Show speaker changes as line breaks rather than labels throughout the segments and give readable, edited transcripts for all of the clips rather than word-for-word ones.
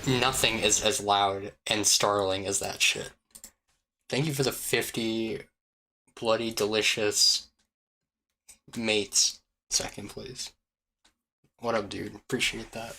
Nothing is as loud and startling as that shit. Thank you for the 50 bloody delicious mates. Second, please. What up, dude? Appreciate that.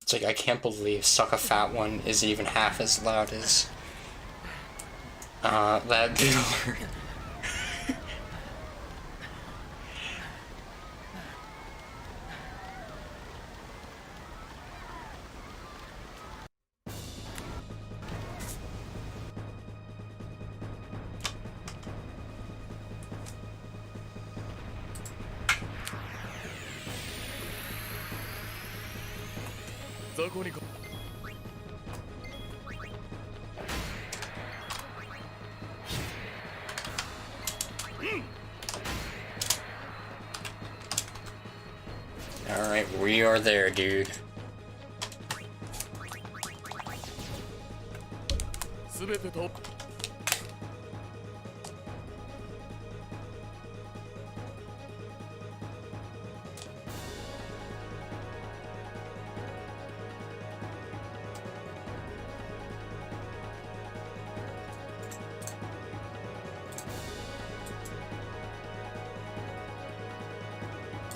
It's like, I can't believe Suck a Fat One is even half as loud as that builder. Alright, we are there, dude.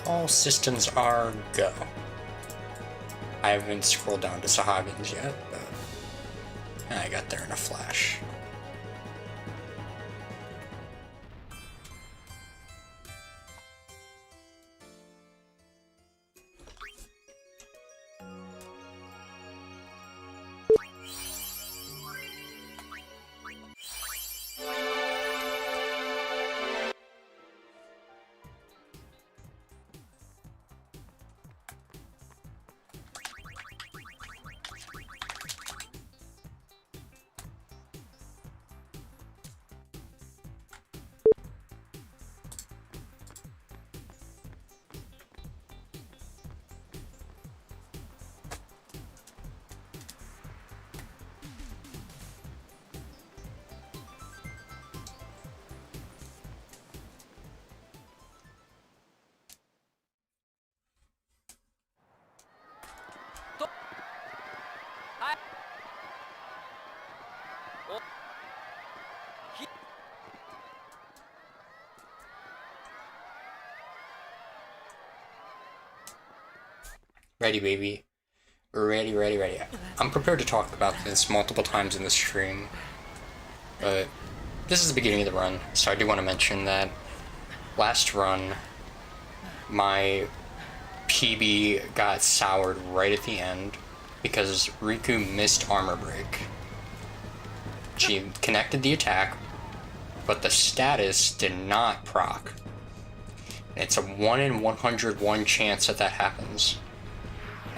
All systems are go. I haven't scrolled down to Sahagins yet, but I got there in a flash. Ready, baby. Ready, ready, ready. I'm prepared to talk about this multiple times in the stream, but this is the beginning of the run, so I do want to mention that last run, my PB got soured right at the end because Riku missed armor break. She connected the attack, but the status did not proc. It's a 1 in 101 chance that that happens.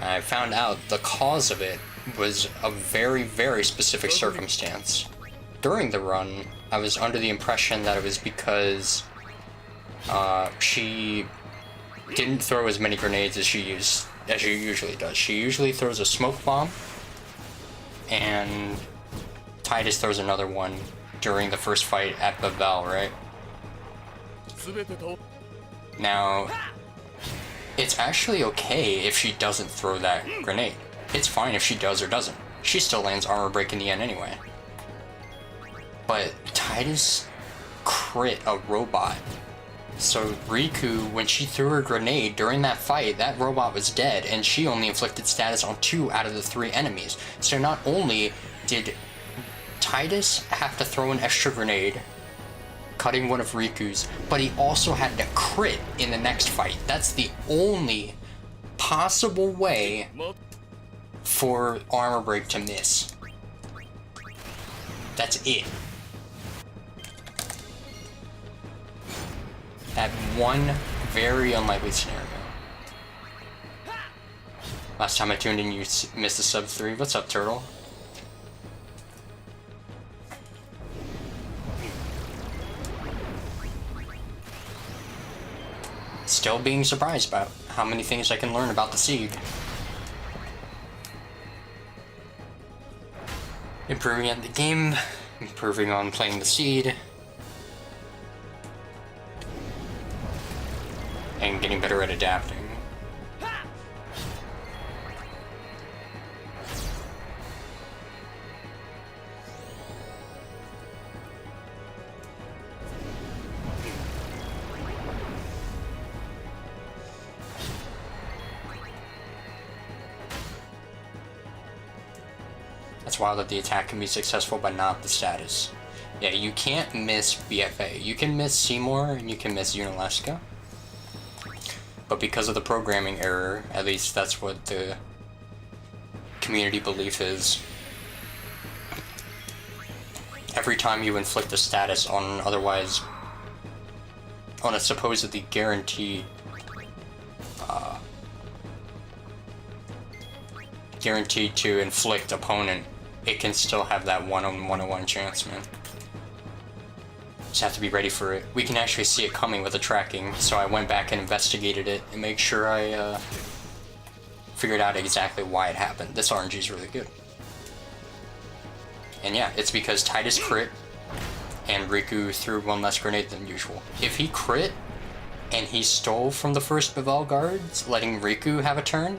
I found out the cause of it was a very, very specific circumstance. During the run, I was under the impression that it was because she didn't throw as many grenades as she usually does. She usually throws a smoke bomb, and Tidus throws another one during the first fight at Bevelle, right? Now, it's actually okay if she doesn't throw that grenade. It's fine if she does or doesn't. She still lands armor break in the end anyway. But Tidus crit a robot. So Riku, when she threw her grenade during that fight, that robot was dead, and she only inflicted status on 2 out of the 3 enemies. So not only did Tidus have to throw an extra grenade, cutting one of Riku's, but he also had to crit in the next fight. That's the only possible way for armor break to miss. That's it. That one very unlikely scenario. Last time I tuned in, you missed a sub 3. What's up, Turtle? Still being surprised about how many things I can learn about the seed. Improving at the game, improving on playing the seed, and getting better at adapting. That's wild that the attack can be successful but not the status. Yeah, you can't miss BFA. You can miss Seymour and you can miss Unalesca. But because of the programming error, at least that's what the community belief is, every time you inflict a status on otherwise, on a supposedly guaranteed guaranteed to inflict opponent, it can still have that 1-on-101 chance, man. Just have to be ready for it. We can actually see it coming with the tracking, so I went back and investigated it and make sure I figured out exactly why it happened. This RNG is really good. And yeah, it's because Tidus crit and Riku threw one less grenade than usual. If he crit and he stole from the first Bevelle guards, letting Riku have a turn,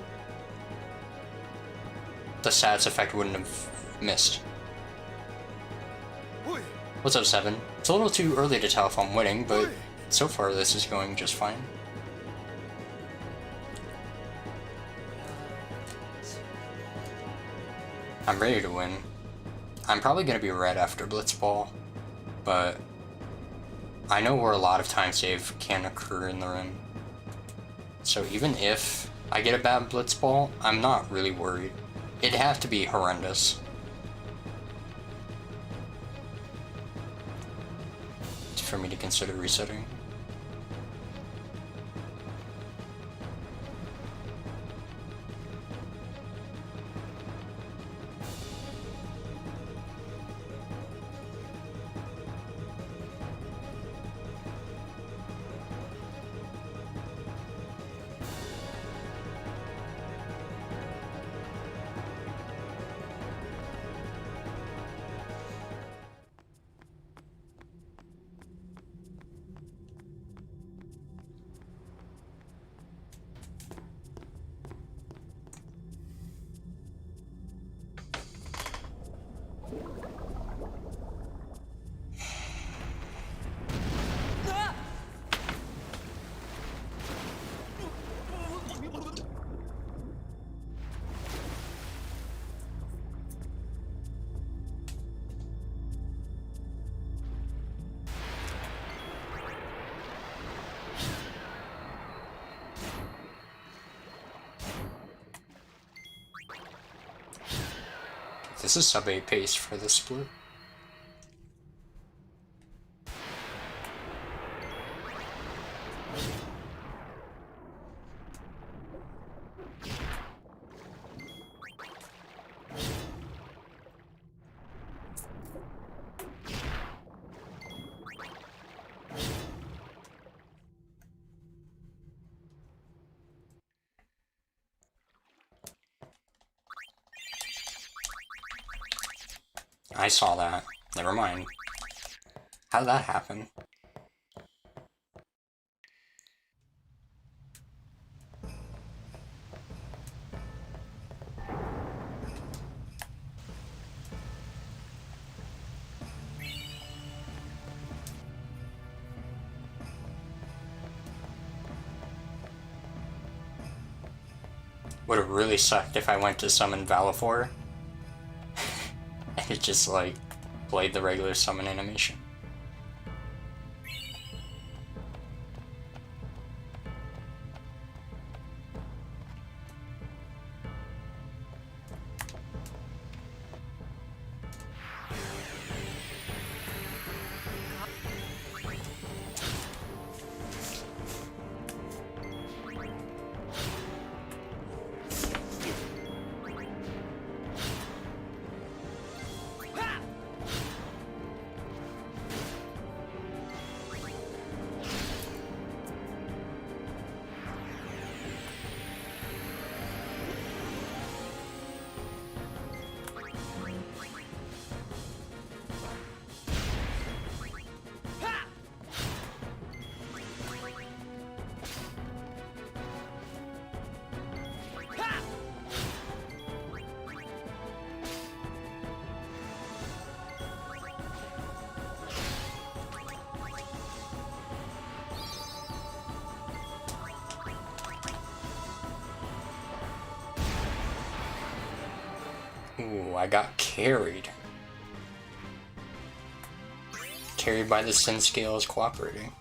the status effect wouldn't have missed. What's up, 7? It's a little too early to tell if I'm winning, but so far this is going just fine. I'm ready to win. I'm probably going to be red after Blitzball, but I know where a lot of time save can occur in the run. So even if I get a bad Blitzball, I'm not really worried. It'd have to be horrendous for me to consider resetting. This is sub 8 pace for this split. I saw that. Never mind. How did that happen? Would have really sucked if I went to summon Valifor. And it just, like, played the regular summon animation. Ooh, I got carried. Carried by the sin scales cooperating.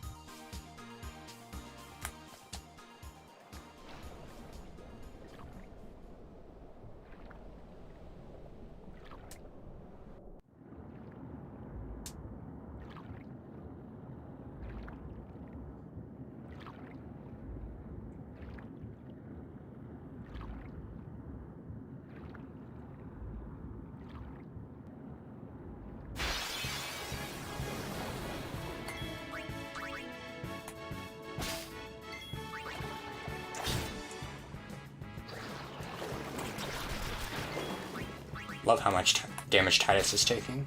Love how much damage Tidus is taking.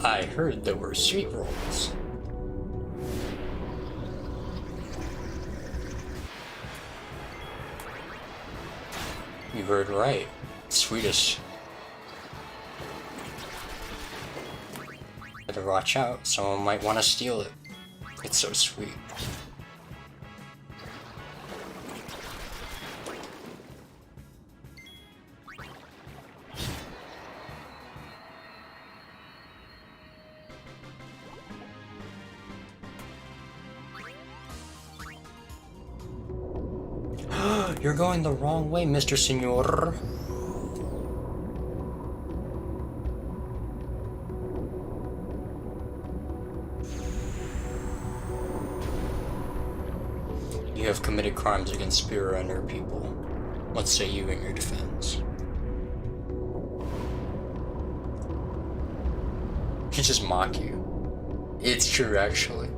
I heard there were sweet rolls. You heard right. Sweetest. Better watch out, someone might want to steal it. It's so sweet. You're going the wrong way, Mr. Seymour. You have committed crimes against Spira and her people. What say you in your defense? He just mock you. It's true, actually.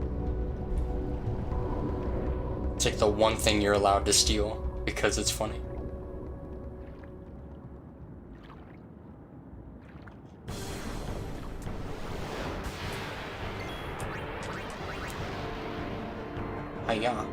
It's like the one thing you're allowed to steal because it's funny. Hiya.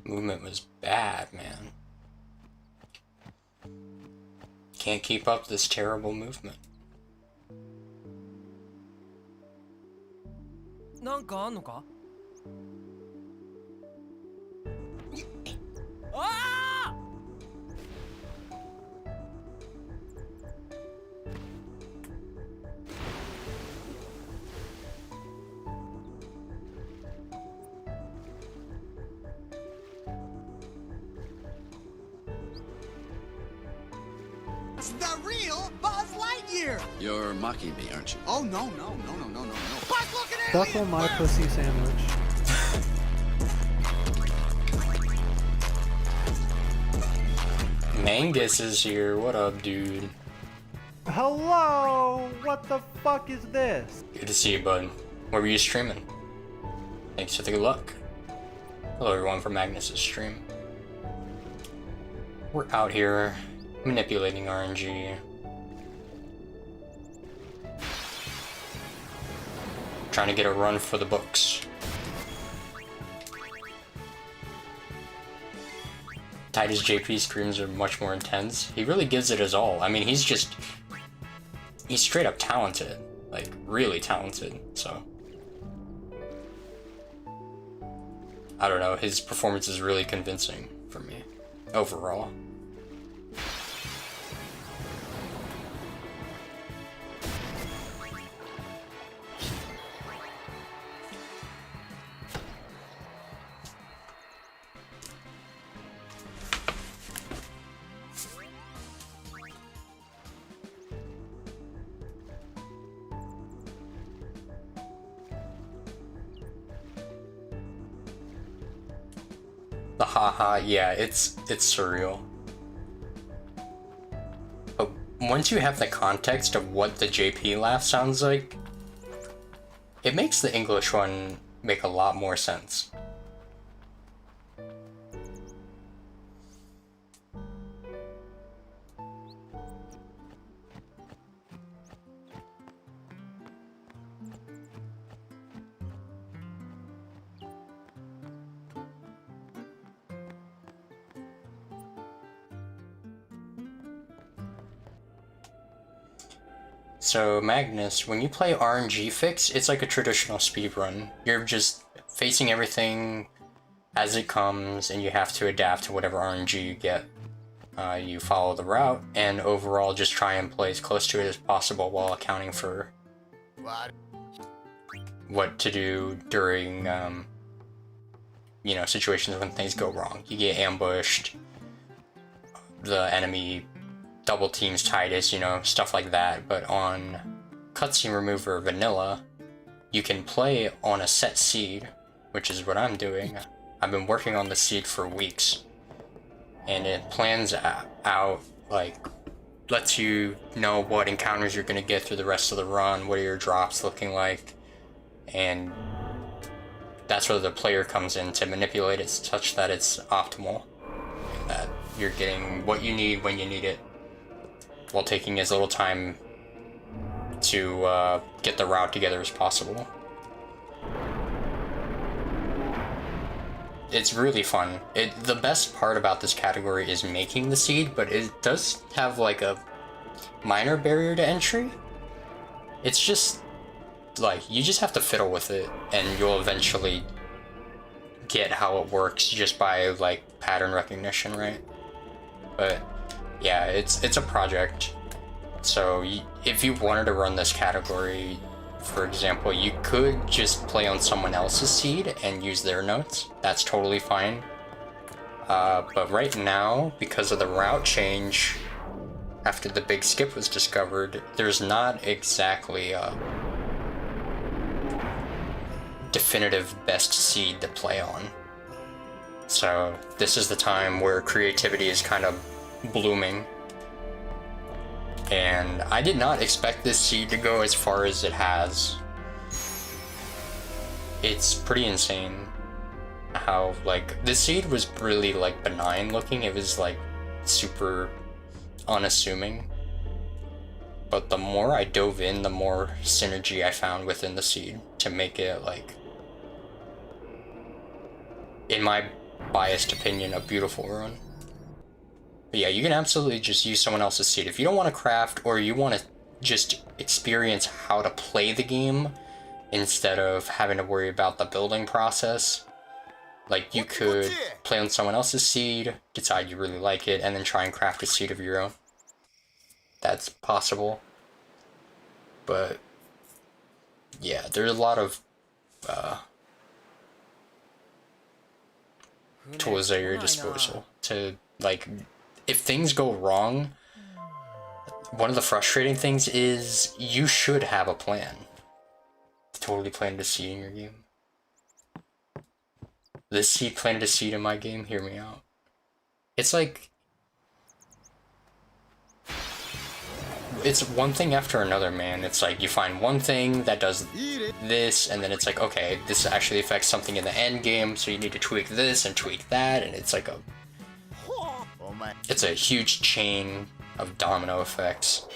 Movement was bad, man. Can't keep up this terrible movement.
なんかあんのか? It's the real Buzz Lightyear!
You're mocking me, aren't you?
Oh, no. Buzz looking at
Buckle my pussy sandwich.
Mangus is here. What up, dude?
Hello! What the fuck is this?
Good to see you, bud. Where were you streaming? Thanks for the good luck. Hello, everyone from Magnus's stream. We're out here manipulating RNG. Trying to get a run for the books. Tidus JP streams are much more intense. He really gives it his all. I mean, he's straight up talented. Like, really talented, so. I don't know, his performance is really convincing for me, overall. The haha, yeah, it's surreal. But once you have the context of what the JP laugh sounds like, it makes the English one make a lot more sense. So Magnus, when you play RNG Fix, it's like a traditional speedrun. You're just facing everything as it comes, and you have to adapt to whatever RNG you get. You follow the route, and overall just try and play as close to it as possible while accounting for what to do during, you know, situations when things go wrong. You get ambushed, the enemy double teams Tidus, you know, stuff like that. But on Cutscene Remover Vanilla, you can play on a set seed, which is what I'm doing. I've been working on the seed for weeks, and it plans out, like, lets you know what encounters you're gonna get through the rest of the run, what are your drops looking like, and that's where the player comes in to manipulate it such that it's optimal, that you're getting what you need when you need it, while taking as little time to get the route together as possible. It's really fun. The best part about this category is making the seed, but it does have like a minor barrier to entry. It's just like, you just have to fiddle with it, and you'll eventually get how it works just by like pattern recognition, right? But yeah, it's a project. So if you wanted to run this category, for example, you could just play on someone else's seed and use their notes. That's totally fine. But right now, because of the route change after the big skip was discovered, there's not exactly a definitive best seed to play on. So this is the time where creativity is kind of blooming. And I did not expect this seed to go as far as it has. It's pretty insane how, like, this seed was really like benign looking. It was like super unassuming. But the more I dove in, the more synergy I found within the seed to make it, like, in my biased opinion, a beautiful run. But yeah, you can absolutely just use someone else's seed. If you don't want to craft, or you want to just experience how to play the game instead of having to worry about the building process, like, you could play on someone else's seed, decide you really like it, and then try and craft a seed of your own. That's possible. But yeah, there's a lot of tools at your disposal to, like, if things go wrong, one of the frustrating things is you should have a plan. Totally planted a seed in your game. This seed planted a seed in my game, hear me out. It's like... it's one thing after another, man. It's like you find one thing that does this, and then it's like, okay, this actually affects something in the end game, so you need to tweak this and tweak that, and it's like a... it's a huge chain of domino effects.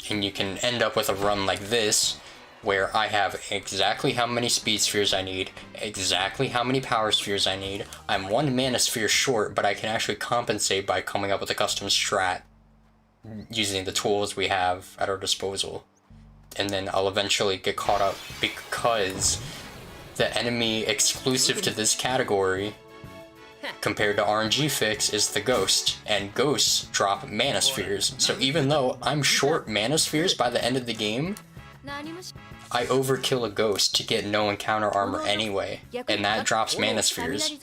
And you can end up with a run like this, where I have exactly how many speed spheres I need, exactly how many power spheres I need. I'm one mana sphere short, but I can actually compensate by coming up with a custom strat using the tools we have at our disposal. And then I'll eventually get caught up because the enemy exclusive to this category compared to RNG Fix is the Ghost, and Ghosts drop mana spheres. So even though I'm short mana spheres by the end of the game, I overkill a Ghost to get no encounter armor anyway, and that drops mana spheres.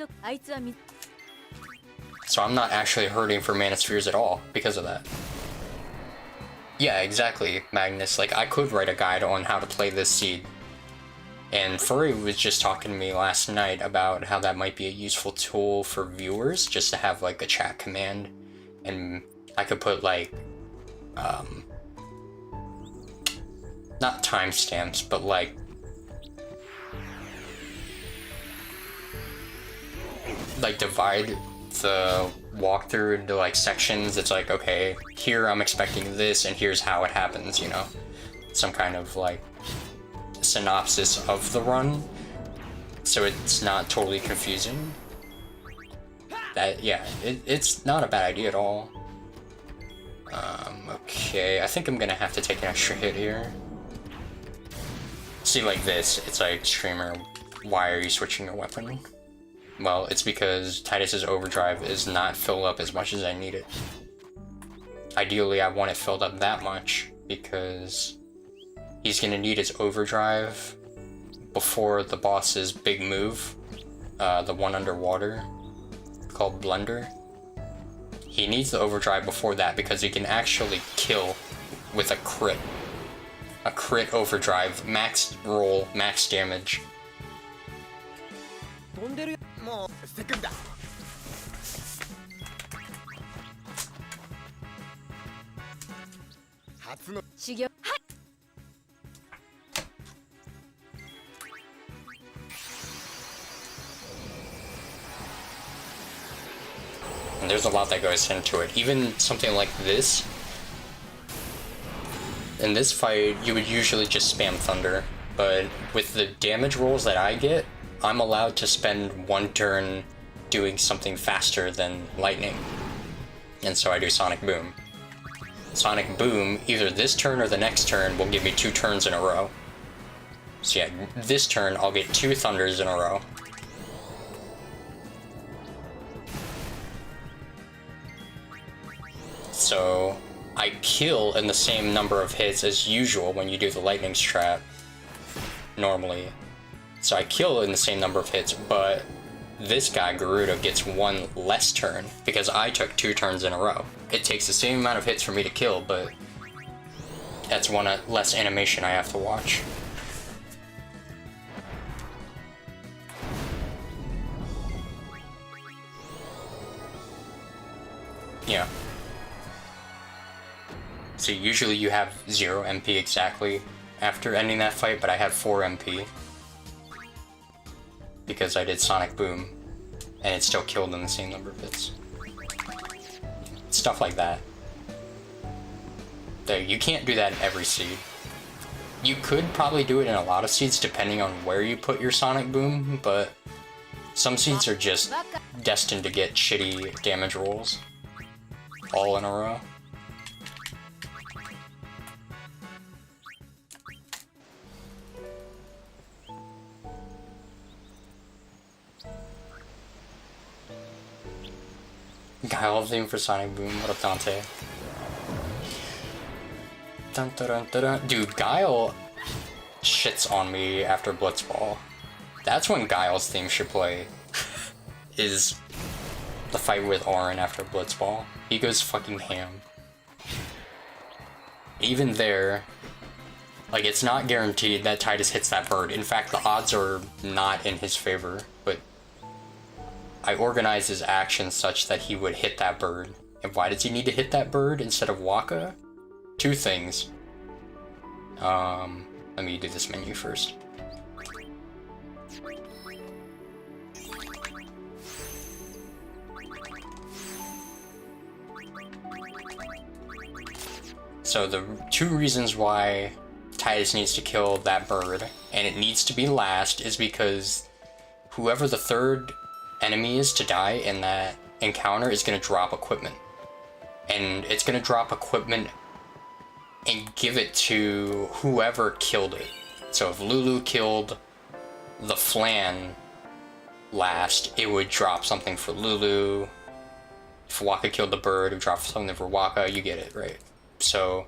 So I'm not actually hurting for mana spheres at all because of that. Yeah, exactly, Magnus. Like, I could write a guide on how to play this seed. And Furry was just talking to me last night about how that might be a useful tool for viewers, just to have like a chat command, and I could put like not timestamps, but like divide the walkthrough into like sections. It's like, okay, here I'm expecting this, and here's how it happens, you know? Some kind of like synopsis of the run, so it's not totally confusing. That, yeah, it's not a bad idea at all. Okay, I think I'm gonna have to take an extra hit here. See, like this, it's like, streamer, why are you switching your weapon? Well, it's because Tidus's overdrive is not filled up as much as I need it. Ideally, I want it filled up that much, because he's gonna need his overdrive before the boss's big move, the one underwater, called Blunder. He needs the overdrive before that because he can actually kill with a crit. A crit overdrive, max roll, max damage. And there's a lot that goes into it. Even something like this. In this fight, you would usually just spam Thunder, but with the damage rolls that I get, I'm allowed to spend one turn doing something faster than Lightning. And so I do Sonic Boom. Sonic Boom, either this turn or the next turn, will give me 2 turns in a row. So yeah, this turn I'll get 2 Thunders in a row. So I kill in the same number of hits as usual when you do the lightning strat normally. So I kill in the same number of hits, but this guy, Gerudo, gets 1 less turn because I took 2 turns in a row. It takes the same amount of hits for me to kill, but that's 1 less animation I have to watch. Yeah. So usually you have 0 MP exactly after ending that fight, but I have 4 MP. Because I did Sonic Boom, and it still killed in the same number of hits. Stuff like that. There, you can't do that in every seed. You could probably do it in a lot of seeds depending on where you put your Sonic Boom, but some seeds are just destined to get shitty damage rolls all in a row. Guile theme for Sonic Boom, what up Dante? Dun, dun, dun, dun, dun. Dude, Guile shits on me after Blitzball. That's when Guile's theme should play. Is the fight with Auron after Blitzball. He goes fucking ham. Even there, like, it's not guaranteed that Tidus hits that bird. In fact, the odds are not in his favor, but I organized his actions such that he would hit that bird. And why does he need to hit that bird instead of Waka? Two things. Let me do this menu first. So the two reasons why Tidus needs to kill that bird, and it needs to be last, is because whoever the third enemy is to die in that encounter is going to drop equipment. And it's going to drop equipment and give it to whoever killed it. So if Lulu killed the Flan last, it would drop something for Lulu. If Waka killed the bird, it would drop something for Waka. You get it, right? So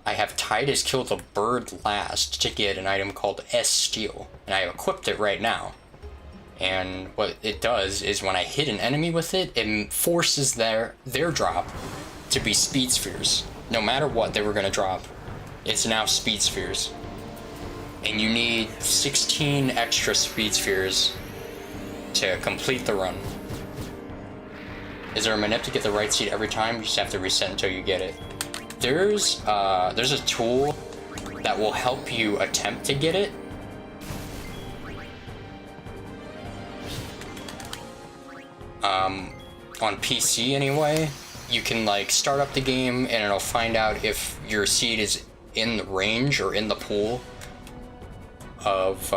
I have Tidus kill the bird last to get an item called S-Steel, and I equipped it right now. And what it does is when I hit an enemy with it, it forces their drop to be speed spheres. No matter what they were going to drop, it's now speed spheres. And you need 16 extra speed spheres to complete the run. Is there a manip to get the right seed every time? You just have to reset until you get it. There's a tool that will help you attempt to get it. On PC anyway, you can like start up the game and it'll find out if your seed is in the range or in the pool of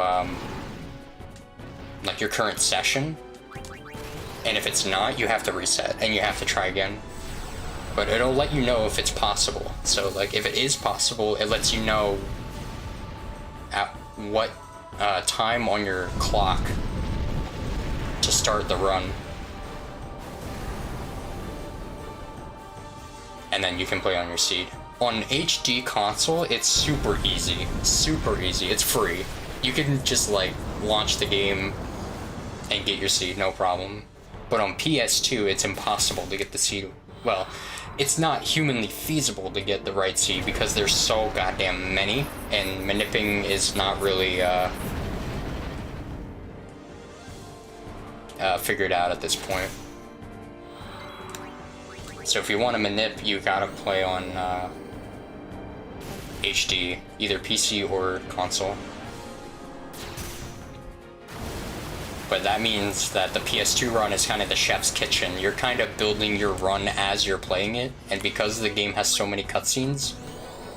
like your current session. And if it's not, you have to reset and you have to try again. But it'll let you know if it's possible. So like if it is possible, it lets you know at what time on your clock to start the run. And then you can play on your seed. On HD console, it's super easy. Super easy. It's free. You can just like launch the game and get your seed, no problem. But on PS2, it's impossible to get the seed. Well, it's not humanly feasible to get the right seed because there's so goddamn many, and manipping is not really figured out at this point. So if you want to manip, you gotta play on HD, either PC or console. But that means that the PS2 run is kind of the chef's kitchen. You're kind of building your run as you're playing it, and because the game has so many cutscenes,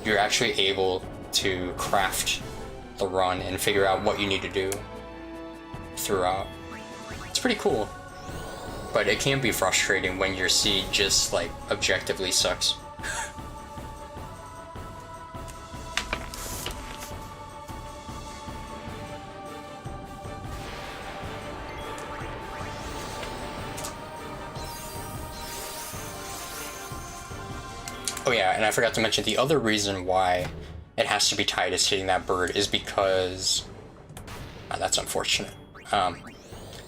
you're actually able to craft the run and figure out what you need to do throughout. It's pretty cool. But it can be frustrating when your seed just, like, objectively sucks. Oh yeah, and I forgot to mention the other reason why it has to be Tidus hitting that bird is because... Oh, that's unfortunate.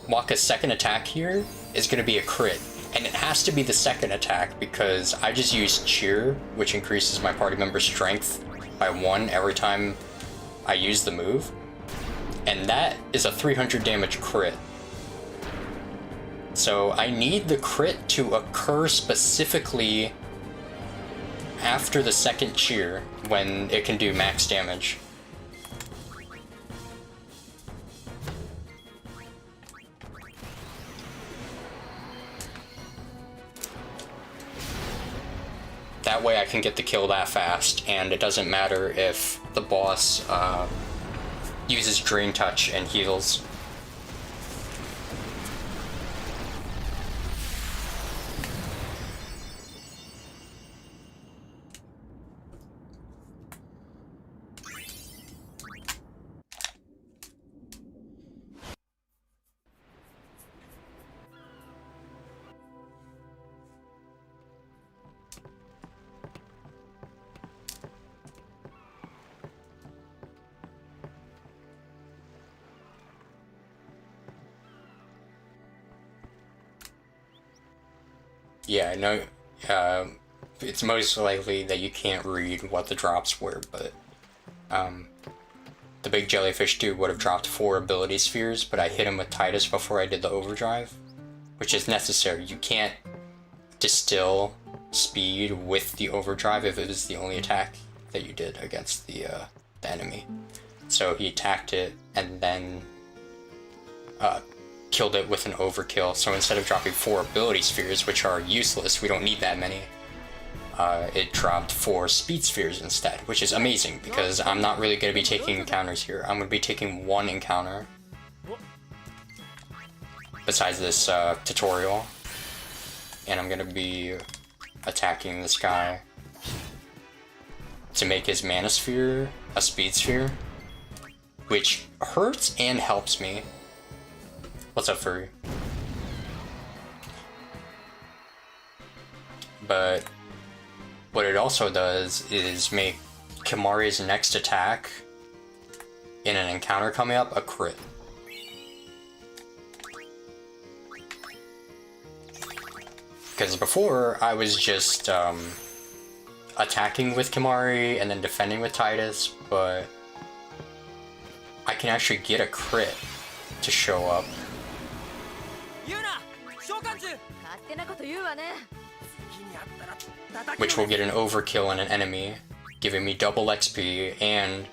Waka's second attack here is going to be a crit, and it has to be the second attack because I just used Cheer, which increases my party member's strength by 1 every time I use the move, and that is a 300 damage crit. So I need the crit to occur specifically after the second Cheer when it can do max damage. That way I can get the kill that fast, and it doesn't matter if the boss uses Drain Touch and heals. Yeah, no, it's most likely that you can't read what the drops were, but the big jellyfish dude would have dropped 4 ability spheres, but I hit him with Tidus before I did the overdrive, which is necessary. You can't distill speed with the overdrive if it is the only attack that you did against the enemy. So he attacked it and then killed it with an overkill. So instead of dropping 4 ability spheres, which are useless, we don't need that many, it dropped 4 speed spheres instead, which is amazing because I'm not really going to be taking encounters here. I'm going to be taking 1 encounter besides this tutorial, and I'm going to be attacking this guy to make his mana sphere a speed sphere, which hurts and helps me. What's up, Furry? But what it also does is make Kimahri's next attack in an encounter coming up a crit. Because before, I was just attacking with Kimahri and then defending with Tidus, but I can actually get a crit to show up. Which will get an overkill on an enemy, giving me double XP and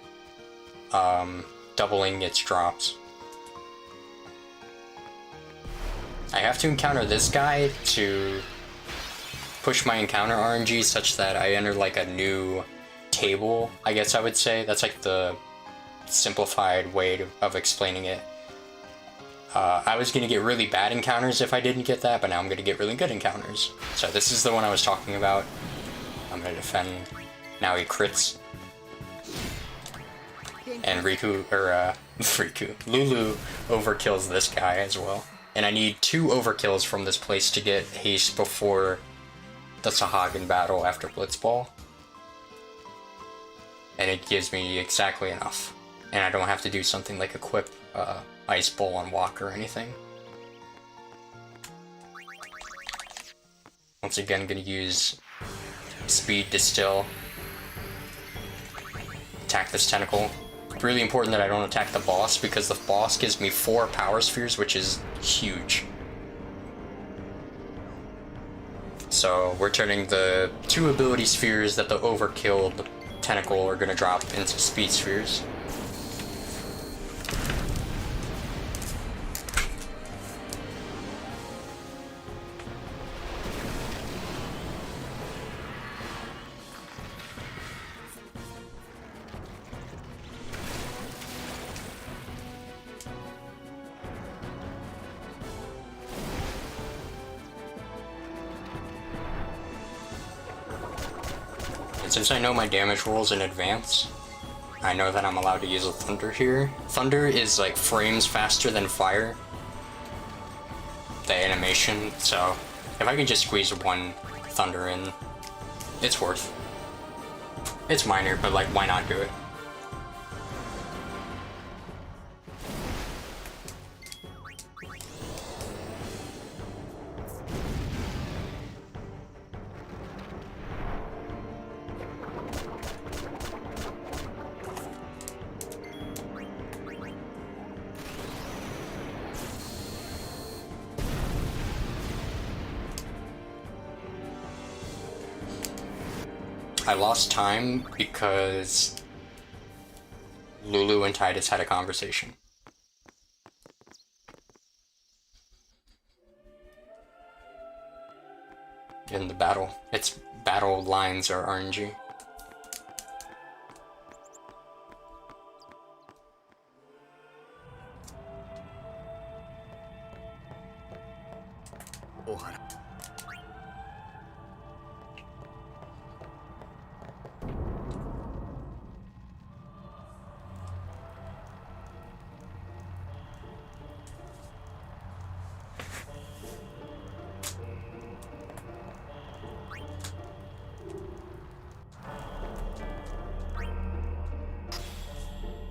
doubling its drops. I have to encounter this guy to push my encounter RNG such that I enter like a new table, I guess I would say. That's like the simplified way of explaining it. I was going to get really bad encounters if I didn't get that, but now I'm going to get really good encounters. So this is the one I was talking about. I'm going to defend. Now he crits. And Lulu overkills this guy as well. And I need 2 overkills from this place to get haste before the Sahagin battle after Blitzball. And it gives me exactly enough. And I don't have to do something like equip Ice Bowl on Walk or anything. Once again, gonna use Speed Distill. Attack this tentacle. It's really important that I don't attack the boss because the boss gives me 4 power spheres, which is huge. So we're turning the 2 ability spheres that the overkilled tentacle are gonna drop into speed spheres. Since I know my damage rolls in advance, I know that I'm allowed to use a Thunder here. Thunder is like frames faster than fire, the animation, so if I can just squeeze 1 Thunder in, it's worth. It's minor, but like, why not do it? I lost time because Lulu and Tidus had a conversation. In the battle. Its battle lines are RNG.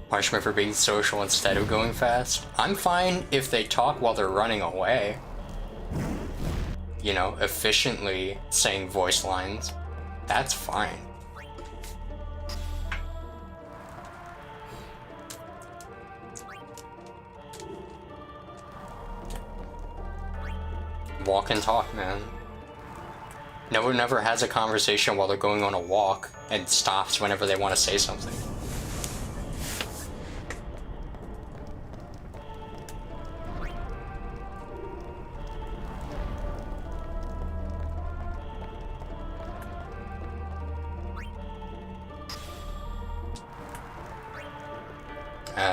Punishment for being social instead of going fast. I'm fine if they talk while they're running away. you know, efficiently saying voice lines, that's fine. Walk and talk, man. No one ever has a conversation while they're going on a walk and stops whenever they want to say something.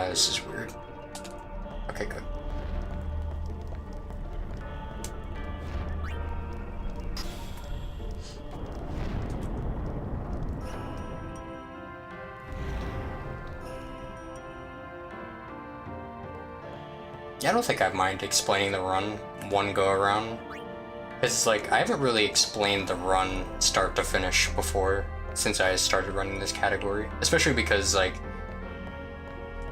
This is weird. Okay, good. I don't think I mind explaining the run one go around. It's like, I haven't really explained the run start to finish before since I started running this category. Especially because, like,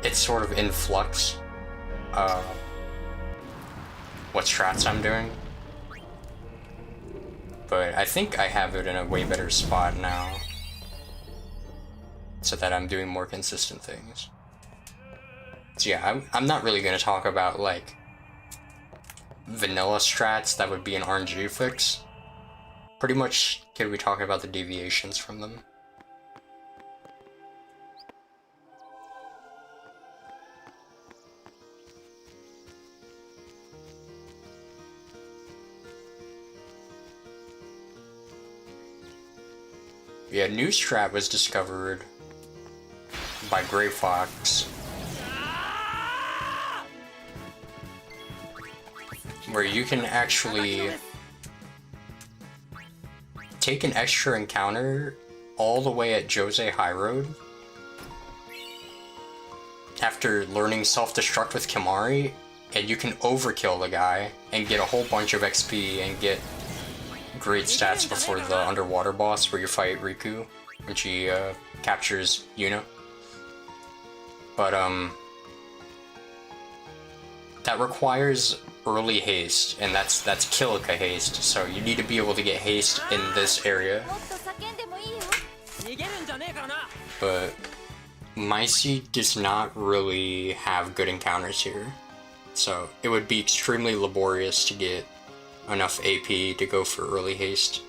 it's sort of in flux, what strats I'm doing. But I think I have it in a way better spot now, so that I'm doing more consistent things. So yeah, I'm not really going to talk about, like, vanilla strats that would be an RNG fix. Pretty much going to be talking about the deviations from them. Yeah, new strat was discovered by Grey Fox, where you can actually take an extra encounter all the way at Jose High Road after learning self-destruct with Kimari, and you can overkill the guy and get a whole bunch of XP and get great stats before the underwater boss where you fight Riku when she captures Yuna. But that requires early haste, and that's Kilika haste, so you need to be able to get haste in this area. But my seed does not really have good encounters here, so it would be extremely laborious to get enough AP to go for early haste.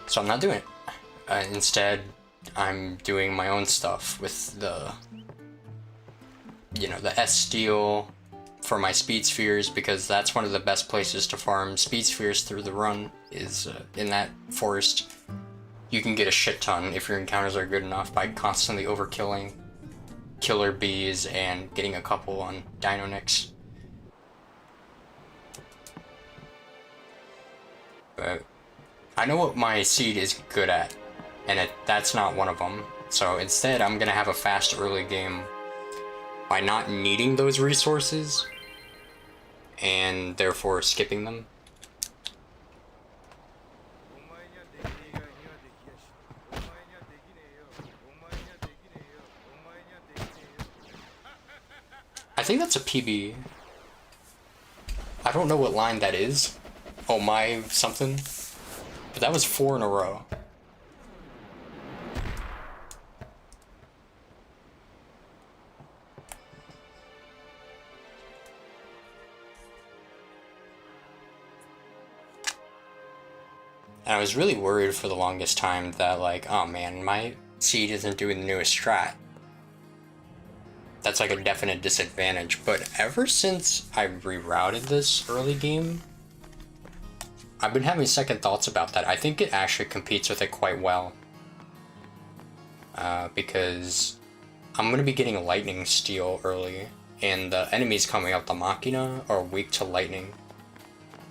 So I'm not doing it. Instead, I'm doing my own stuff with the, you know, the S-Steel for my speed spheres, because that's one of the best places to farm speed spheres through the run, is in that forest. You can get a shit ton if your encounters are good enough by constantly overkilling killer bees and getting a couple on Dino Nicks. But I know what my seed is good at, and that's not one of them. So instead, I'm gonna have a fast early game by not needing those resources, and therefore skipping them. I think that's a PB. I don't know what line that is. Oh my something. But that was 4 in a row. And I was really worried for the longest time that, like, oh man, my seed isn't doing the newest strat. That's like a definite disadvantage. But ever since I rerouted this early game, I've been having second thoughts about that. I think it actually competes with it quite well. Because I'm going to be getting lightning steel early, and the enemies coming out the machina are weak to lightning.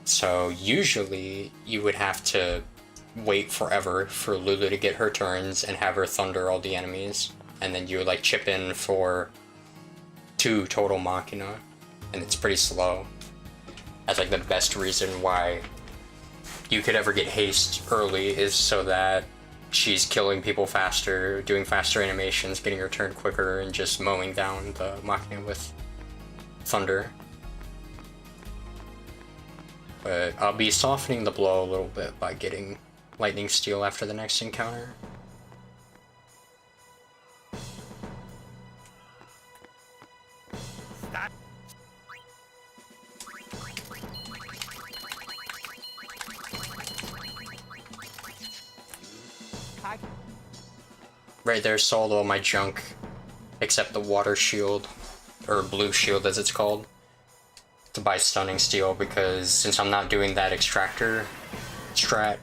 So usually you would have to wait forever for Lulu to get her turns and have her thunder all the enemies, and then you would like chip in for 2 total machina, and it's pretty slow. That's like the best reason why you could ever get haste early, is so that she's killing people faster, doing faster animations, getting her turn quicker, and just mowing down the machina with thunder. But I'll be softening the blow a little bit by getting Lightning Steel after the next encounter. Right there sold all my junk, except the water shield, or blue shield as it's called, to buy Stunning Steel, because since I'm not doing that extractor strat,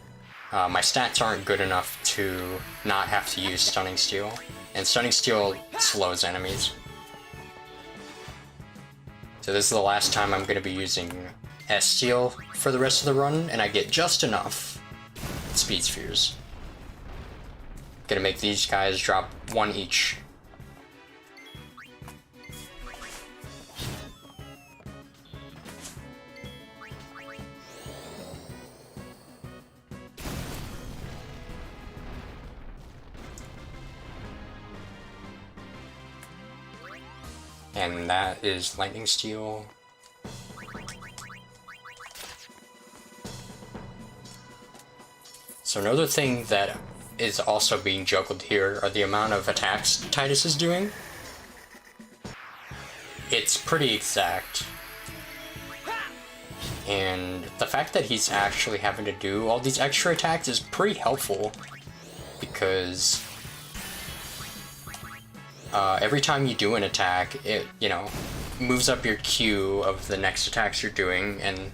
my stats aren't good enough to not have to use Stunning Steel, and Stunning Steel slows enemies. So this is the last time I'm going to be using S-Steel for the rest of the run, and I get just enough Speed Spheres. Gonna make these guys drop 1 each. And that is Lightning Steel. So another thing that is also being juggled here are the amount of attacks Tidus is doing. It's pretty exact. And the fact that he's actually having to do all these extra attacks is pretty helpful, because every time you do an attack, it, you know, moves up your queue of the next attacks you're doing, and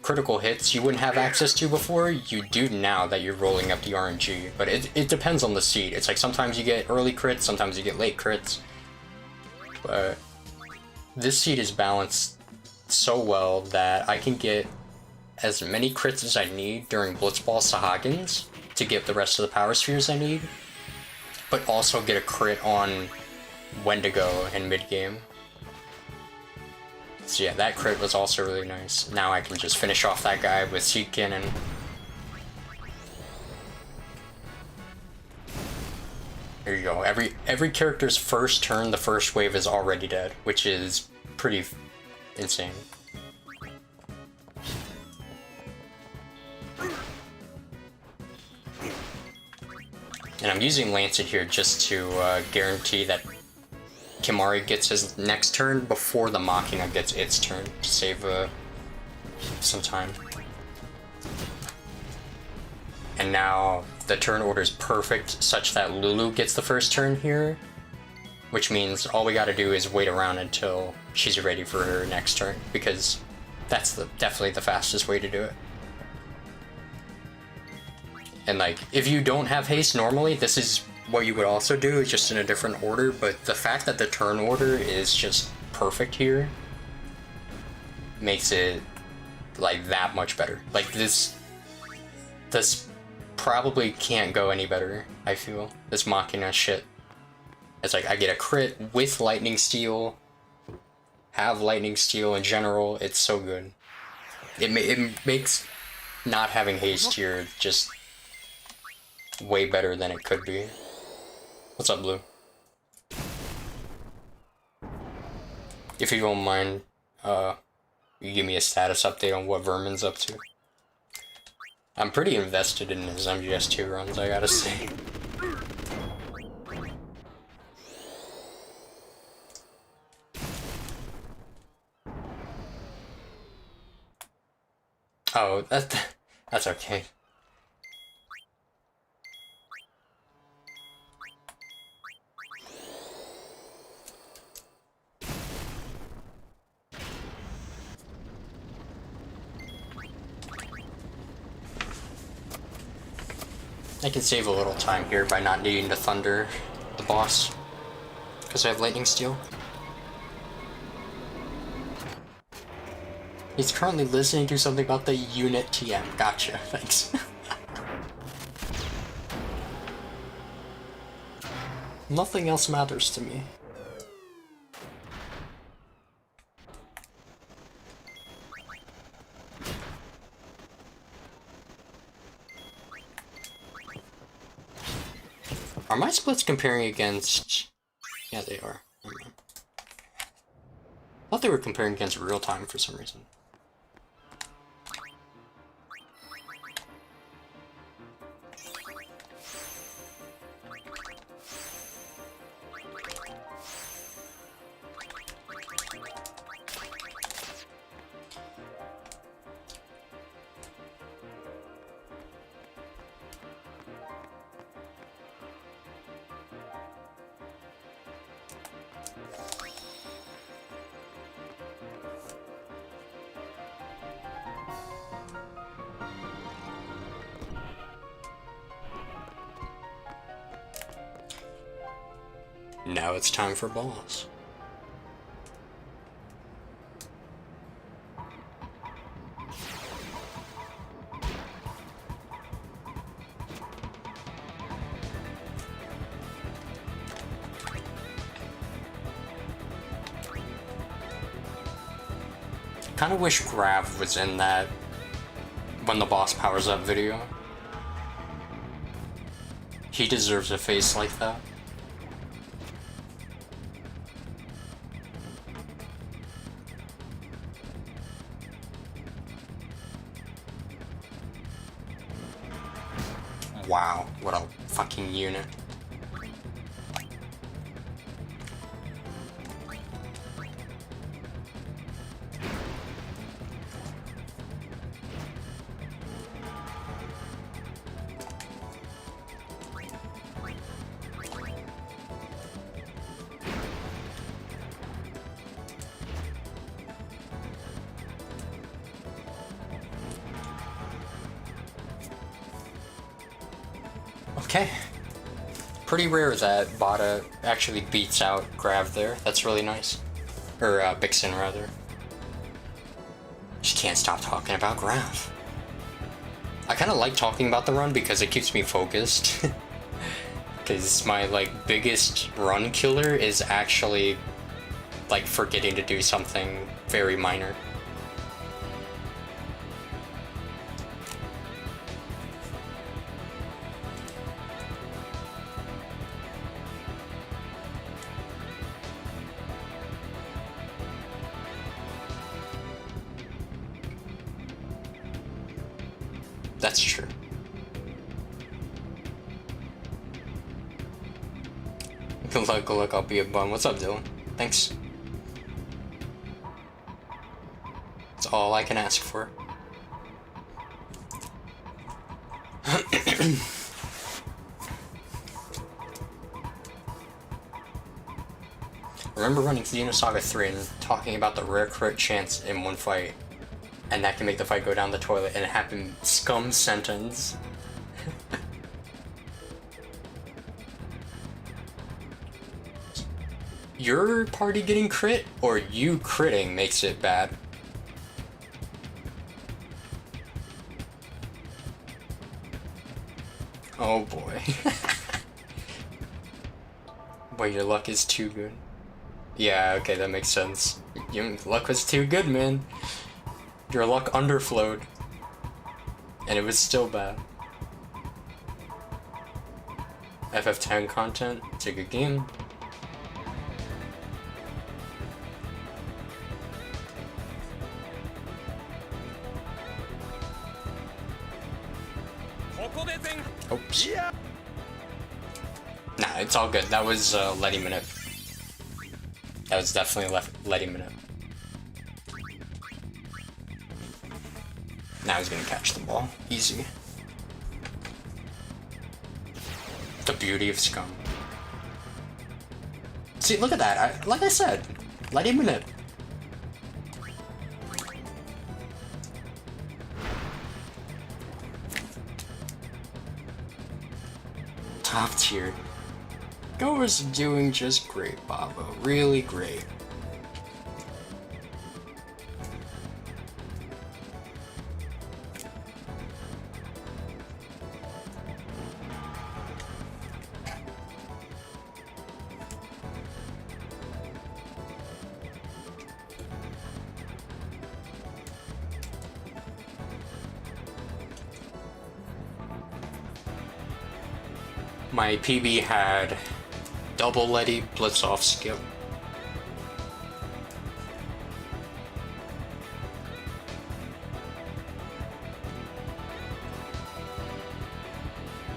critical hits you wouldn't have access to before, you do now that you're rolling up the RNG. But it depends on the seed. It's like sometimes you get early crits, sometimes you get late crits. But this seed is balanced so well that I can get as many crits as I need during Blitzball Sahagins to get the rest of the power spheres I need, but also get a crit on Wendigo in mid-game. So yeah, that crit was also really nice. Now I can just finish off that guy with Seed Cannon. There you go. Every character's first turn, the first wave is already dead, which is pretty insane. And I'm using Lancet here just to guarantee that Kimari gets his next turn before the Machina gets its turn, to save some time. And now the turn order is perfect, such that Lulu gets the first turn here, which means all we gotta do is wait around until she's ready for her next turn, because that's definitely the fastest way to do it. And like, if you don't have haste normally, this is what you would also do, is just in a different order, but the fact that the turn order is just perfect here makes it like that much better. Like this probably can't go any better, I feel. This Machina shit. It's like I get a crit with Lightning Steel, have Lightning Steel in general, it's so good. It makes not having haste here just way better than it could be. What's up, Blue? If you don't mind, you give me a status update on what Vermin's up to. I'm pretty invested in his MGS2 runs, I gotta say. Oh, that's okay. I can save a little time here by not needing to thunder the boss, because I have Lightning Steel. He's currently listening to something about the unit TM. Gotcha, thanks. Nothing else matters to me. Are my splits comparing against... Yeah, they are. I thought they were comparing against real time for some reason. Now it's time for boss. Kinda wish Grav was in that when the boss powers up video. He deserves a face like that. Wow, what a fucking unit. Okay. Pretty rare that Bada actually beats out Grav there. That's really nice. Or, Bixen, rather. Just can't stop talking about Grav. I kinda like talking about the run because it keeps me focused. Because my, like, biggest run killer is actually, like, forgetting to do something very minor. That's true. Good luck, I'll be a bum. What's up, Dylan? Thanks. That's all I can ask for. Remember running Xenosaga 3 and talking about the rare crit chance in one fight, and that can make the fight go down the toilet, and it happened scum sentence. Your party getting crit, or you critting makes it bad? Oh boy. Boy, your luck is too good. Yeah, okay, that makes sense. Your luck was too good, man. Your luck underflowed. And it was still bad. FF10 content, it's a good game. Oops. Nah, it's all good. That was Letty minute. That was definitely Letty minute. Now he's gonna catch the ball. Easy. The beauty of scum. See, look at that. Like I said, Letty minute. Top tier. Goers doing just great, Babo. Really great. My PB had double Letty Blitzoff skill.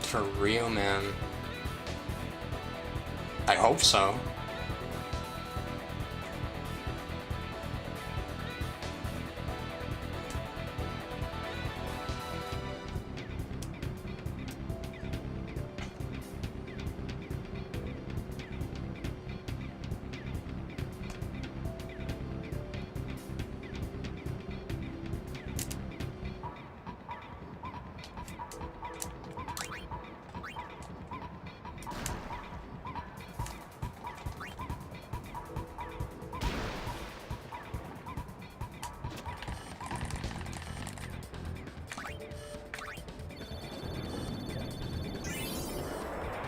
For real, man. I hope so.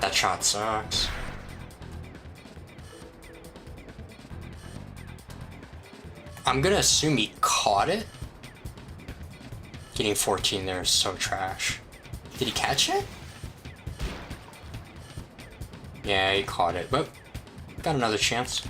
That shot sucks. I'm gonna assume he caught it. Getting 14 there is so trash. Did he catch it? Yeah, he caught it, but got another chance.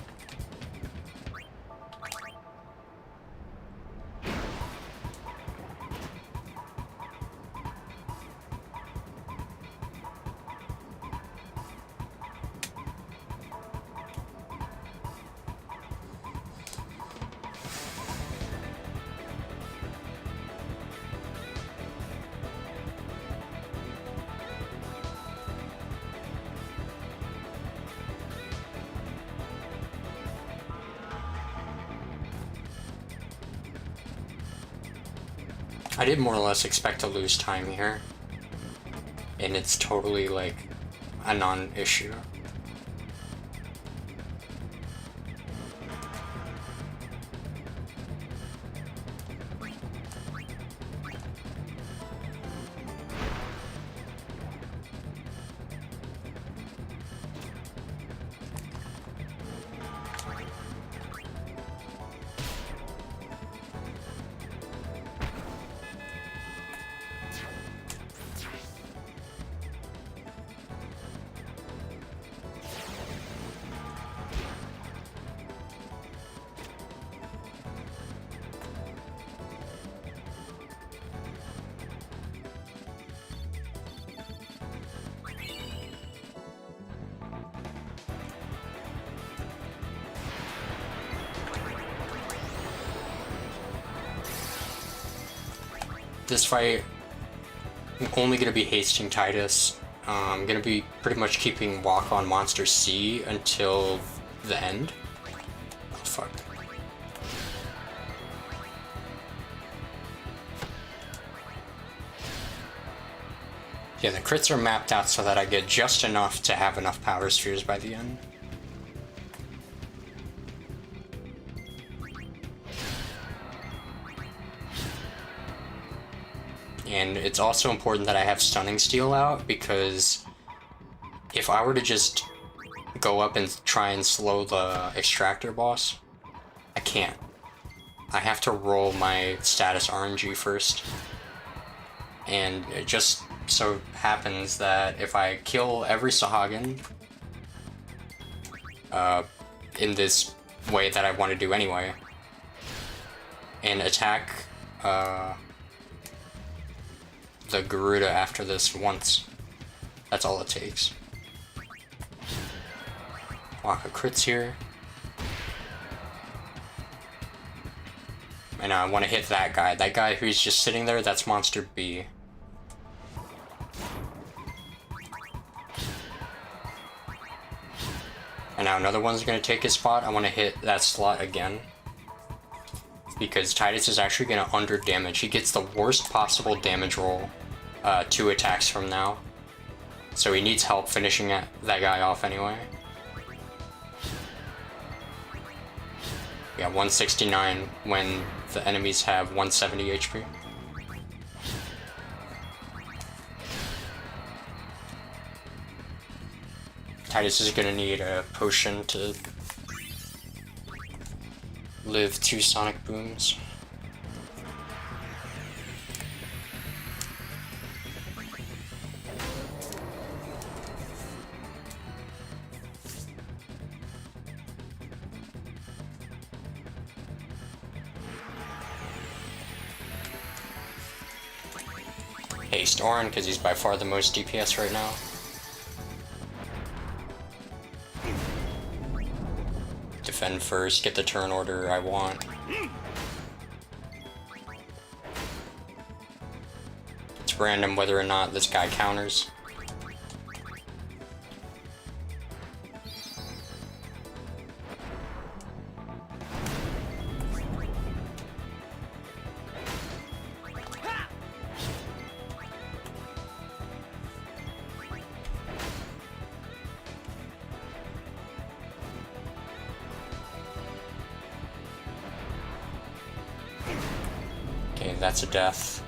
I did more or less expect to lose time here, and it's totally like a non-issue. This fight, I'm only going to be hasting Tidus. I'm going to be pretty much keeping walk on Monster C until the end. Oh, fuck. Yeah, the crits are mapped out so that I get just enough to have enough power spheres by the end. And it's also important that I have Stunning Steel out, because if I were to just go up and try and slow the Extractor boss, I can't. I have to roll my status RNG first. And it just so happens that if I kill every Sahagin in this way that I want to do anyway, and attack the Garuda after this once, that's all it takes. Waka crits here. And I want to hit that guy. That guy who's just sitting there, that's Monster B. And now another one's going to take his spot. I want to hit that slot again, because Tidus is actually going to under damage. He gets the worst possible damage roll 2 attacks from now. So he needs help finishing that guy off anyway. Yeah, 169 when the enemies have 170 HP. Tidus is gonna need a potion to live 2 sonic booms. Haste Orin, because he's by far the most DPS right now. Defend first, get the turn order I want. It's random whether or not this guy counters. Okay, that's a death.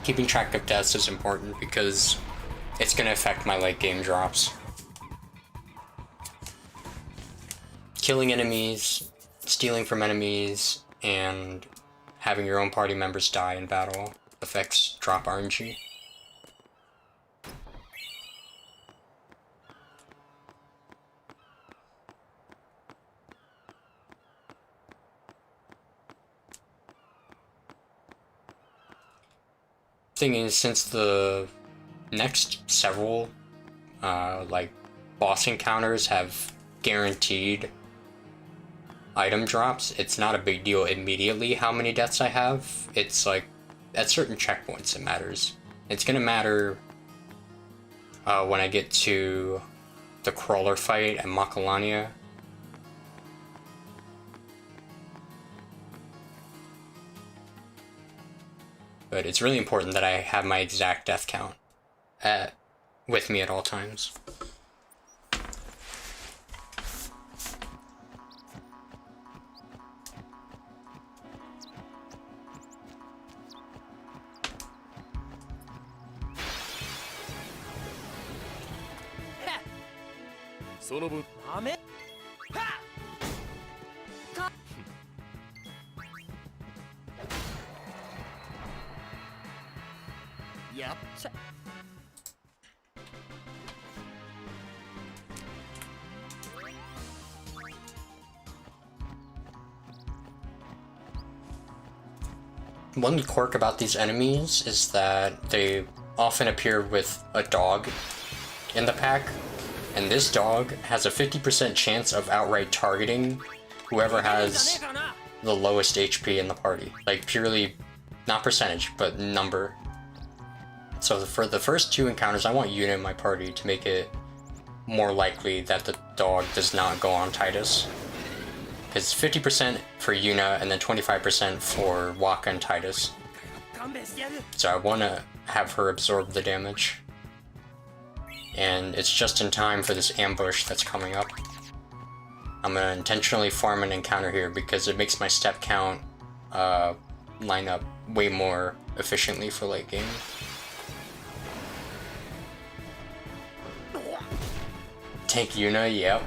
keeping track of deaths is important because it's going to affect my late game drops. Killing enemies, stealing from enemies, and having your own party members die in battle affects drop RNG. Thing is, since the next several like boss encounters have guaranteed item drops, it's not a big deal immediately how many deaths I have. It's like at certain checkpoints it matters. It's gonna matter when I get to the crawler fight at Macalania. But it's really important that I have my exact death count with me at all times.
Yep.
One quirk about these enemies is that they often appear with a dog in the pack, and this dog has a 50% chance of outright targeting whoever has the lowest HP in the party. Like purely, not percentage, but number. So for the first two encounters, I want Yuna in my party to make it more likely that the dog does not go on Tidus. Because 50% for Yuna and then 25% for Waka and Tidus. So I want to have her absorb the damage. And it's just in time for this ambush that's coming up. I'm going to intentionally farm an encounter here because it makes my step count line up way more efficiently for late game. Tank Yuna, yep.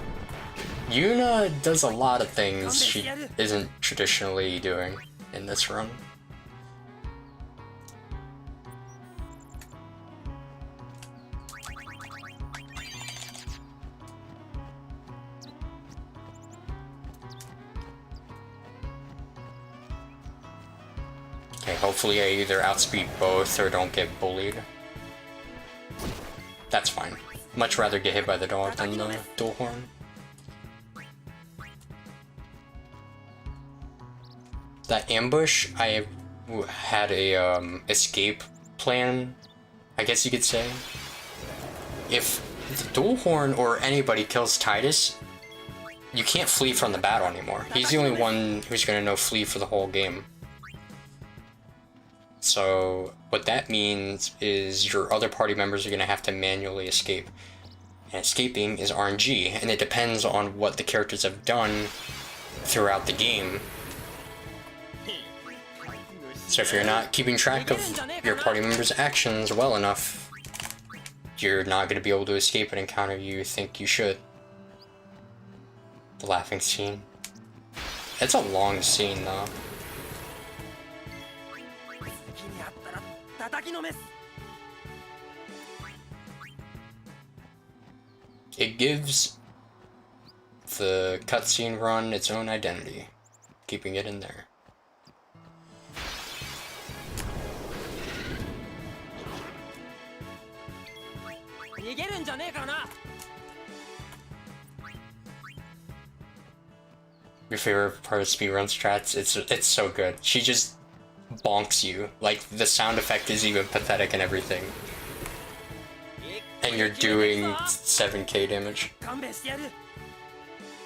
Yuna does a lot of things she isn't traditionally doing in this run. Okay, hopefully I either outspeed both or don't get bullied. That's fine. Much rather get hit by the dog than the dual horn. That ambush, I had a escape plan, I guess you could say. If the dual horn or anybody kills Tidus, you can't flee from the battle anymore. He's the only one who's gonna know flee for the whole game. So what that means is your other party members are going to have to manually escape. And escaping is RNG, and it depends on what the characters have done throughout the game. So if you're not keeping track of your party members' actions well enough, you're not going to be able to escape an encounter you think you should. The laughing scene. It's a long scene though. It gives the cutscene run its own identity, keeping it in there. Your favorite part of speedrun strats? It's so good. She just bonks you. Like, the sound effect is even pathetic and everything. And you're doing 7k damage.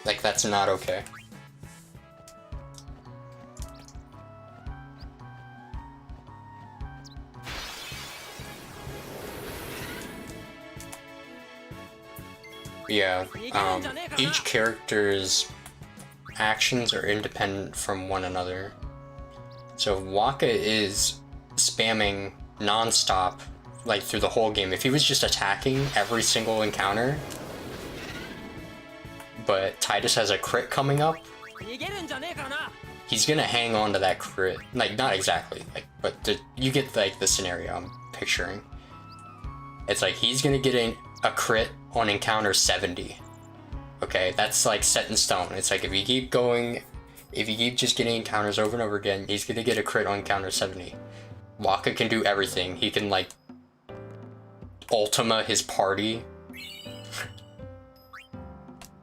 Like, that's not okay. Yeah, each character's actions are independent from one another. So if Waka is spamming non-stop, like through the whole game, if he was just attacking every single encounter, but Tidus has a crit coming up, he's gonna hang on to that crit. Like, not exactly, like, but you get like the scenario I'm picturing. It's like he's gonna get a crit on encounter 70. Okay, that's like set in stone. It's like if you keep going, if you keep just getting encounters over and over again, he's gonna get a crit on encounter 70. Waka can do everything. He can like Ultima his party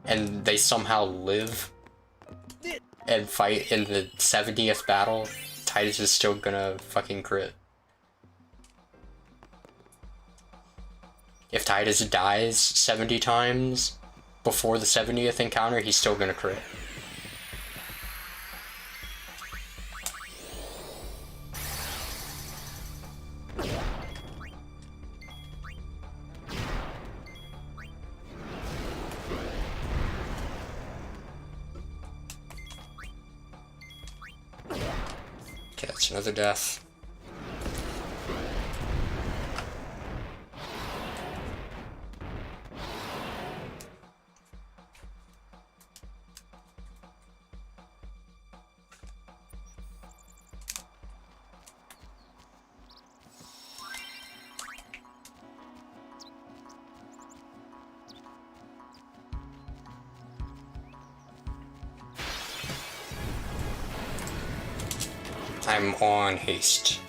and they somehow live and fight in the 70th battle. Tidus is still gonna fucking crit. If Tidus dies 70 times before the 70th encounter, he's still gonna crit. Okay, that's another death. I'm on haste.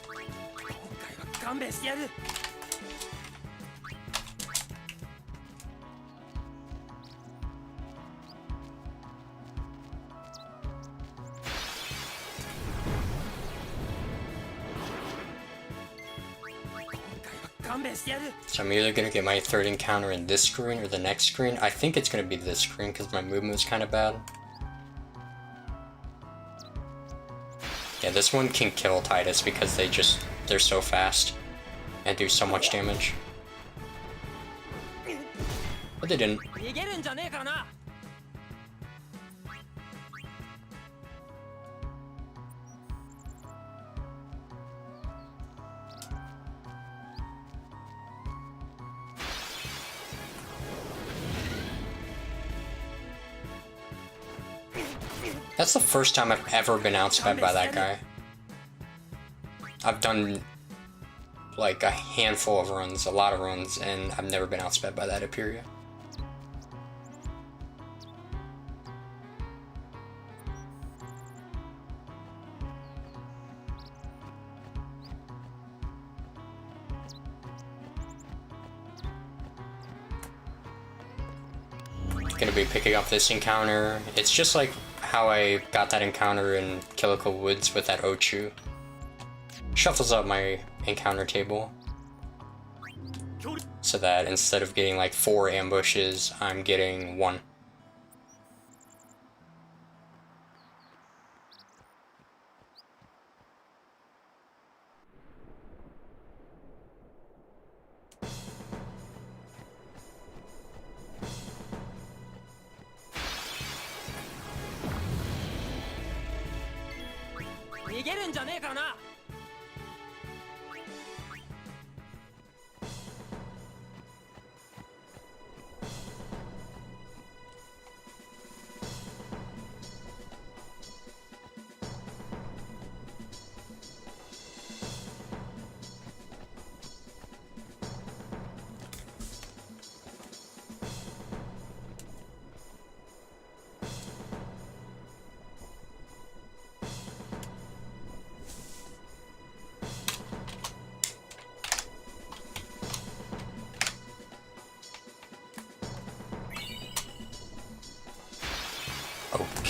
So I'm either gonna get my third encounter in this screen or the next screen. I think it's gonna be this screen because my movement's kind of bad. Yeah, this one can kill Tidus because they're so fast and do so much damage. But they didn't. That's the first time I've ever been outsped by that guy. I've done like a handful of runs, a lot of runs, and I've never been outsped by that Aperia. Gonna be picking up this encounter. It's just like how I got that encounter in Killico Woods with that Ochu. Shuffles up my encounter table so that instead of getting like 4 ambushes, I'm getting 1.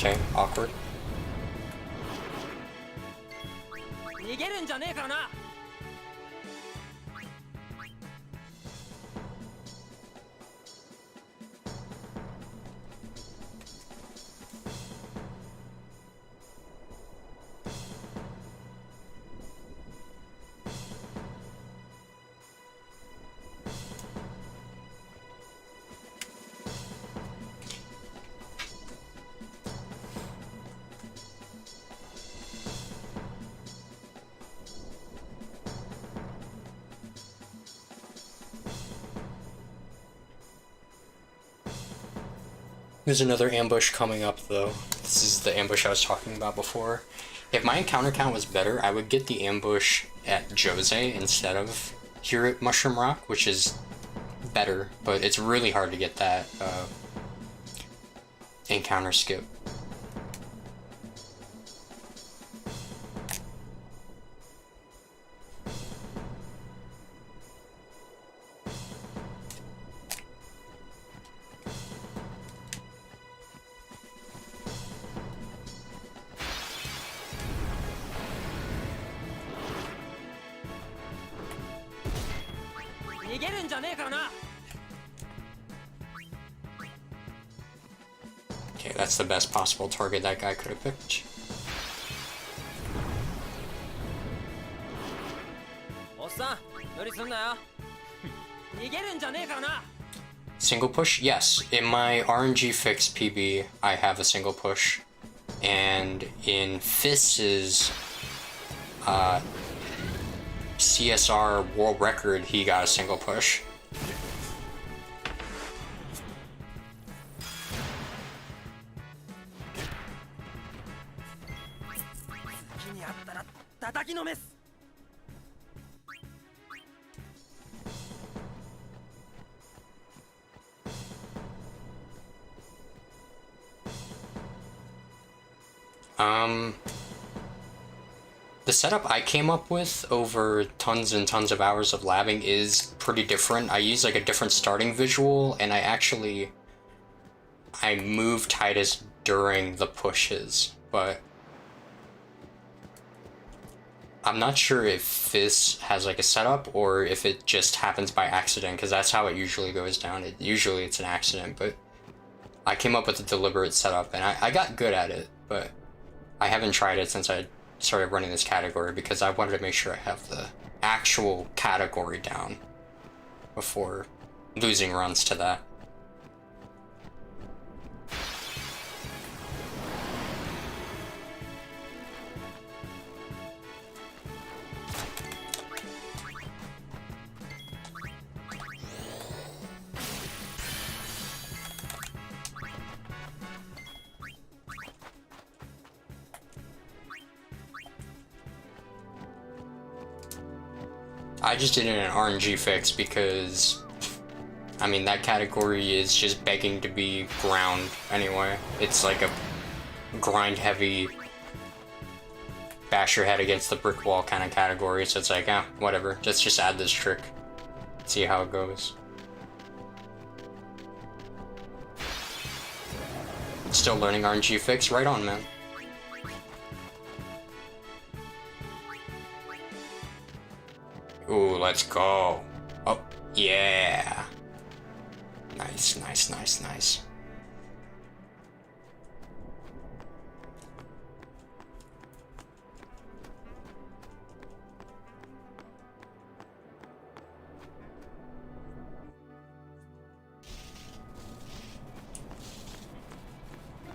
Okay, awkward. There's another ambush coming up though. This is the ambush I was talking about before. If my encounter count was better, I would get the ambush at Jose instead of here at Mushroom Rock, which is better, but it's really hard to get that encounter skip. Okay, that's the best possible target that guy could have picked. Single push? Yes. In my RNG Fix PB, I have a single push. And in Fiss's CSR world record, he got a single push. The setup I came up with over tons and tons of hours of labbing is pretty different. I use like a different starting visual, and I move Tidus during the pushes, but I'm not sure if this has like a setup or if it just happens by accident, because that's how it usually goes down. Usually it's an accident, but I came up with a deliberate setup, and I got good at it, but I haven't tried it since I started running this category because I wanted to make sure I have the actual category down before losing runs to that. I just did it in an RNG fix because, I mean, that category is just begging to be ground anyway. It's like a grind heavy, bash your head against the brick wall kind of category, so it's like, whatever, let's just add this trick, see how it goes. Still learning RNG fix, right on, man. Ooh, let's go. Oh, yeah. Nice, nice, nice, nice.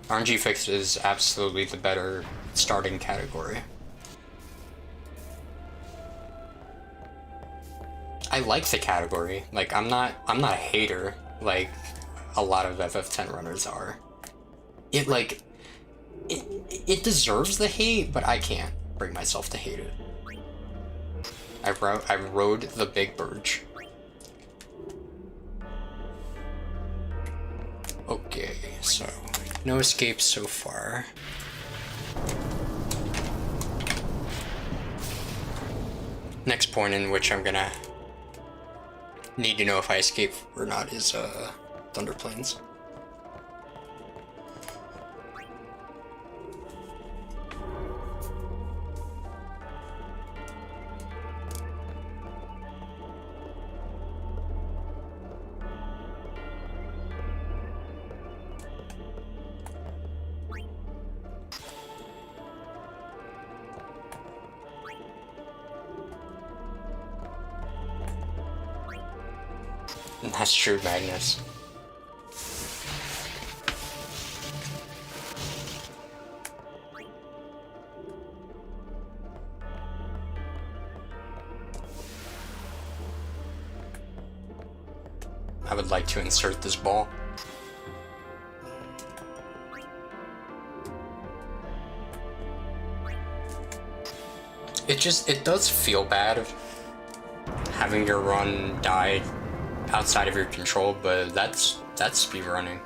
RNG Fix is absolutely the better starting category. I like the category. Like, I'm not a hater like a lot of FF10 runners are. It deserves the hate, but I can't bring myself to hate it. I rode the big birch. Okay, so no escapes so far. Next point in which I'm gonna need to know if I escape or not is Thunder Plains. That's true, Magnus. I would like to insert this ball. it does feel bad having your run die outside of your control, but that's speedrunning.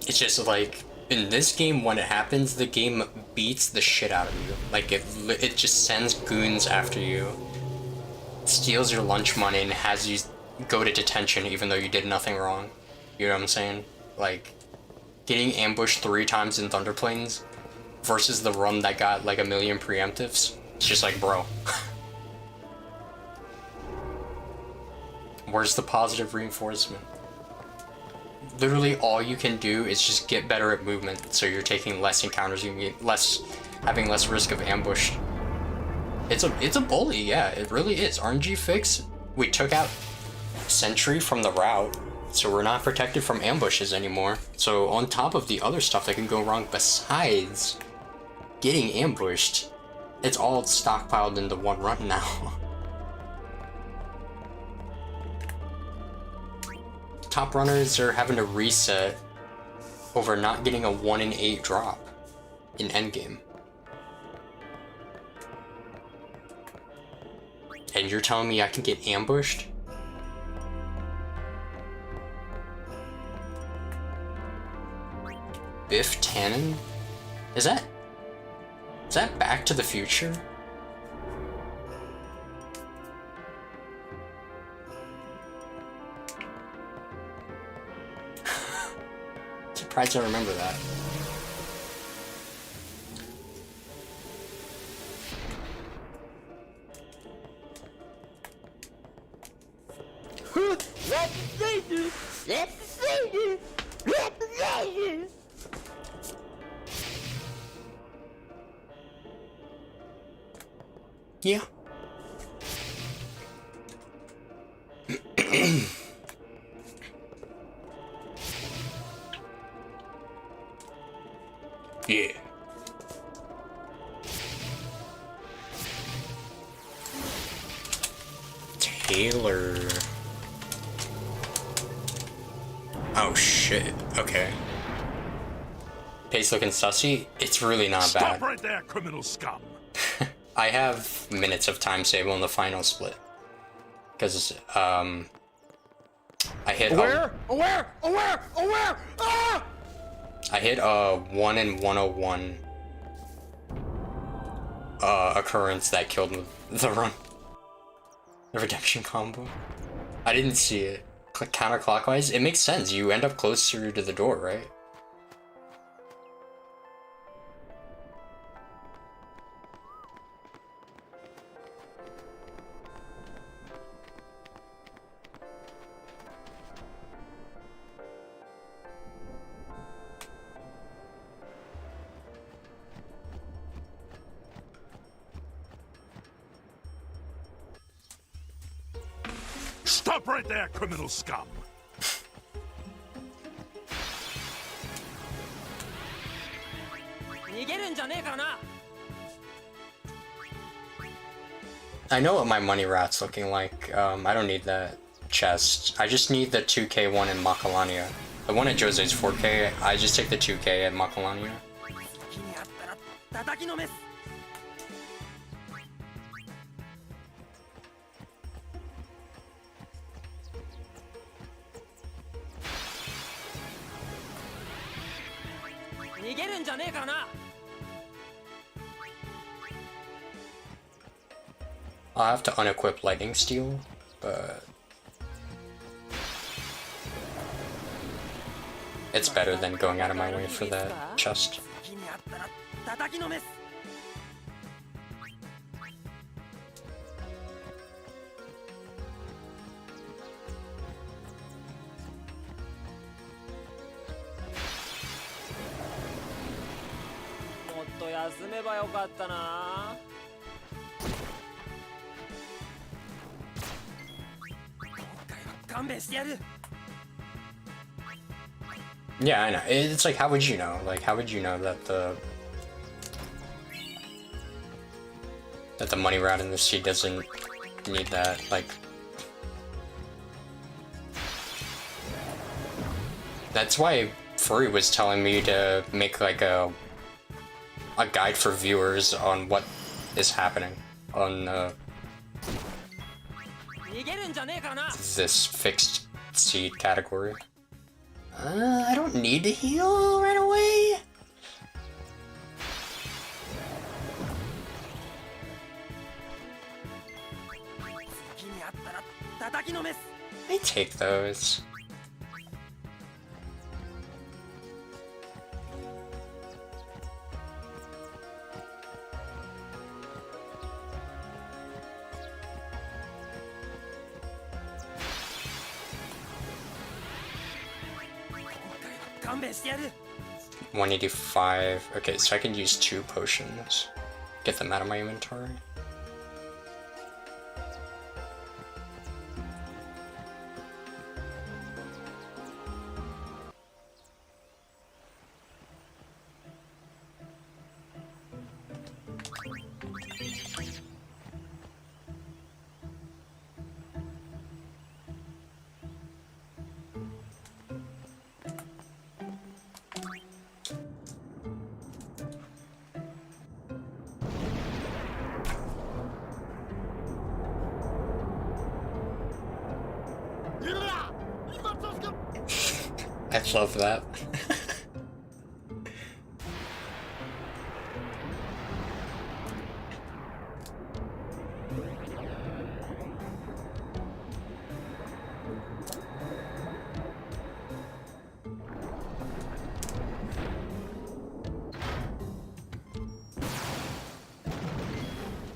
It's just like, in this game, when it happens, the game beats the shit out of you. Like, it just sends goons after you, steals your lunch money, and has you go to detention even though you did nothing wrong. You know what I'm saying? Like, getting ambushed 3 times in Thunder Plains versus the run that got like 1 million preemptives. It's just like, bro. Where's the positive reinforcement? Literally all you can do is just get better at movement, so you're taking less encounters, you can get having less risk of ambush. It's a bully, yeah, it really is. RNG Fix, we took out Sentry from the route, so we're not protected from ambushes anymore. So on top of the other stuff that can go wrong besides getting ambushed, it's all stockpiled into one run now. Top runners are having to reset over not getting a 1 in 8 drop in Endgame. And you're telling me I can get ambushed? Biff Tannen? Is that Back to the Future? Surprised I remember that. Yeah. Yeah. Taylor. Oh shit. Okay. Pace looking sussy. It's really not bad.
Stop right there, criminal scum.
I have minutes of time save on the final split. Because I hit
Aware! Ah!
I hit a 1 in 101 occurrence that killed the run. The redemption combo. I didn't see it. Counterclockwise? It makes sense. You end up closer to the door, right?
Stop right there, criminal scum.
I know what my money rat's looking like. I don't need that chest. I just need the 2k one in Macalania. The one at Jose's 4k, I just take the 2k at Macalania. I'll have to unequip Lightning Steel, but it's better than going out of my way for that chest. Yeah, I know. It's like, how would you know? Like, how would you know that the money route in the sea doesn't need that? Like, That's why Furry was telling me to make like a guide for viewers on what is happening on this fixed seed category. I don't need to heal right away. I take those. $185. Okay, so I can use 2 potions. Get them out of my inventory. I love that.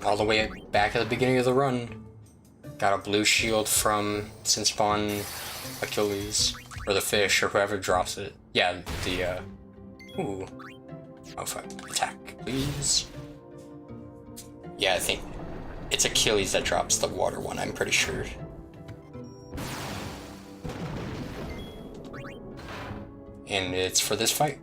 All the way back at the beginning of the run. Got a blue shield from since spawn Achilles. Or the fish, or whoever drops it. Yeah, the, ooh. Oh, fuck. Attack, please. Yeah, I think it's Achilles that drops the water one, I'm pretty sure. And it's for this fight.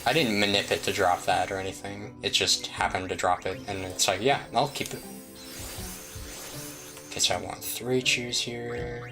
I didn't manip it to drop that or anything. It just happened to drop it, and it's like, yeah, I'll keep it. Okay, so I want 3 chews here.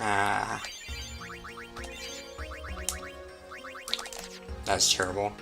Ah. That's terrible.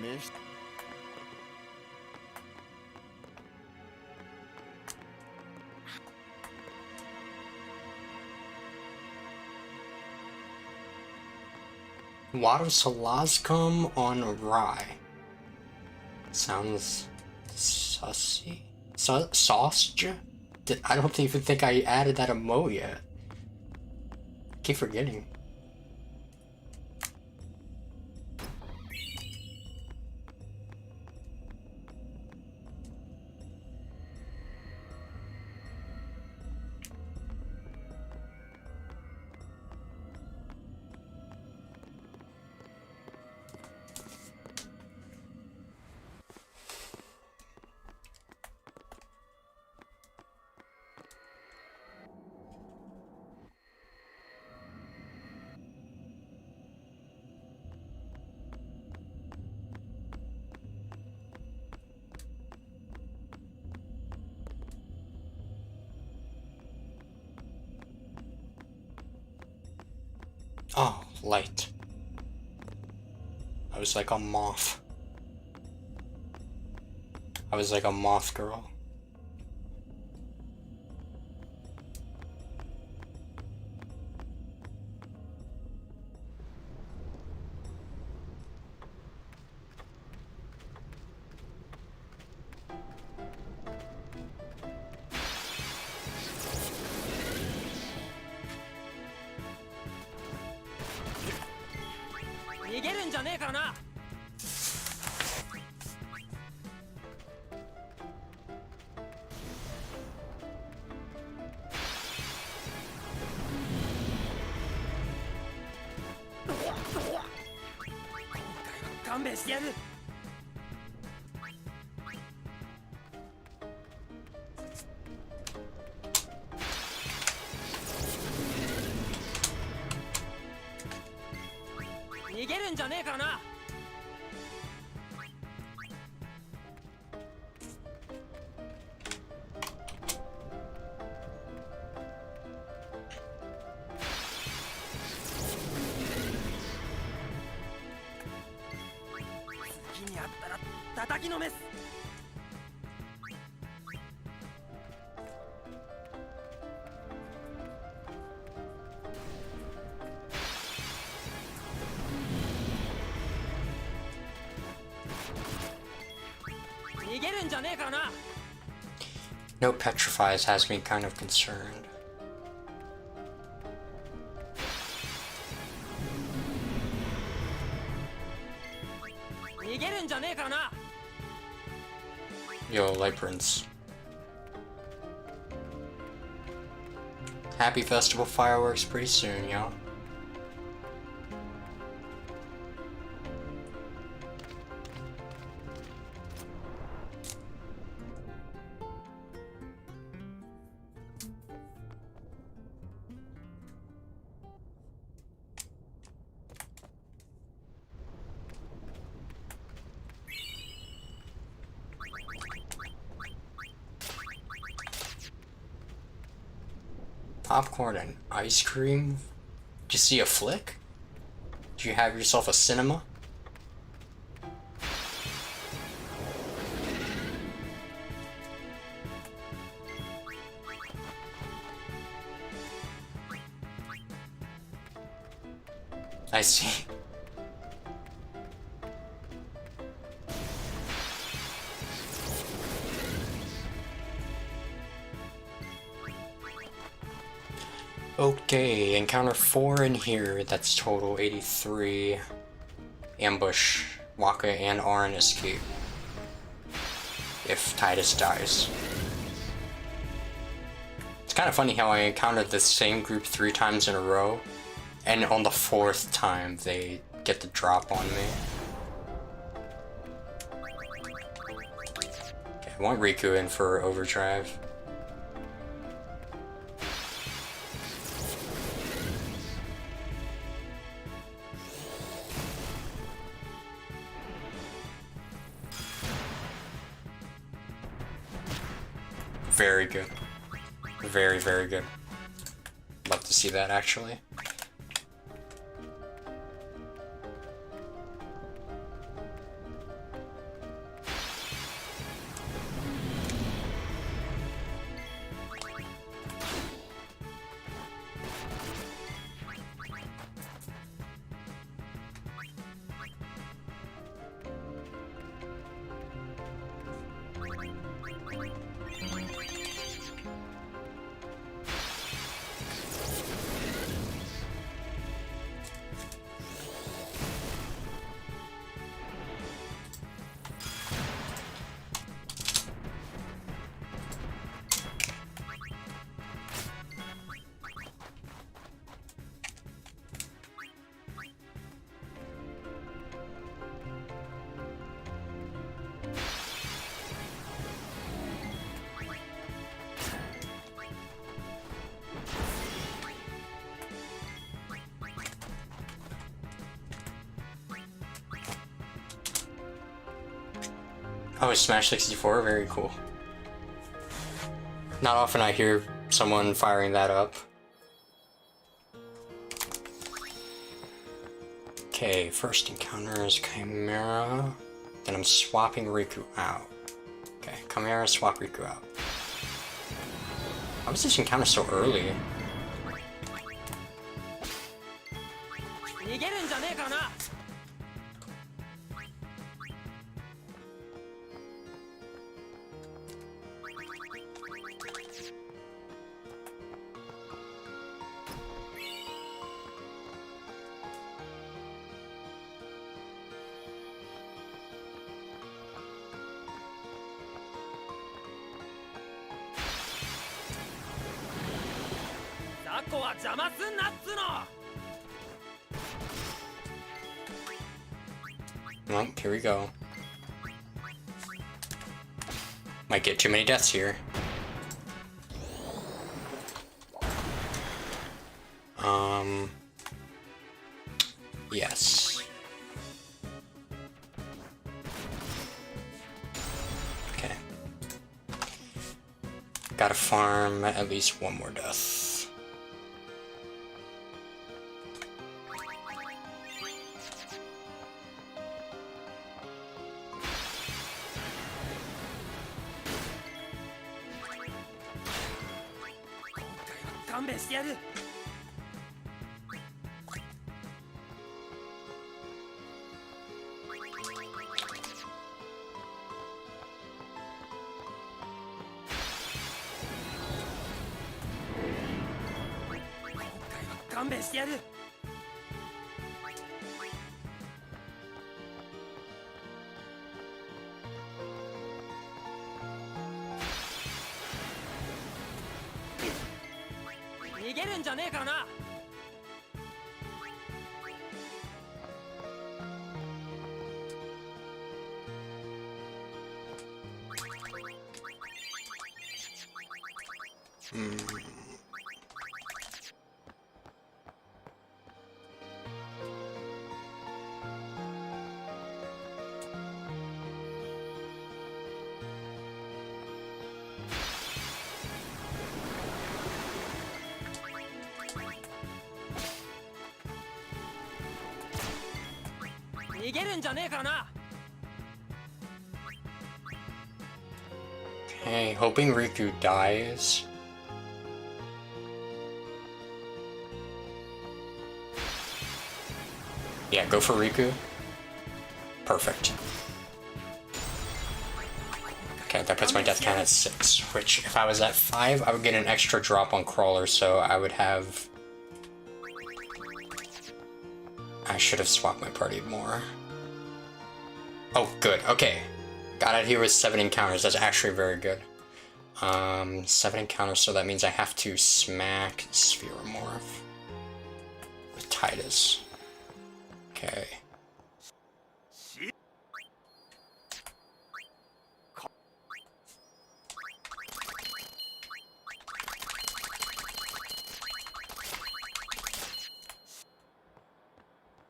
Missed.
Guado salazcum on rye. Sounds sussy. Sausage? I don't even think I added that emote yet. Keep forgetting. Oh, light. I was like a moth. I was like a moth girl. No petrifies has me kind of concerned. Yo, Light Prince. Happy festival fireworks pretty soon, yo. Popcorn and ice cream? Did you see a flick? Did you have yourself a cinema? I see. Okay, encounter 4 in here, that's total 83. Ambush, Waka and Auron escape. If Tidus dies. It's kind of funny how I encountered the same group 3 times in a row, and on the 4th time they get the drop on me. Okay, I want Riku in for overdrive. Very good. Very, very good. Love to see that, actually. Oh, Smash 64, very cool. Not often I hear someone firing that up. Okay, first encounter is Chimera. Then I'm swapping Riku out. Okay, Chimera, swap Riku out. How was this encounter so early? Well, here we go. Might get too many deaths here. Yes. Okay. Gotta farm at least one more death. Okay, hoping Riku dies. Yeah, go for Riku. Perfect. Okay, that puts my death count at 6, which if I was at 5, I would get an extra drop on Crawler, so I would have... I should have swapped my party more. Oh, good, okay. Got out here with 7 encounters, that's actually very good. 7 encounters, so that means I have to smack Spheromorph with Tidus. Okay.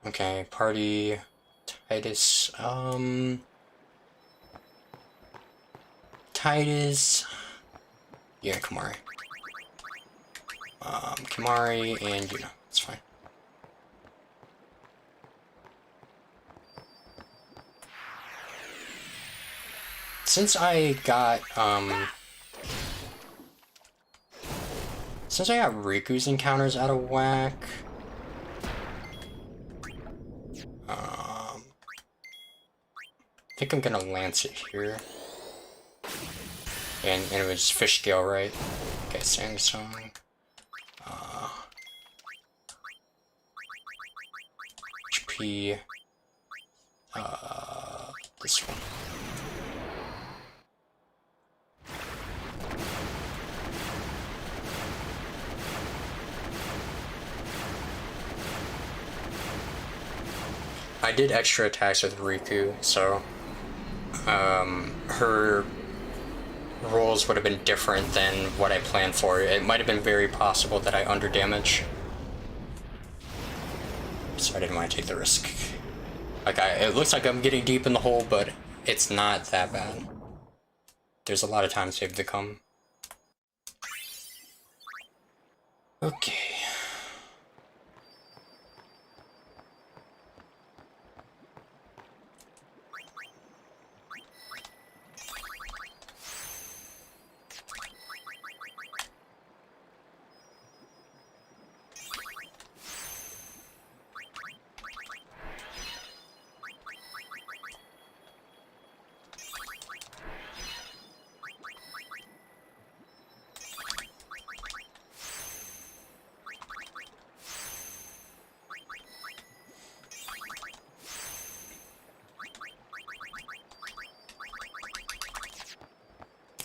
Okay, party, Tidus, Tidus, yeah, Kamari. Kamari and Yuna, that's fine. Since I got Riku's encounters out of whack, I think I'm gonna lance it here. And it was fish scale, right? Okay, Samsung. HP. This one. I did extra attacks with Riku, so her rolls would have been different than what I planned for. It might have been very possible that I underdamage. So I didn't want to take the risk. Like, it looks like I'm getting deep in the hole, but it's not that bad. There's a lot of time saved to come. Okay.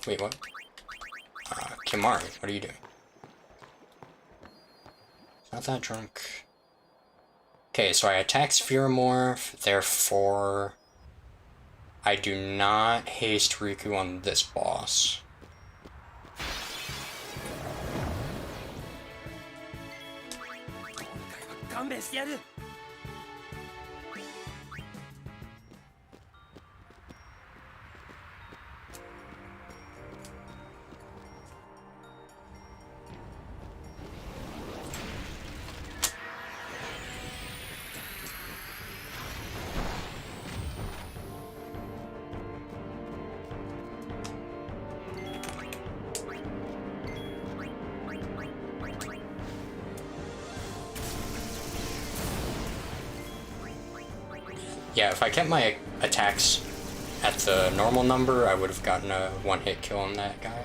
Wait, what? Kimari, what are you doing? Not that drunk. Okay, so I attack Spheromorph, therefore I do not haste Riku on this boss. Yeah, if I kept my attacks at the normal number, I would have gotten a one-hit kill on that guy.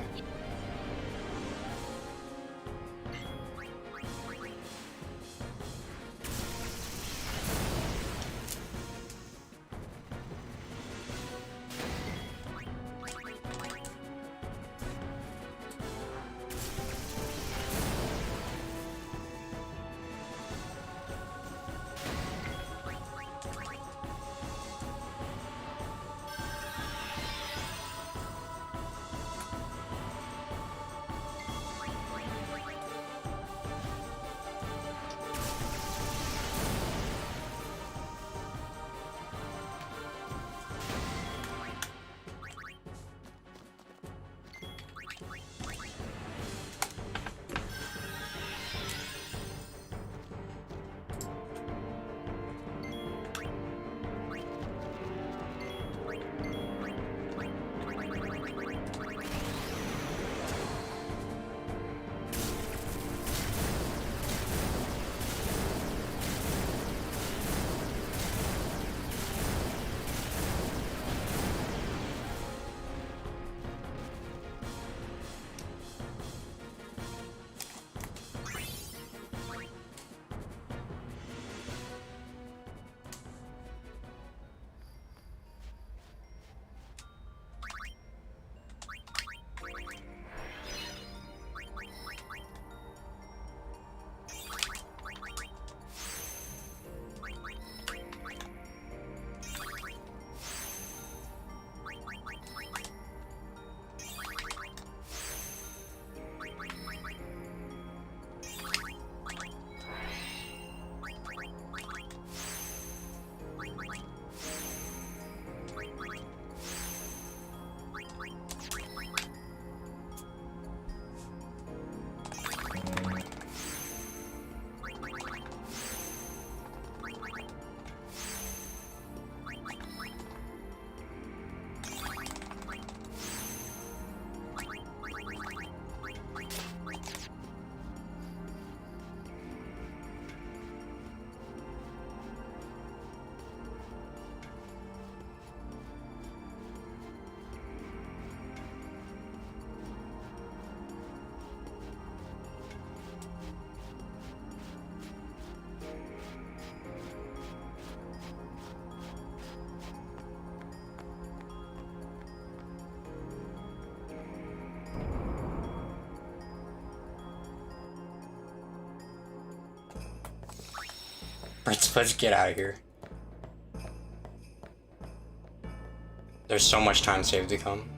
Let's get out of here. There's so much time saved to come.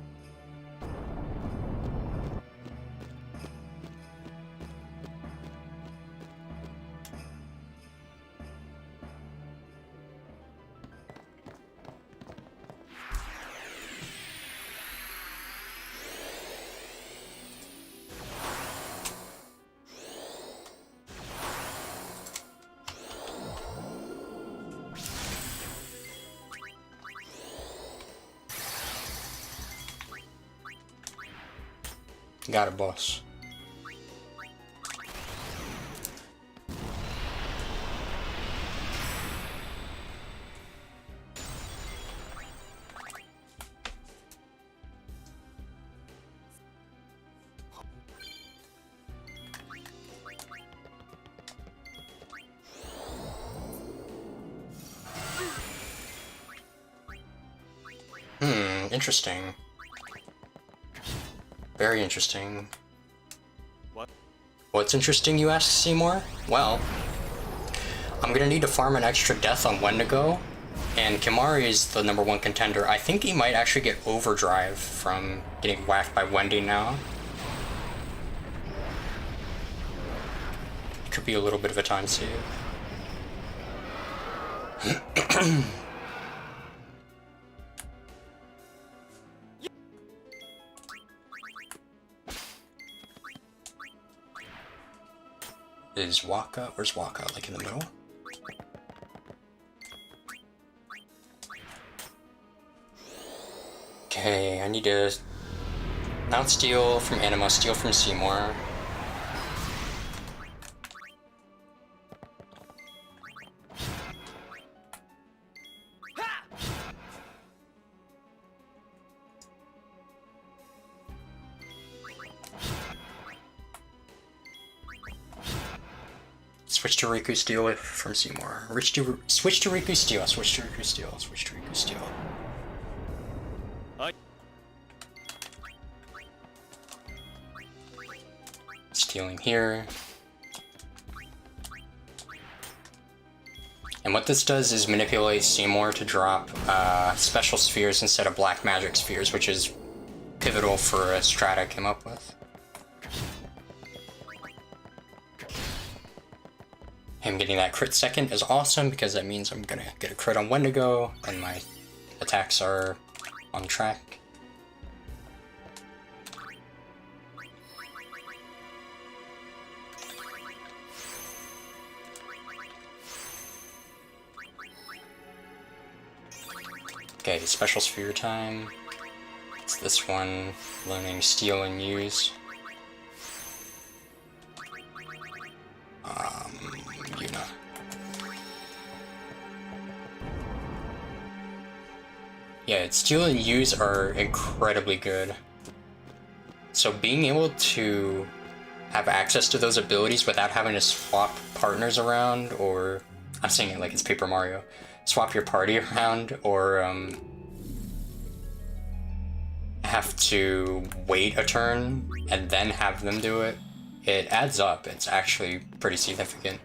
Got it, boss. Interesting. Very interesting. What's interesting, you ask, Seymour? Well, I'm gonna need to farm an extra death on Wendigo, and Kimahri is the #1 contender. I think he might actually get overdrive from getting whacked by Wendy now. Could be a little bit of a time save. Is Waka? Where's Waka? Like in the middle? Okay, I need to not steal from Anima, steal from Seymour. Switch to Riku steal from Seymour. Switch to Riku steal. Switch to Riku steal. Switch to Riku steal. Stealing here. And what this does is manipulate Seymour to drop special spheres instead of black magic spheres, which is pivotal for a strat I came up with. Him getting that crit second is awesome because that means I'm gonna get a crit on Wendigo and my attacks are on track. Okay, special sphere time. It's this one, learning steal and use. Yuna. Yeah, steal and use are incredibly good. So being able to have access to those abilities without having to swap partners around, or I'm saying it like it's Paper Mario, swap your party around, or have to wait a turn and then have them do it, it adds up. It's actually pretty significant.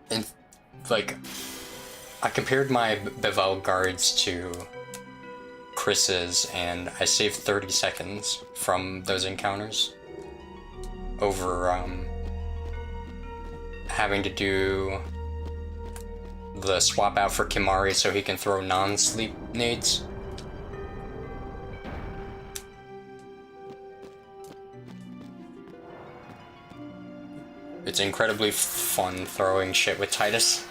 And like, I compared my Bevelle guards to Chris's, and I saved 30 seconds from those encounters over having to do the swap out for Kimahri so he can throw non-sleep nades. It's incredibly fun throwing shit with Tidus.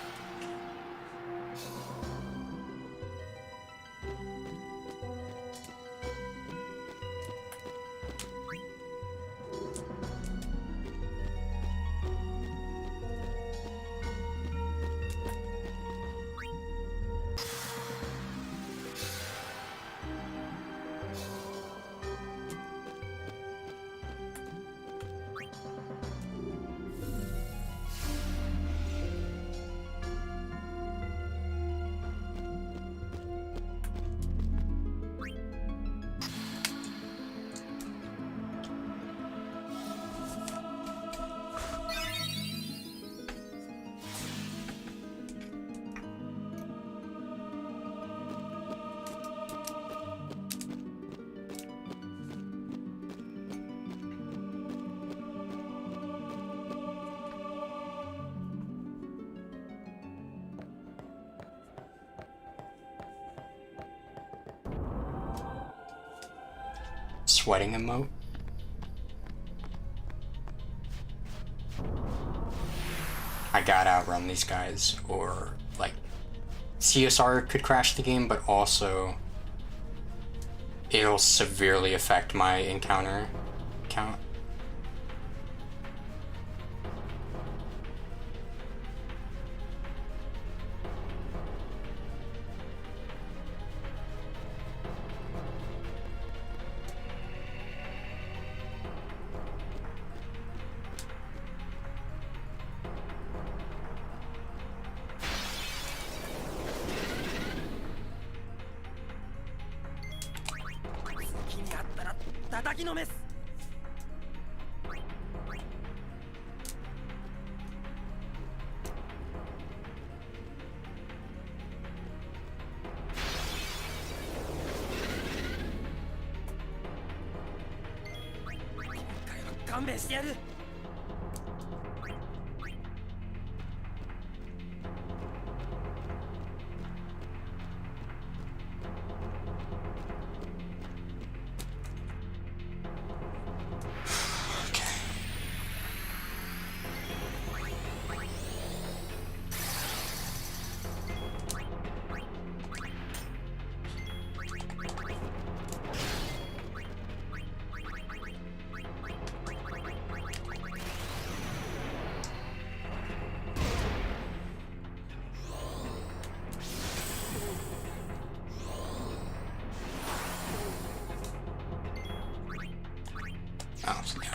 sweating emote. I gotta outrun these guys, or like CSR could crash the game, but also it'll severely affect my encounter count.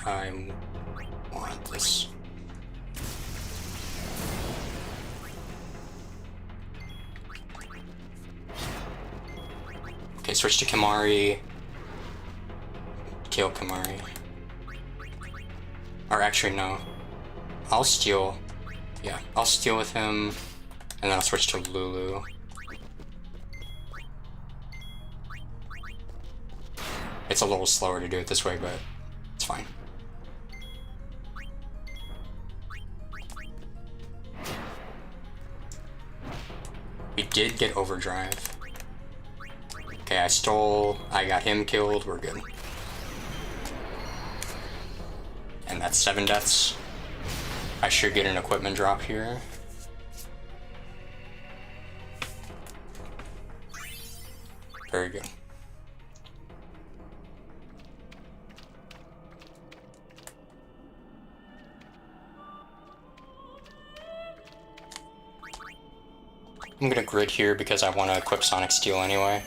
I want this. Okay, switch to Kimari. Kill Kimari. Or actually, no. I'll steal. Yeah, I'll steal with him, and then I'll switch to Lulu. It's a little slower to do it this way, but it's fine. We did get overdrive. Okay, I stole, I got him killed, we're good. And that's 7 deaths. I should get an equipment drop here. Very good. I'm gonna grid here because I want to equip Sonic Steel anyway.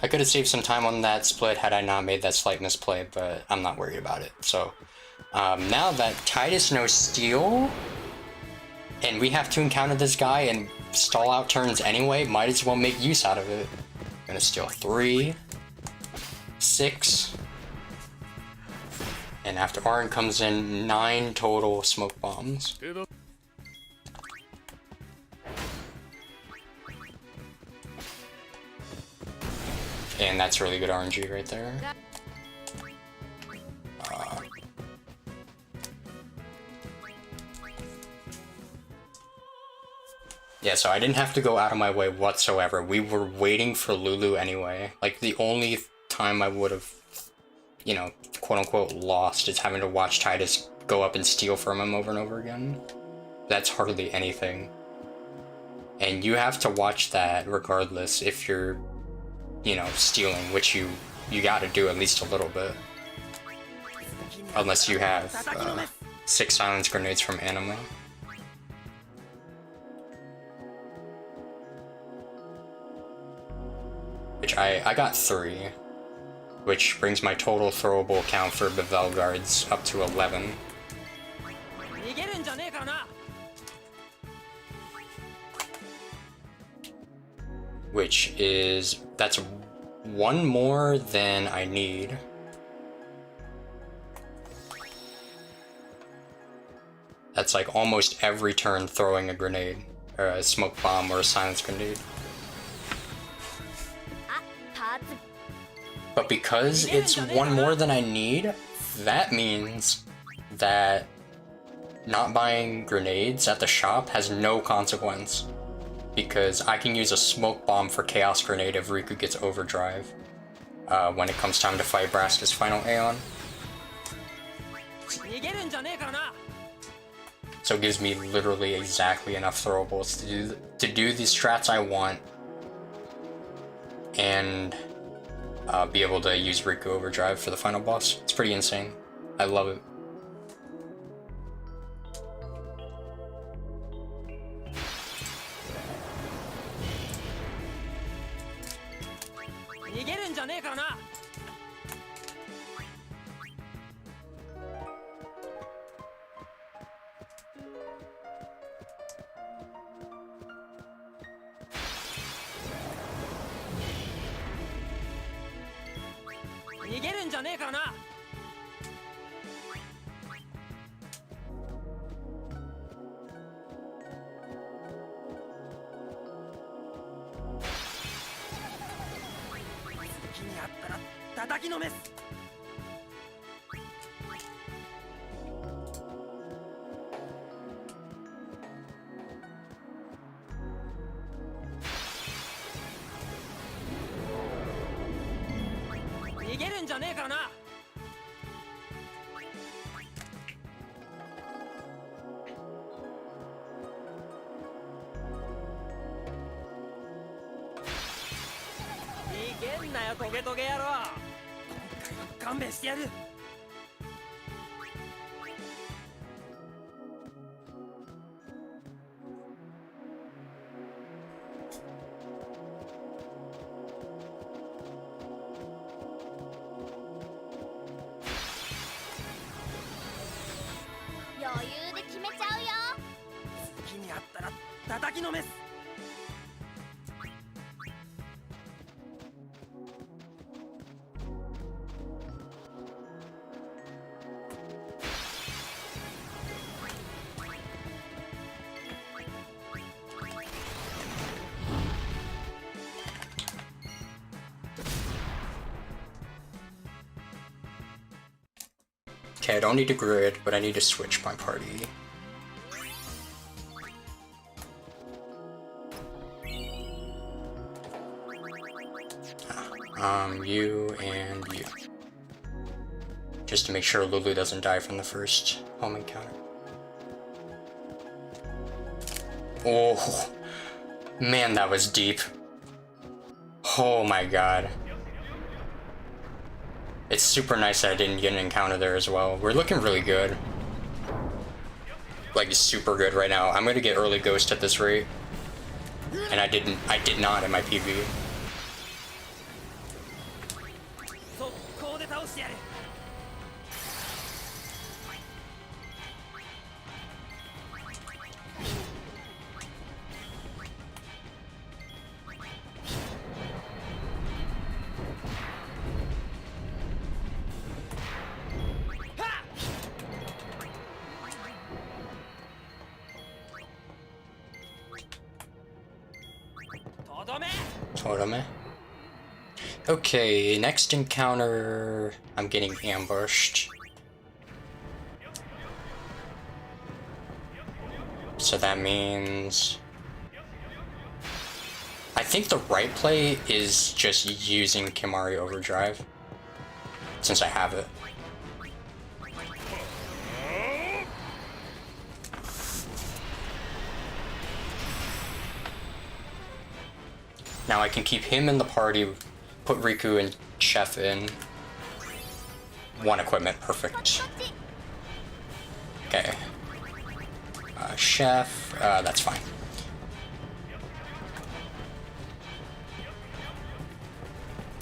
I could have saved some time on that split had I not made that slight misplay, but I'm not worried about it. So now that Tidus knows Steel, and we have to encounter this guy and stall out turns anyway, might as well make use out of it. I'm gonna steal 3, 6. And after Arn comes in, 9 total smoke bombs. And that's really good RNG right there. Yeah, so I didn't have to go out of my way whatsoever. We were waiting for Lulu anyway. Like, the only time I would have, you know, quote-unquote lost is having to watch Tidus go up and steal from him over and over again. That's hardly anything. And you have to watch that regardless if you're, you know, stealing, which you gotta do at least a little bit. Unless you have 6 silence grenades from Anima. Which I got 3. Which brings my total throwable count for Bevelle guards up to 11. Which is, that's 1 more than I need. That's like almost every turn throwing a grenade, or a smoke bomb, or a silence grenade. But because it's 1 more than I need, that means that not buying grenades at the shop has no consequence. because I can use a smoke bomb for Chaos Grenade if Riku gets overdrive when it comes time to fight Braska's final Aeon. So it gives me literally exactly enough throwables to do the strats I want and be able to use Riku overdrive for the final boss. It's pretty insane. I love it. Okay, I don't need a grid, but I need to switch my party. You and you. Just to make sure Lulu doesn't die from the first home encounter. Oh, man, that was deep. Oh my god. It's super nice that I didn't get an encounter there as well. We're looking really good. Like, super good right now. I'm gonna get early ghost at this rate. And I did not in my PV. Okay, next encounter, I'm getting ambushed. So that means... I think the right play is just using Kimari Overdrive, since I have it. Now I can keep him in the party, put Riku and Chef in. One equipment, perfect. Okay. Chef, that's fine.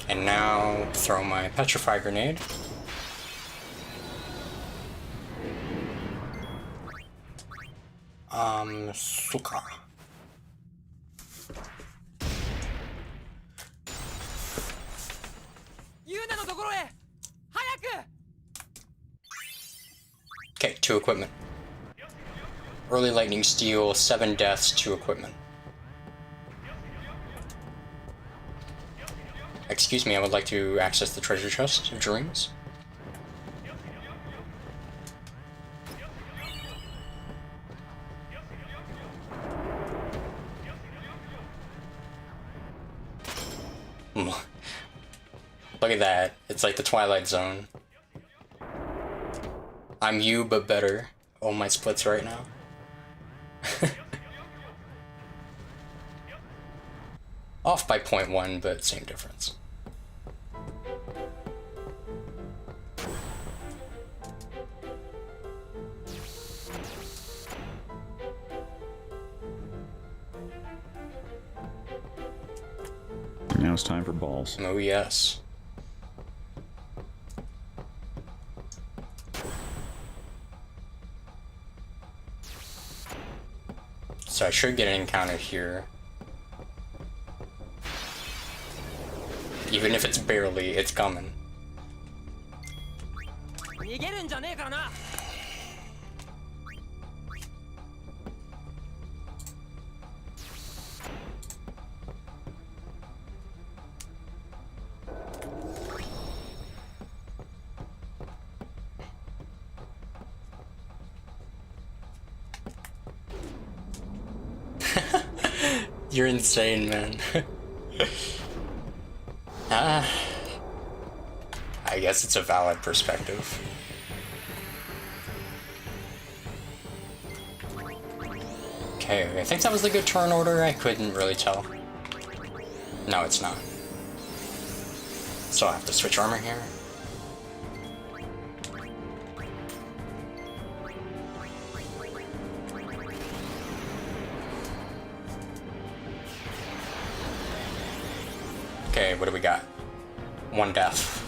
And now throw my Petrify Grenade. Suka. Okay, 2 equipment. Early Lightning Steel, 7 deaths, 2 equipment. Excuse me, I would like to access the treasure chest of dreams. Look at that. It's like the Twilight Zone. I'm you, but better. Oh, my splits right now. Off by 0.1, but same difference.
Now it's time for balls.
Oh, yes. So I should get an encounter here. Even if it's barely, it's coming. You're insane, man. I guess it's a valid perspective. Okay, I think that was the good turn order. I couldn't really tell. No, it's not. So I have to switch armor here. Okay, what do we got? One death.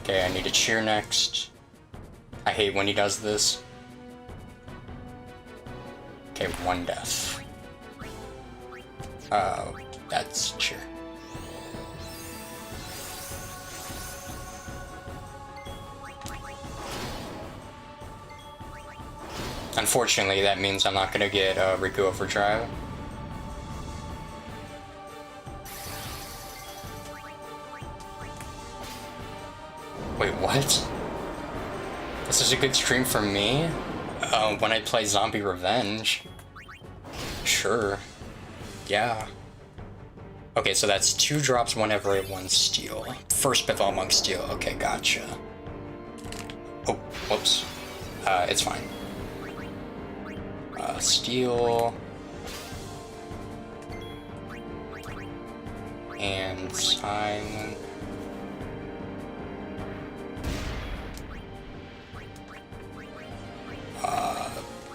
Okay, I need to cheer next. I hate when he does this. Okay, one death. Oh, that's cheer. Unfortunately, that means I'm not gonna get Riku Overdrive. Wait, what? This is a good stream for me? When I play Zombie Revenge? Sure. Yeah. Okay, so that's 2 drops, 1 Everett, 1 Steel. First Bevelle Monk Steel. Okay, gotcha. Oh, whoops. It's fine. Steel. And Silent.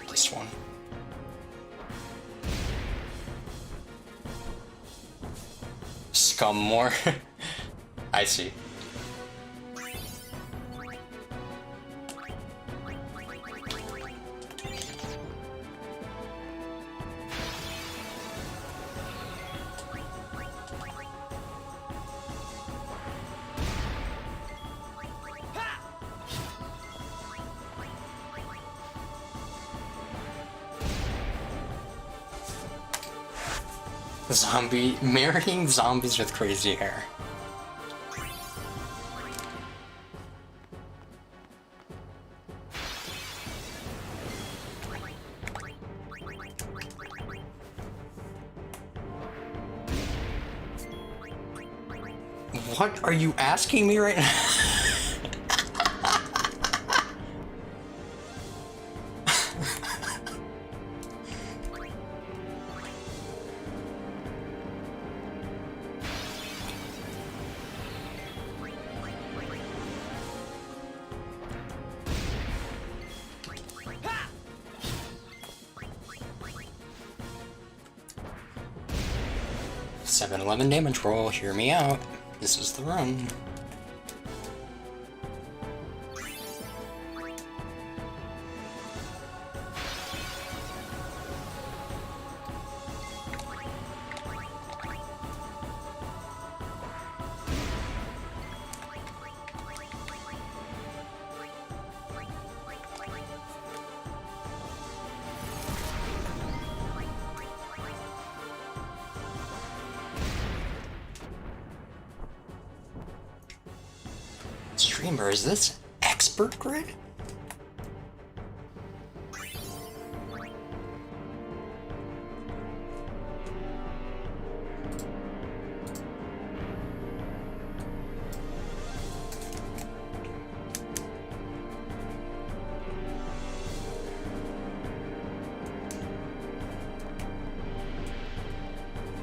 This one. Scum more? I see. Zombie, marrying zombies with crazy hair. What are you asking me right now? Seven 11 damage roll, hear me out. This is the run. Streamer, is this expert grid?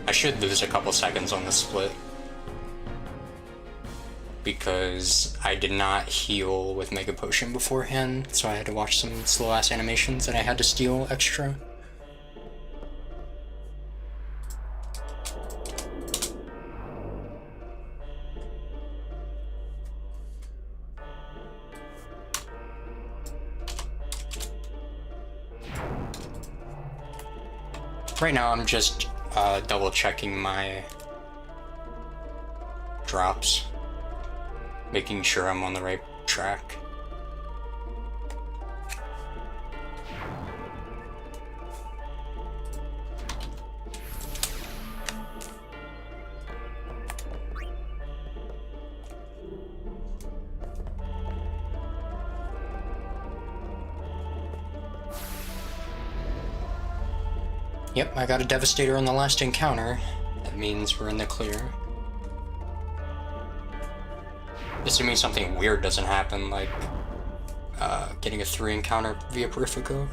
I should lose a couple seconds on the split, because I did not heal with Mega Potion beforehand, so I had to watch some slow-ass animations and I had to steal extra. Right now I'm just double checking my drops, making sure I'm on the right track. Yep, I got a Devastator on the last encounter. That means we're in the clear. Assuming something weird doesn't happen, like getting a 3 encounter via Perifico.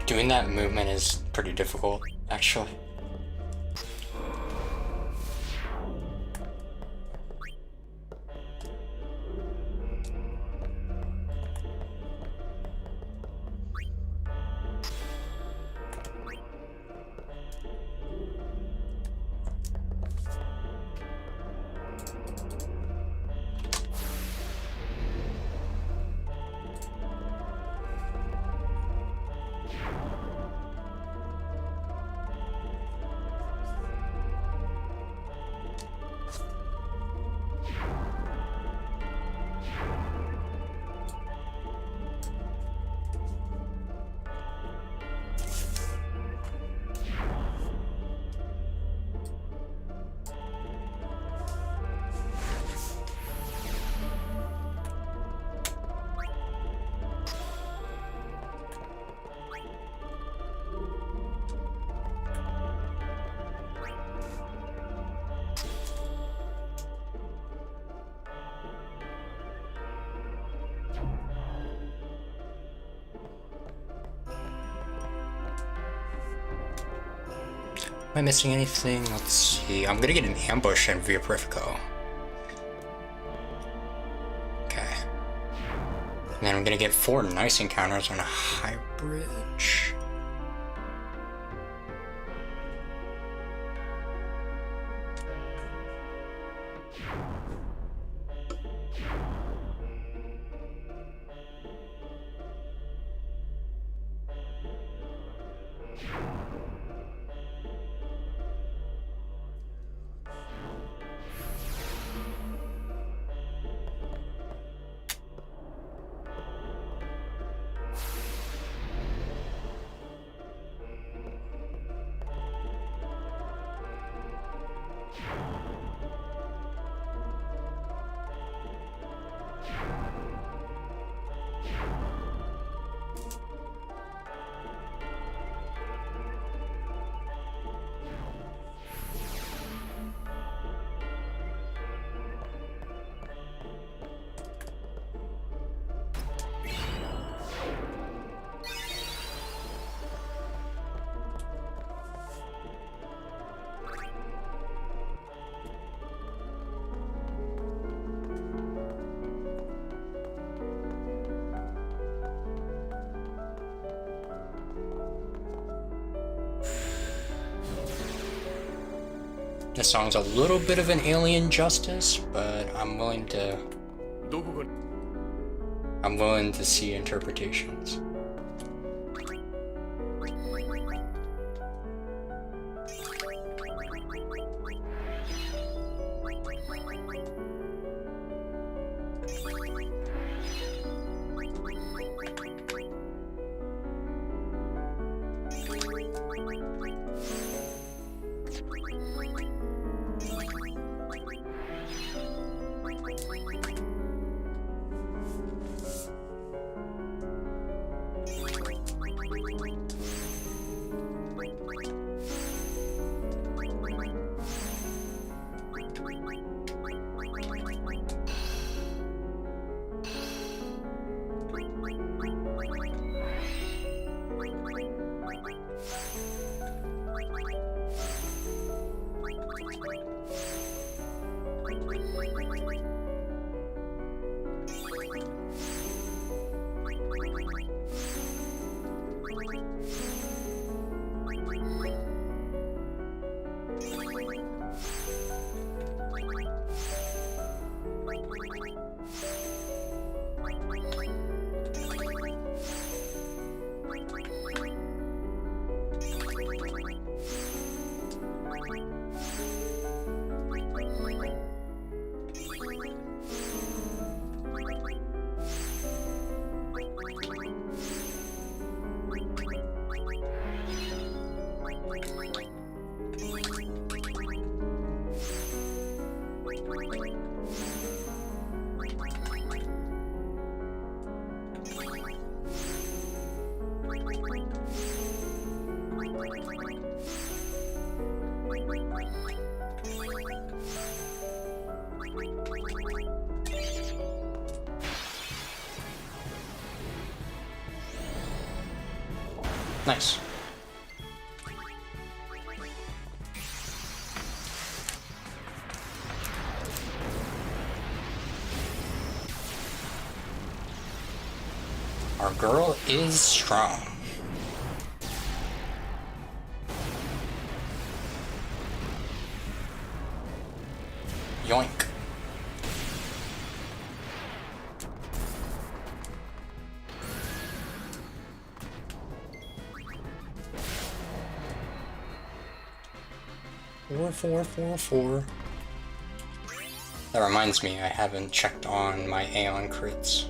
Doing that movement is pretty difficult, actually. Am I missing anything? Let's see. I'm gonna get an ambush in via Perifico. Okay. And then I'm gonna get 4 nice encounters on a high bridge. This song's a little bit of an alien justice, but I'm willing to see interpretations. Nice. Our girl is strong. Yoink. Four. That reminds me, I haven't checked on my Aeon crits.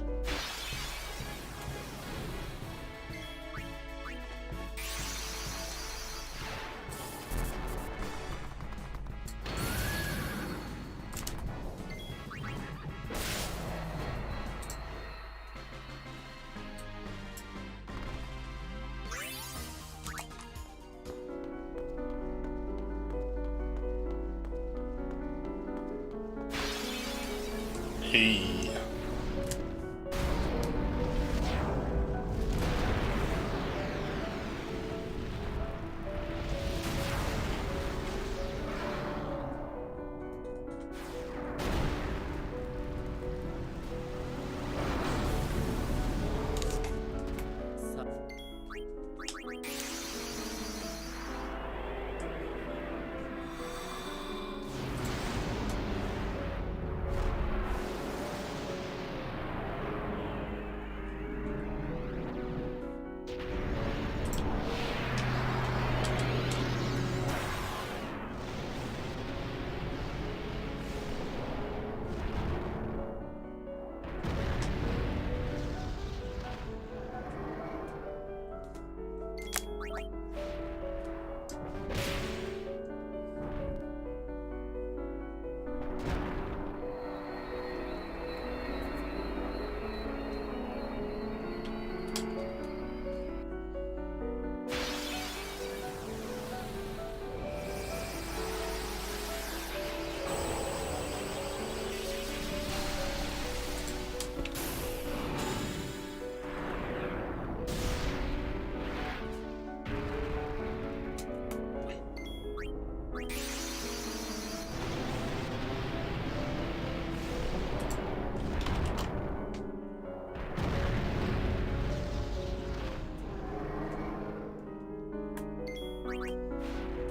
Hey.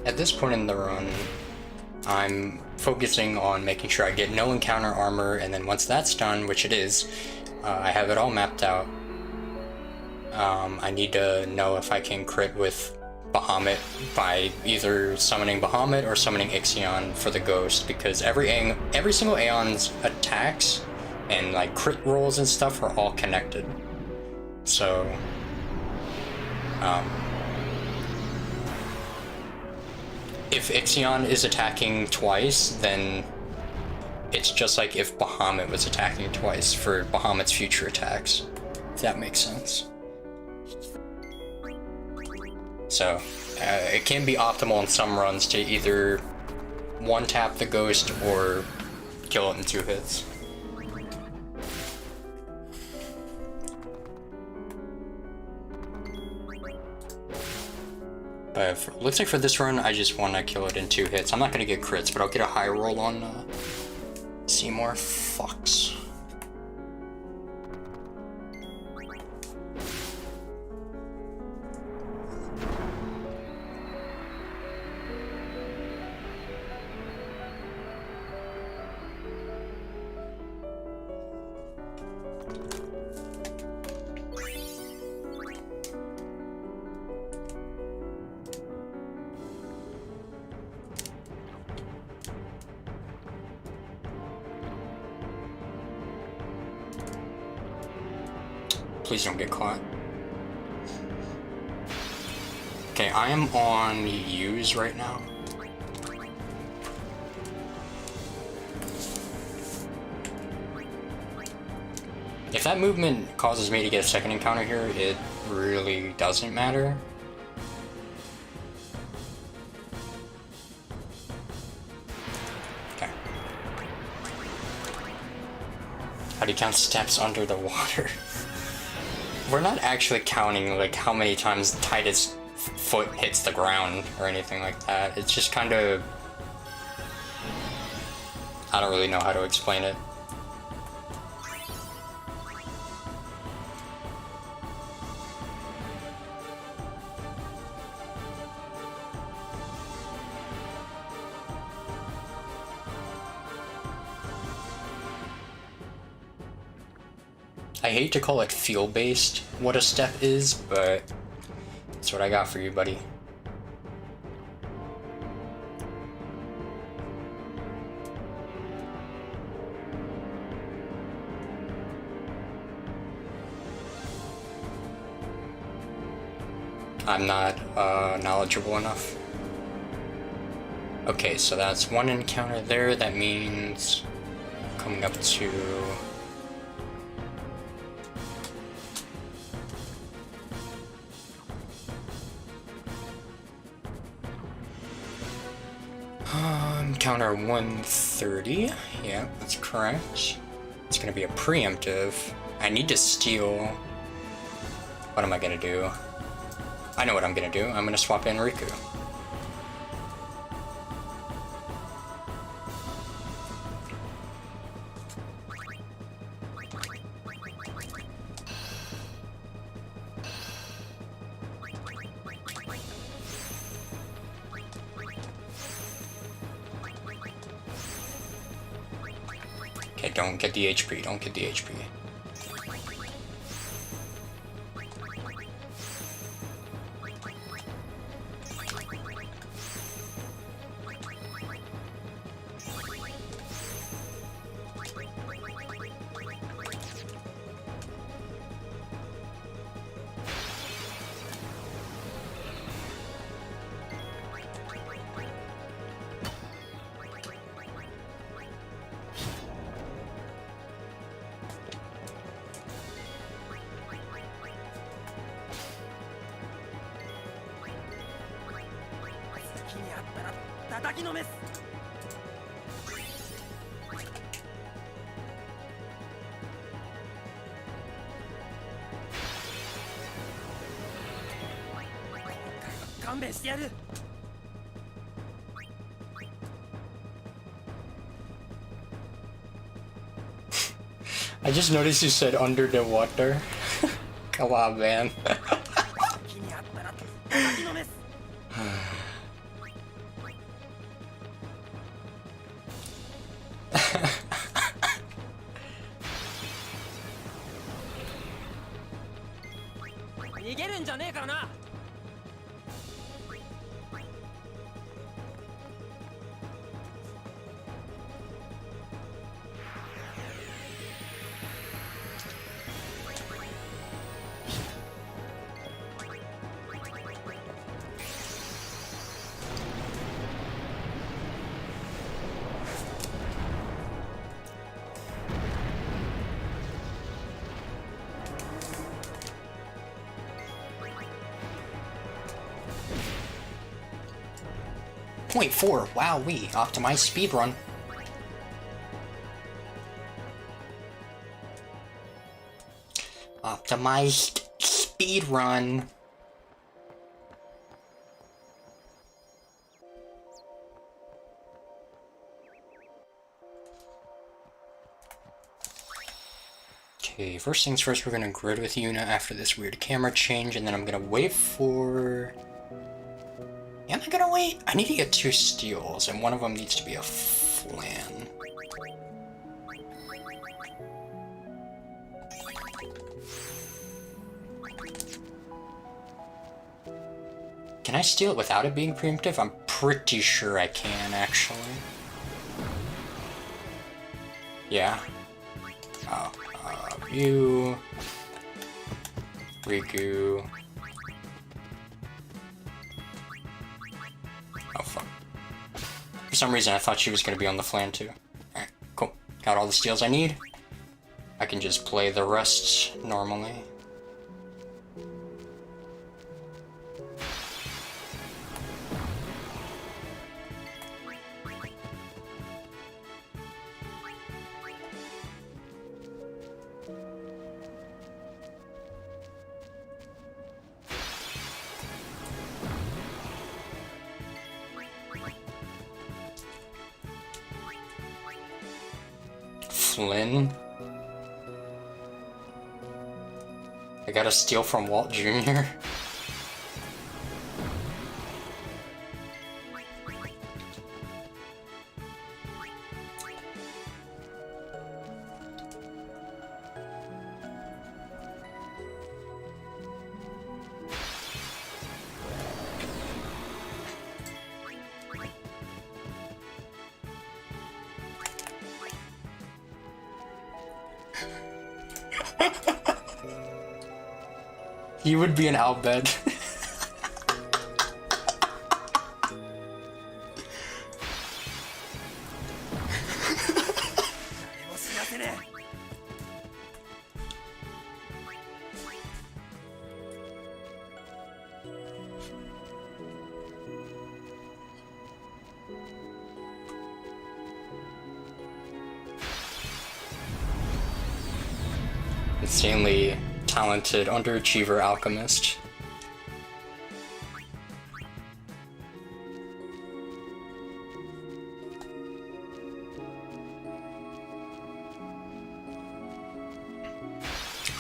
At this point in the run, I'm focusing on making sure I get no encounter armor, and then once that's done, which it is, I have it all mapped out. I need to know if I can crit with Bahamut by either summoning Bahamut or summoning Ixion for the ghost, because every single Aeon's attacks and like crit rolls and stuff are all connected. So if Ixion is attacking twice, then it's just like if Bahamut was attacking twice for Bahamut's future attacks, if that makes sense. So it can be optimal in some runs to either one tap the ghost or kill it in 2 hits. But looks like for this run, I just want to kill it in 2 hits. I'm not going to get crits, but I'll get a high roll on Seymour. Fucks. Please don't get caught. Okay, I am on use right now. If that movement causes me to get a second encounter here, it really doesn't matter. Okay. How do you count steps under the water? We're not actually counting like how many times Tidus' foot hits the ground or anything like that. It's just kind of... I don't really know how to explain it. I hate to call it feel-based what a step is, but that's what I got for you, buddy. I'm not knowledgeable enough. Okay, so that's one encounter there. That means coming up to... Counter 130. Yeah, that's correct. It's gonna be a preemptive. I need to steal. What am I gonna do? I know what I'm gonna do. I'm gonna swap in Riku. Okay, don't get the HP, don't get the HP. I just noticed you said under the water. Come on, man.
れんじゃねえからな。
0.4, wowee, optimized speedrun. Optimized speedrun. Okay, first things first, we're gonna grid with Yuna after this weird camera change, and then I'm gonna wait for... Am I gonna wait? I need to get 2 steals, and one of them needs to be a flan. Can I steal it without it being preemptive? I'm pretty sure I can, actually. Yeah. Oh, Ryu... Riku... Oh, fuck. For some reason, I thought she was going to be on the flan, too. Alright, cool. Got all the steals I need. I can just play the rest normally. Flynn? I gotta steal from Walt Jr.? He would be an Albed. Insanely talented underachiever alchemist.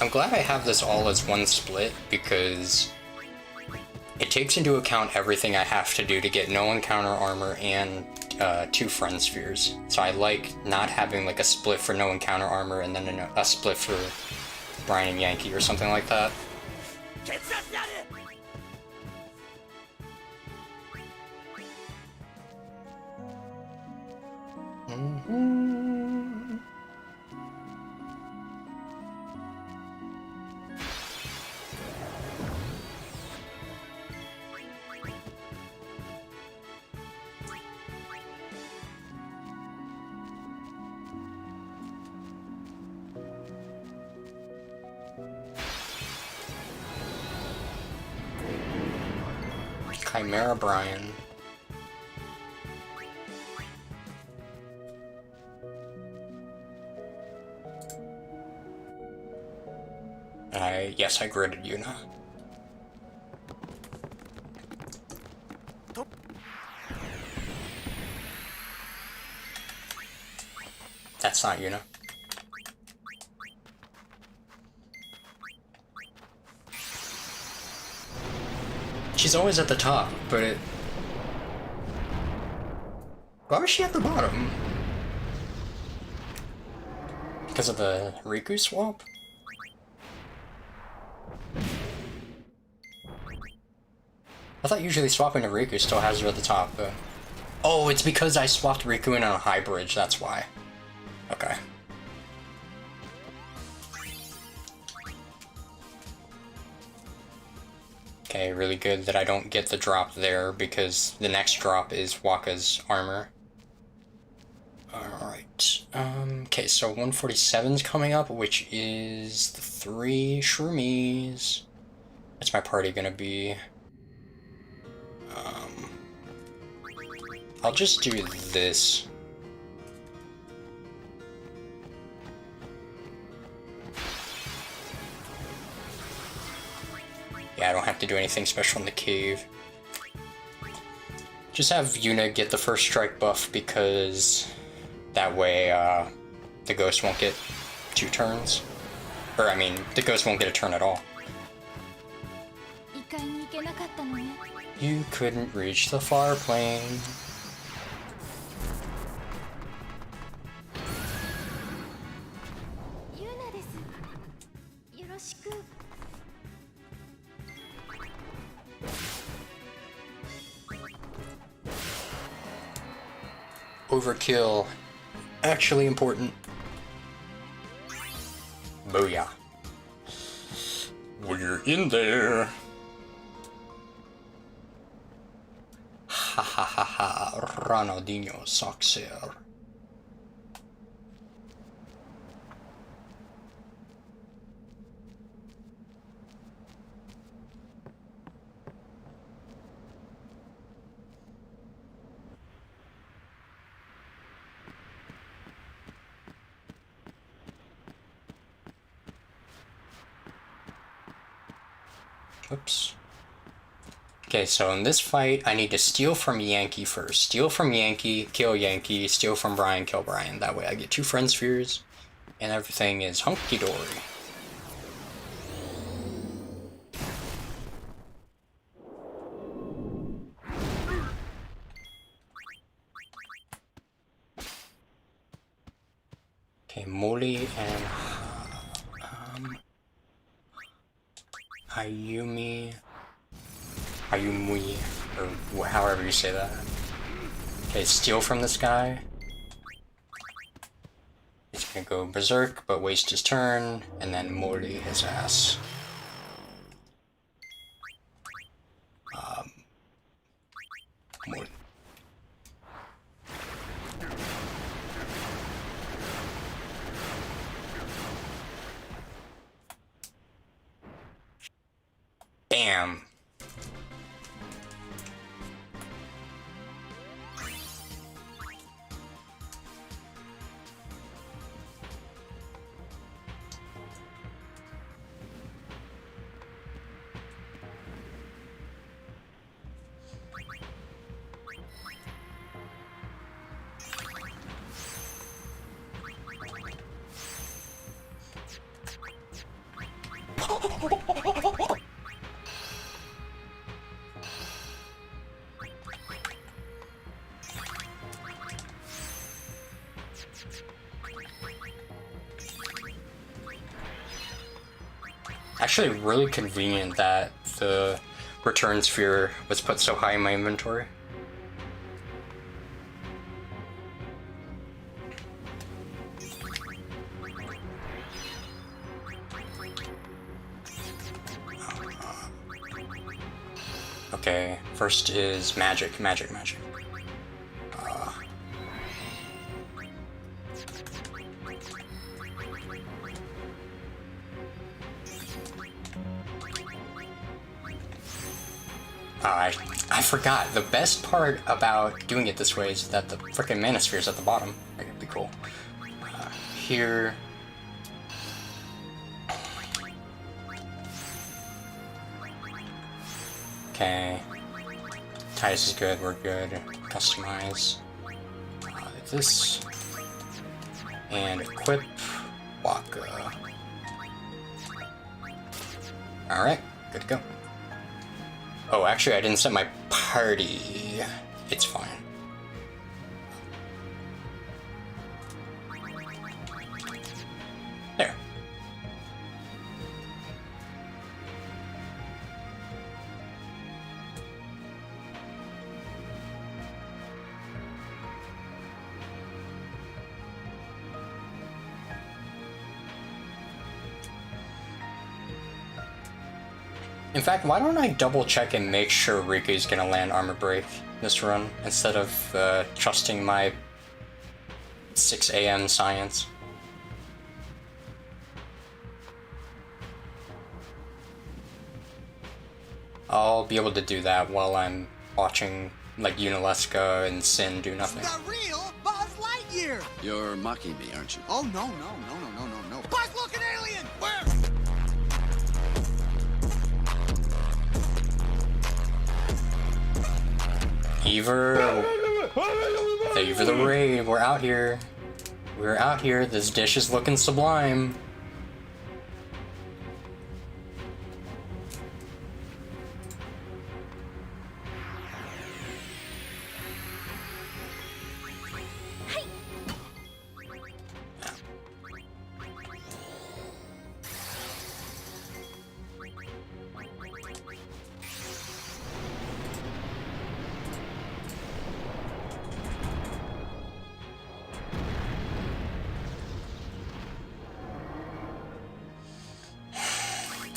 I'm glad I have this all as one split because it takes into account everything I have to do to get no encounter armor and 2 friend spheres. So I like not having like a split for no encounter armor and then a split for Brian and Yankee or something like that. Chimera Brian. Yes, I gridded Yuna. That's not Yuna. She's always at the top, but why was she at the bottom? Because of the Riku swap? I thought usually swapping to Riku still has you at the top, but... Oh, it's because I swapped Riku in on a high bridge, that's why. Okay. Okay, really good that I don't get the drop there, because the next drop is Waka's armor. Alright, okay, so 147's coming up, which is the 3 Shroomies. What's my party gonna be? I'll just do this. Yeah, I don't have to do anything special in the cave. Just have Yuna get the first strike buff because that way the ghost won't get 2 turns. Or I mean, the ghost won't get a turn at all. You couldn't reach the far plane. Overkill. Actually important. Booyah. We're in there. Ha ha ha ha. Ronaldinho Soxer. Oops. Okay, so in this fight, I need to steal from Yankee first. Steal from Yankee, kill Yankee, steal from Brian, kill Brian. That way I get 2 friend spheres, and everything is hunky-dory. Okay, Molly and Ayumi, or however you say that. Okay, steal from this guy. He's gonna go berserk, but waste his turn, and then Molly his ass. Molly. Bam. Actually really convenient that the return sphere was put so high in my inventory. Okay, first is magic. I forgot. The best part about doing it this way is that the frickin' mana sphere's at the bottom. That'd be cool. Here. Okay. Tidus is good, we're good. Customize. This. And equip. Waka. Alright, good to go. Oh, actually, I didn't set my party. It's fine. There. In fact, why don't I double check and make sure Riku's gonna land Armor Break this run instead of trusting my 6 a.m. science. I'll be able to do that while I'm watching like Unalesca and Sin do nothing.
The real Buzz Lightyear!
You're mocking me, aren't you?
Oh, no. Buzz looking alien! Where?
Ever the raid, we're out here. We're out here, this dish is looking sublime.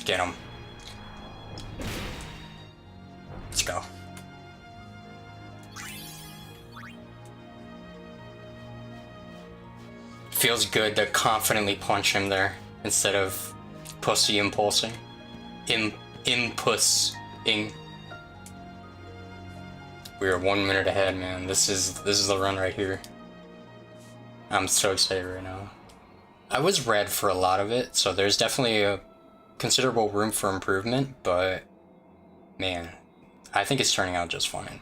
Get him. Let's go. Feels good to confidently punch him there instead of pussy impulsing. Impulsing. We are 1 minute ahead, man. This is the run right here. I'm so excited right now. I was red for a lot of it, so there's definitely a considerable room for improvement, but man, I think it's turning out just fine.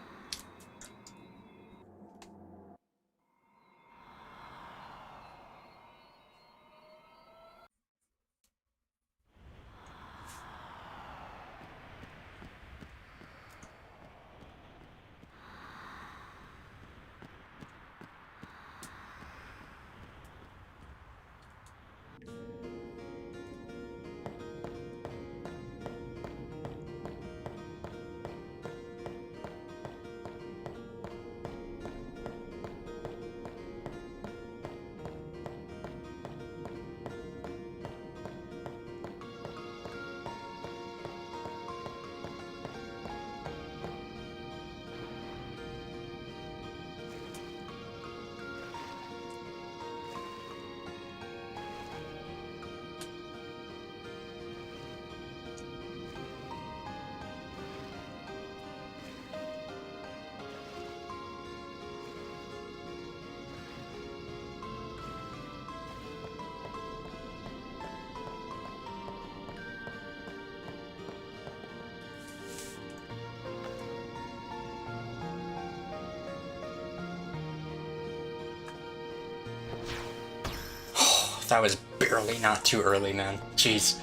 That was barely not too early, man. Jeez.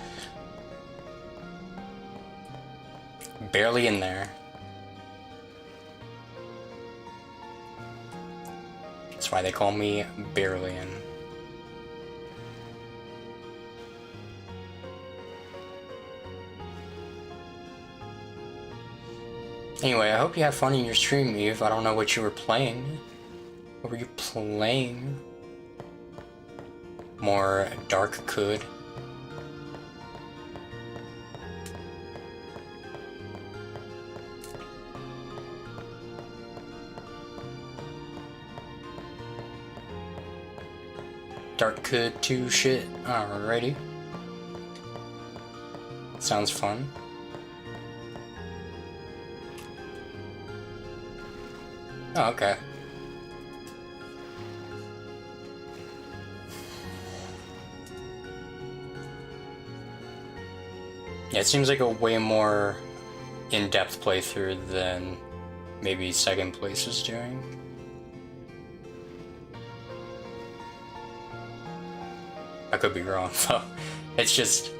Barely in there. That's why they call me barely in. Anyway, I hope you had fun in your stream, Eve. I don't know what you were playing. What were you playing? More dark could. Dark could 2 shit. Alrighty. Sounds fun. Oh, okay. Yeah, it seems like a way more in-depth playthrough than maybe second place is doing. I could be wrong, though. It's just,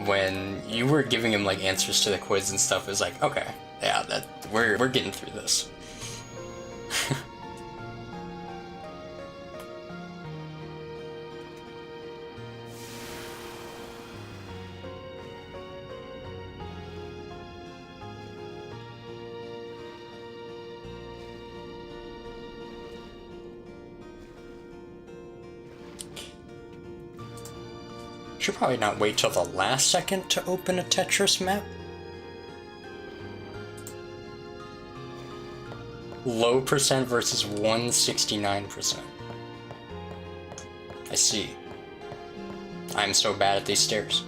when you were giving him like answers to the quiz and stuff, it was like, okay, yeah, that we're getting through this. Should probably not wait till the last second to open a Tetris map. Low percent versus 169%. I see. I'm so bad at these stairs.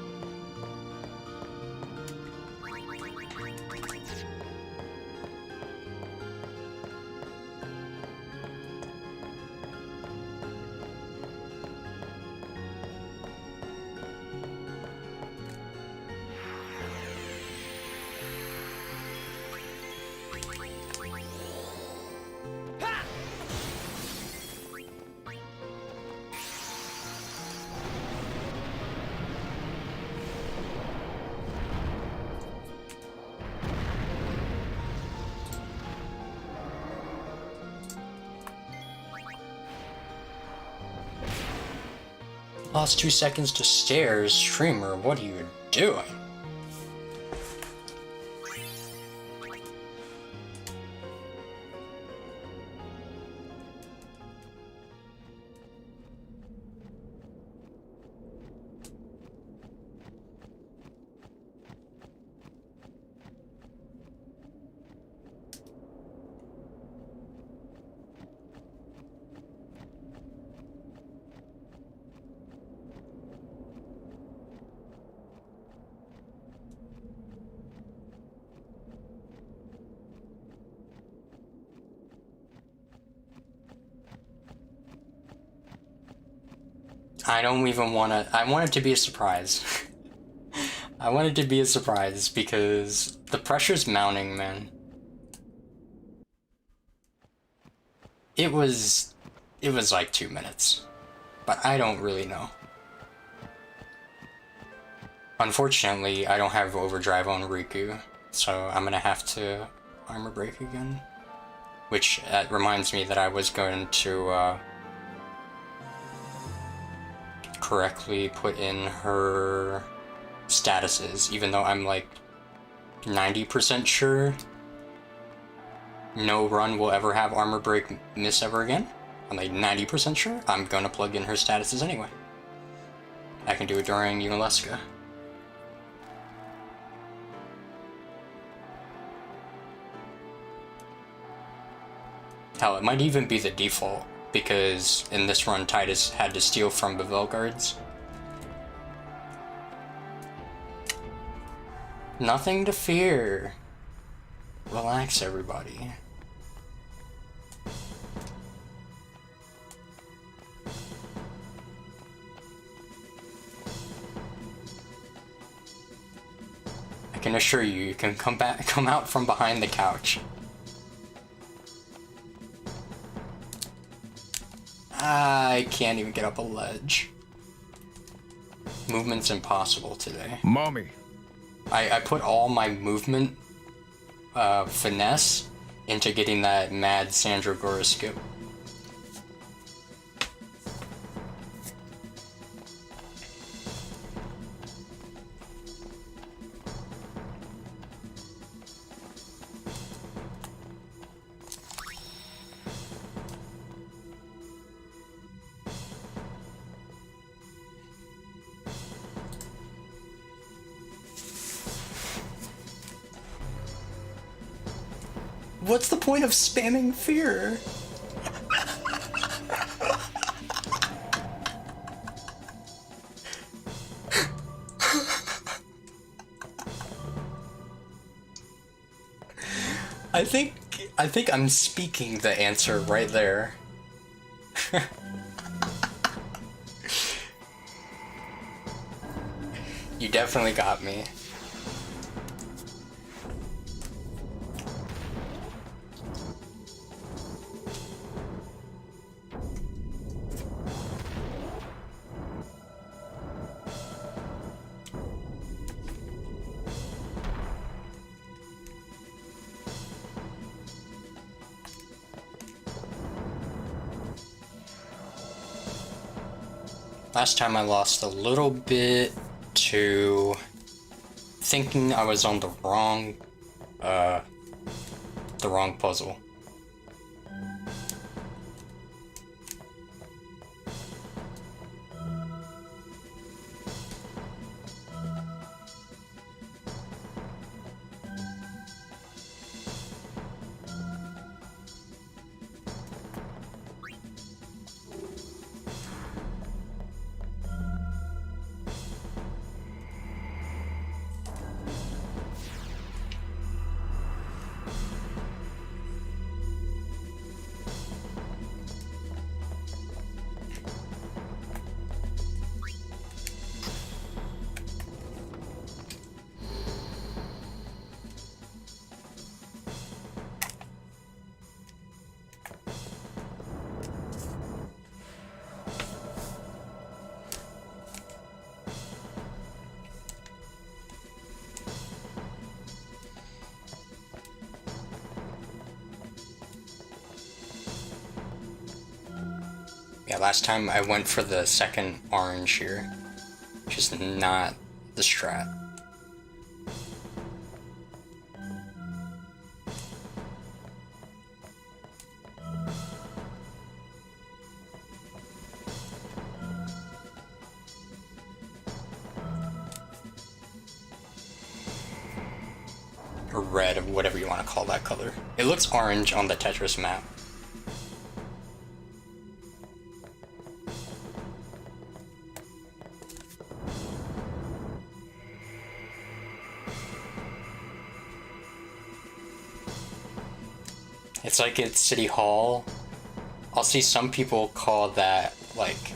Lost 2 seconds to stairs. Streamer, what are you doing? I don't even want to... I want it to be a surprise. I want it to be a surprise because the pressure's mounting, man. It was like 2 minutes, but I don't really know. Unfortunately, I don't have overdrive on Riku, so I'm gonna have to armor break again. Which reminds me that I was going to correctly put in her statuses, even though I'm like 90% sure no run will ever have armor break miss ever again. I'm like 90% sure. I'm gonna plug in her statuses anyway. I can do it during Unalesca. Hell, it might even be the default, because in this run Tidus had to steal from Bevelle guards. Nothing to fear. Relax, everybody. I can assure you, you can come out from behind the couch. I can't even get up a ledge. Movement's impossible today.
Mommy.
I put all my movement finesse into getting that mad Sandragora skip. What's the point of spamming fear? I think I'm speaking the answer right there. You definitely got me. Last time I lost a little bit to thinking I was on the wrong puzzle. Yeah, last time I went for the second orange here. Just not the strat. Or red, or whatever you want to call that color. It looks orange on the Tetris map. It's like at City Hall, I'll see some people call that like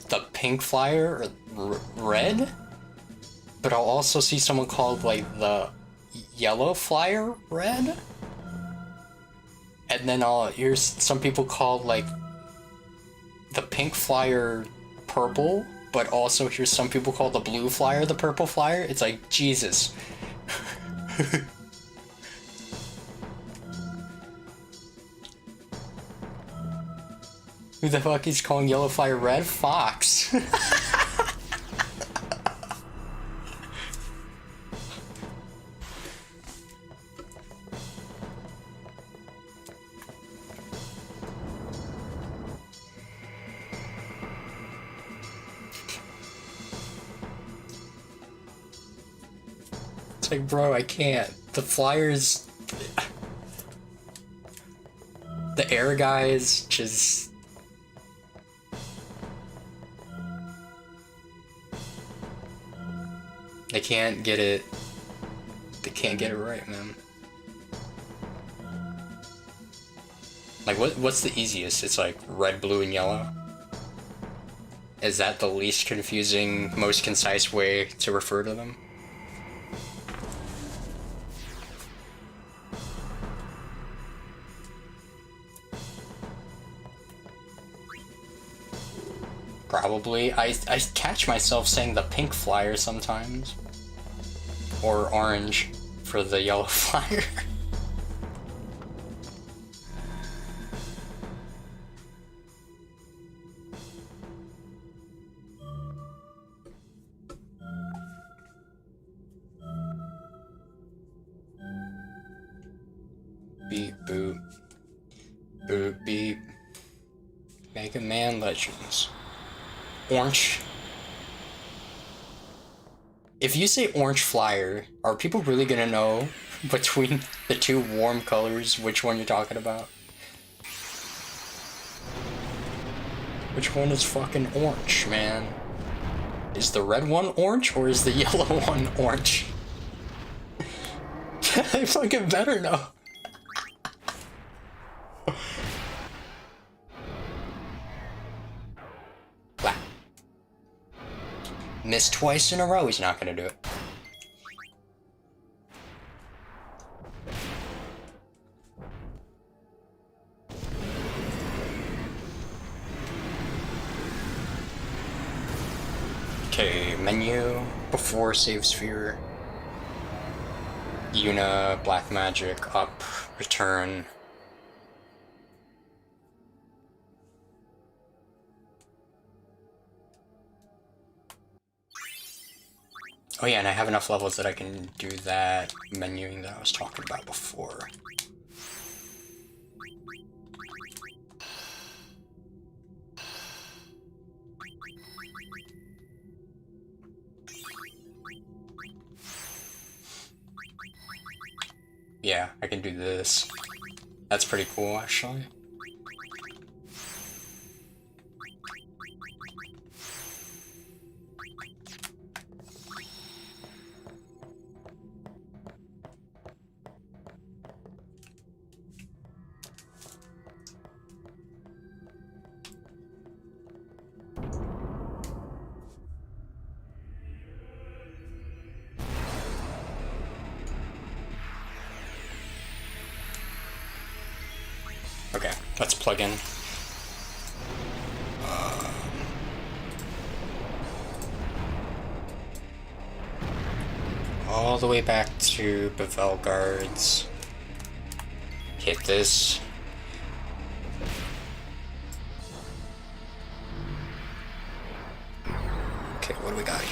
the pink flyer or red, but I'll also see someone called like the yellow flyer red, and then I'll hear some people call like the pink flyer purple, but also hear some people call the blue flyer the purple flyer. It's like, Jesus. Who the fuck is calling yellow flyer red? Fox. It's like, bro, I can't. The flyers... The air guys just... They can't get it. They can't get it right, man. Like, what's the easiest? It's like red, blue, and yellow. Is that the least confusing, most concise way to refer to them? Probably. I catch myself saying the pink flyer sometimes. Or orange for the yellow flyer. Beep boop. Boop beep. Mega Man Legends. Orange. If you say orange flyer, are people really gonna know between the two warm colors which one you're talking about? Which one is fucking orange, man? Is the red one orange or is the yellow one orange? I fucking better know. Missed twice in a row, he's not gonna do it. Okay, menu, before save sphere. Una, black magic, up, return. Oh yeah, and I have enough levels that I can do that menuing that I was talking about before. Yeah, I can do this. That's pretty cool, actually. Okay, let's plug in. All the way back to Bevelle guards. Hit this.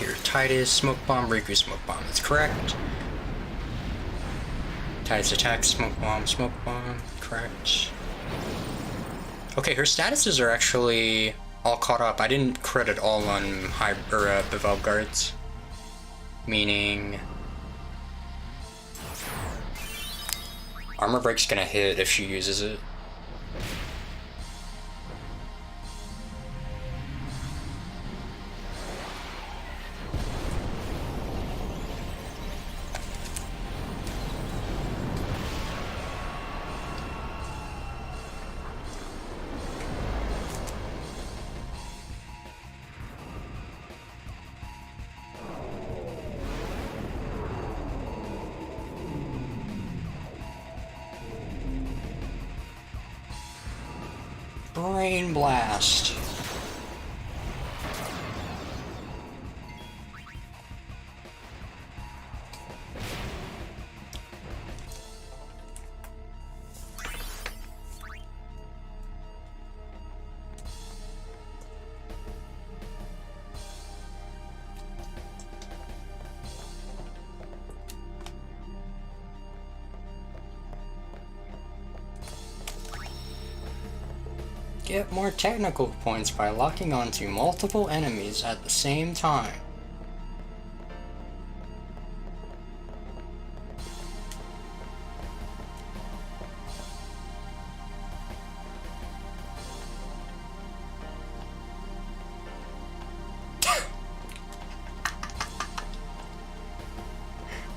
here? Tidus, Smoke Bomb, Riku, Smoke Bomb. That's correct. Tidus attack, Smoke Bomb, correct. Okay, her statuses are actually all caught up. I didn't credit all on Bevelle guards. Meaning... Armor Break's gonna hit if she uses it. Brain Blast. Get more technical points by locking onto multiple enemies at the same time.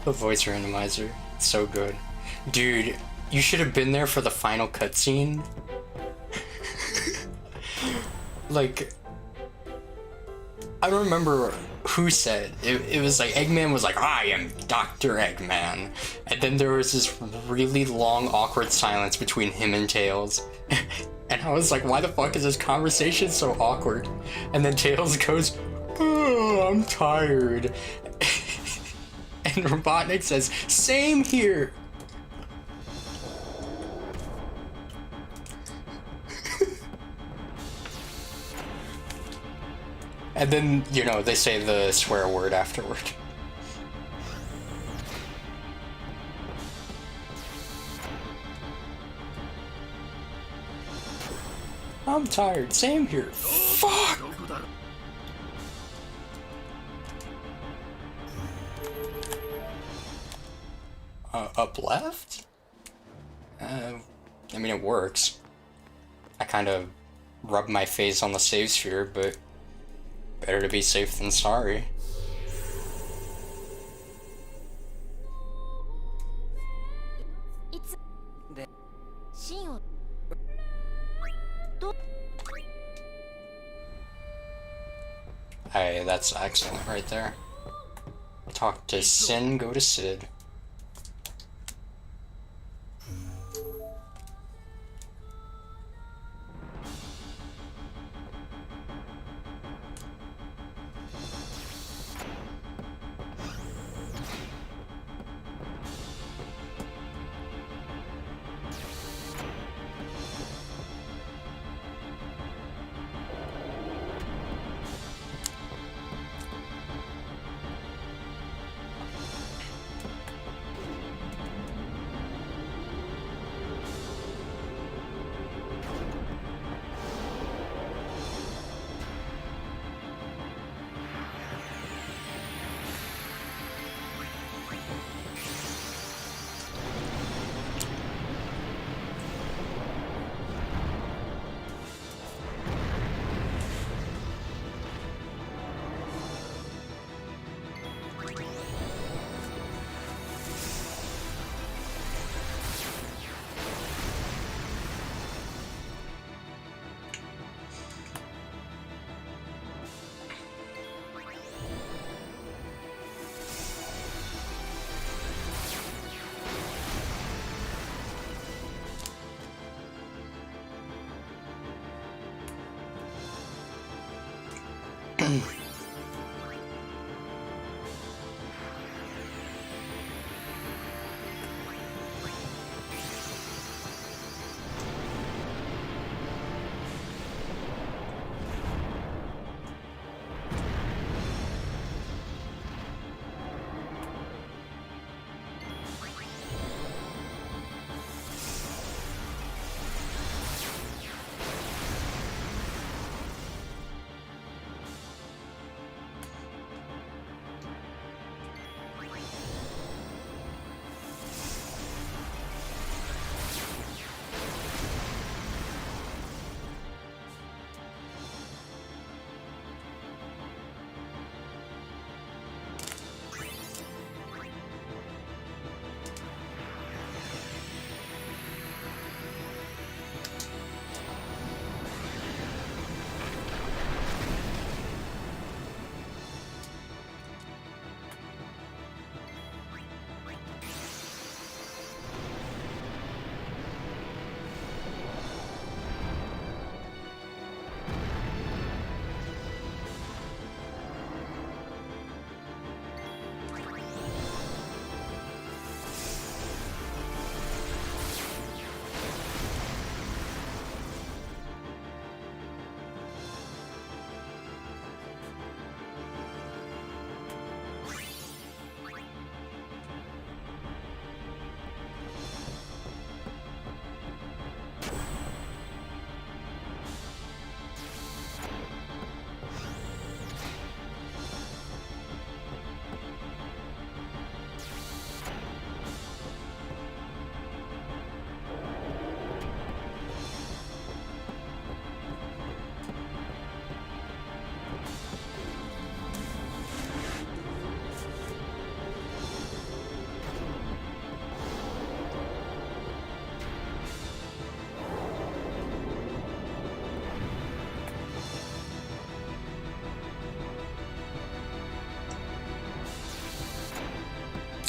The voice randomizer, it's so good. Dude, you should have been there for the final cutscene. Like, I don't remember who said it was like Eggman was like, I am Dr. Eggman, and then there was this really long awkward silence between him and Tails, and I was like, why the fuck is this conversation so awkward? And then Tails goes, oh, I'm tired, and Robotnik says, same here. And then, you know, they say the swear word afterward. I'm tired. Same here. Fuck! Up left? I mean, it works. I kind of rubbed my face on the save sphere, but better to be safe than sorry. Hey, that's excellent right there. Talk to Sin, go to Sid.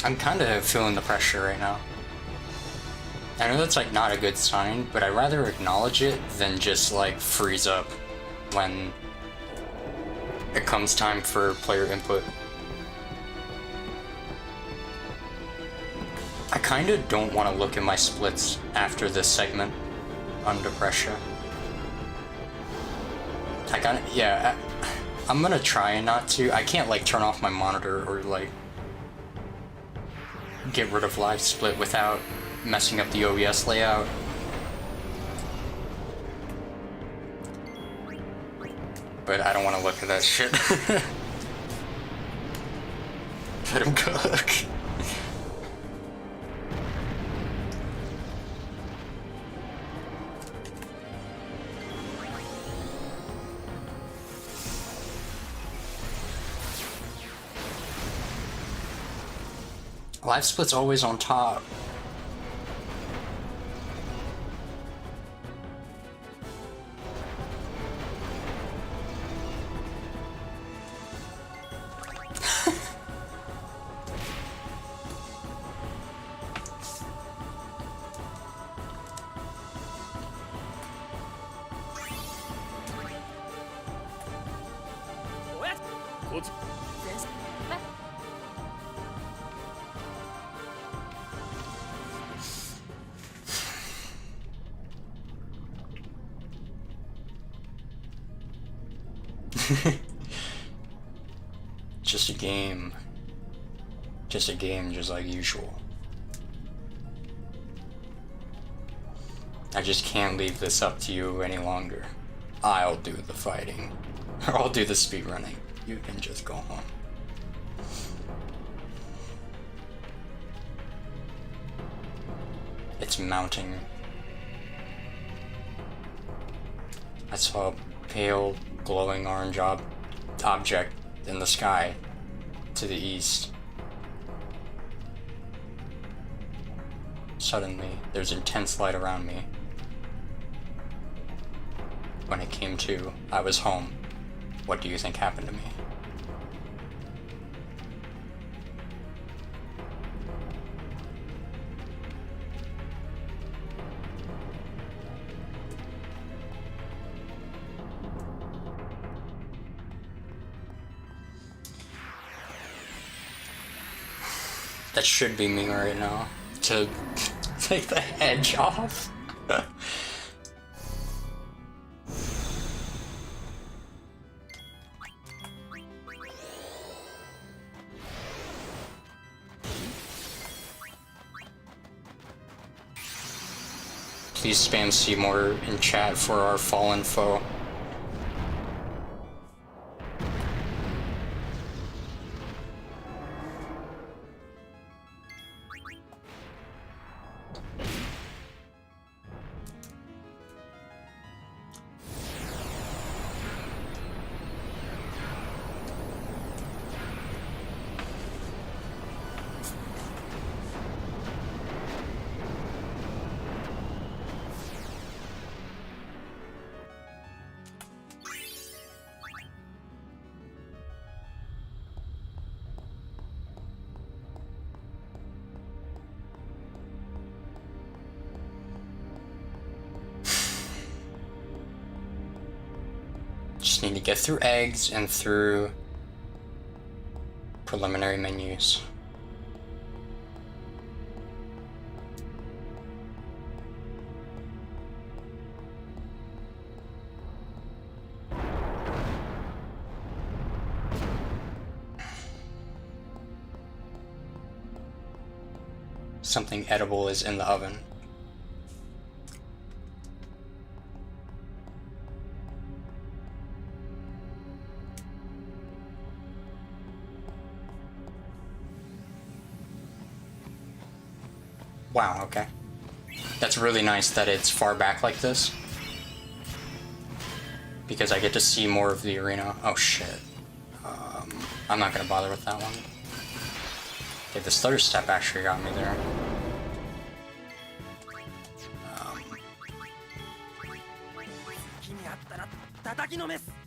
I'm kind of feeling the pressure right now. I know that's like not a good sign, but I'd rather acknowledge it than just like freeze up when it comes time for player input. I kind of don't want to look at my splits after this segment under pressure. I'm gonna try not to. I can't like turn off my monitor or like get rid of live split without messing up the OBS layout. But I don't want to look at that shit. Let him cook. Live split's always on top. Just a game. Just a game, just like usual. I just can't leave this up to you any longer. I'll do the fighting. Or I'll do the speedrunning. You can just go home. It's mounting. I saw a pale, glowing orange object in the sky to the east. Suddenly, there's intense light around me. When it came to, I was home. What do you think happened to me? That should be me right now. To take the edge off. Please spam Seymour in chat for our fallen foe. Just need to get through eggs and through preliminary menus. Something edible is in the oven. Wow, okay. That's really nice that it's far back like this. Because I get to see more of the arena. Oh shit. I'm not gonna bother with that one. Okay, the stutter step actually got me there.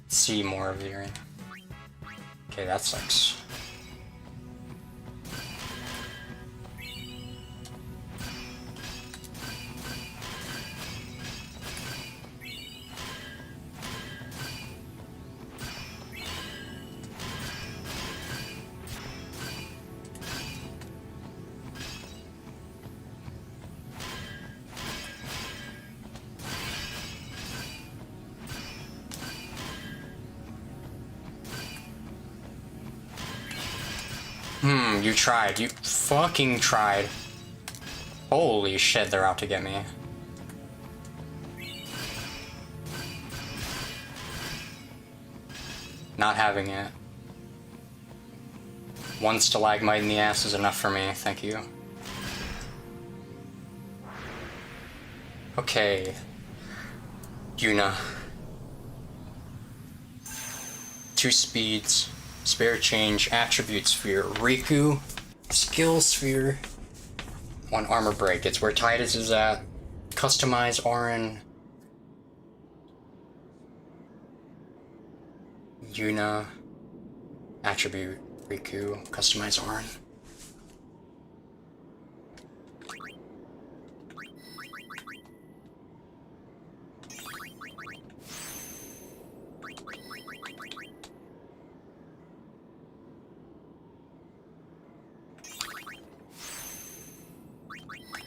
See more of the arena. Okay, that sucks. You tried. You fucking tried. Holy shit, they're out to get me. Not having it. One stalagmite in the ass is enough for me, thank you. Okay. Yuna. 2 speeds. Spare change. Attribute sphere. Riku. Skill sphere. 1 armor break. It's where Tidus is at. Customize RN. Yuna. Attribute. Riku. Customize RN.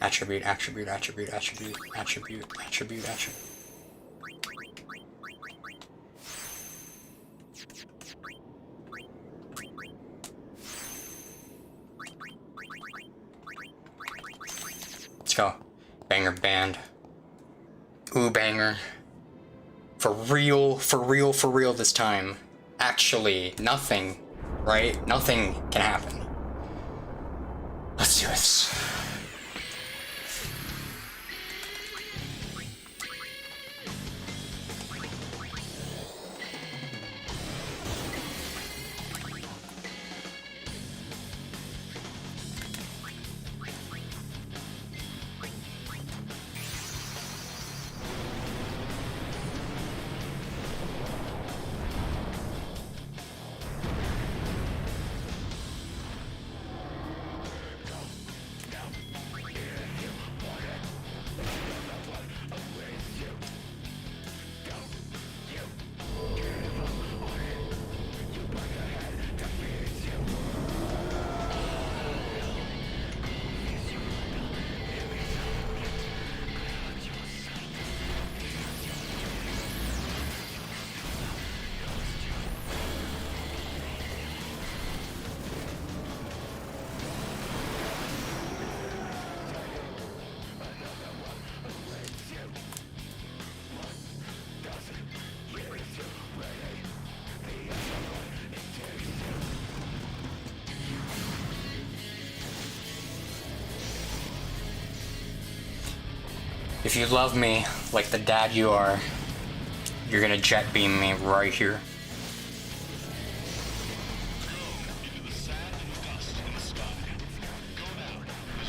Attribute, attribute, attribute, attribute, attribute, attribute, attribute. Let's go. Banger band. Ooh, banger. For real, for real, for real this time. Actually, nothing, right? Nothing can happen. Let's do this. If you love me like the dad you are, you're gonna jet beam me right here.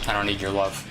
I don't need your love.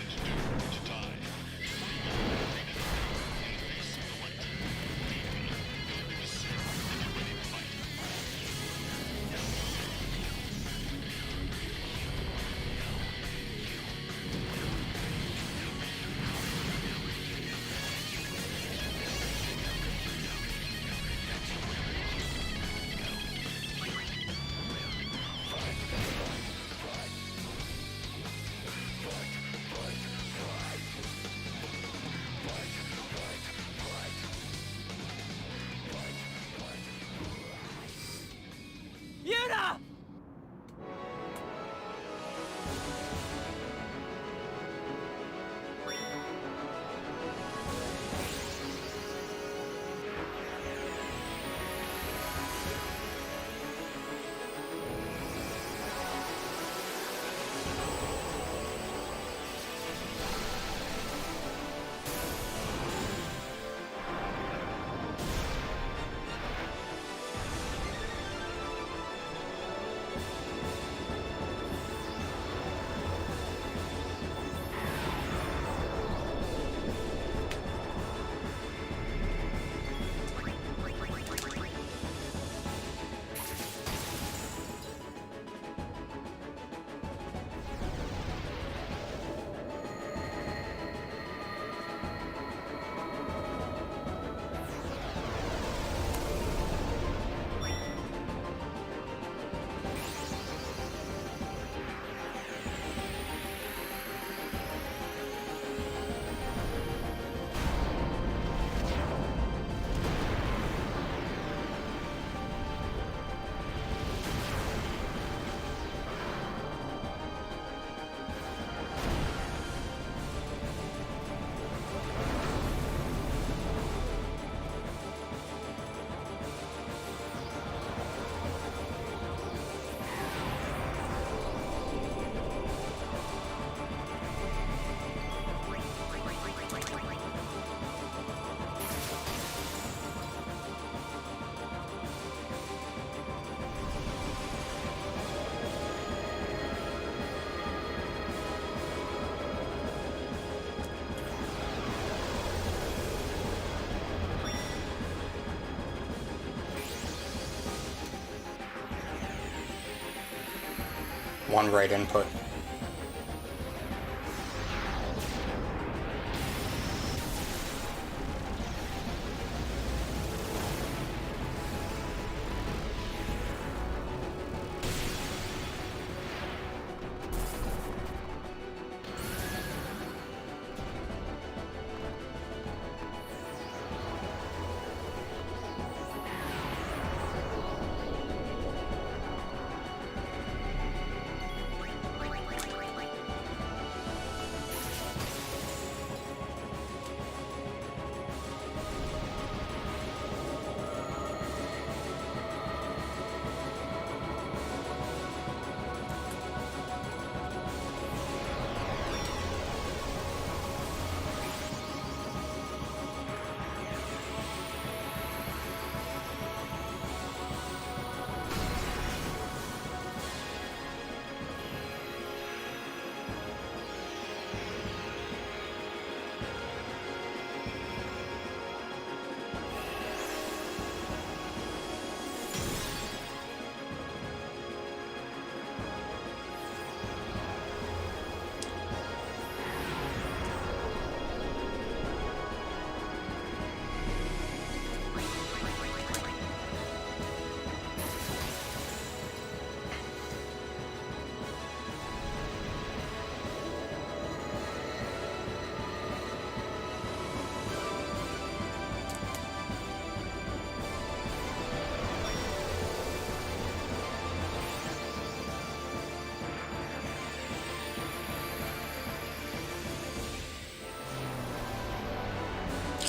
one right input.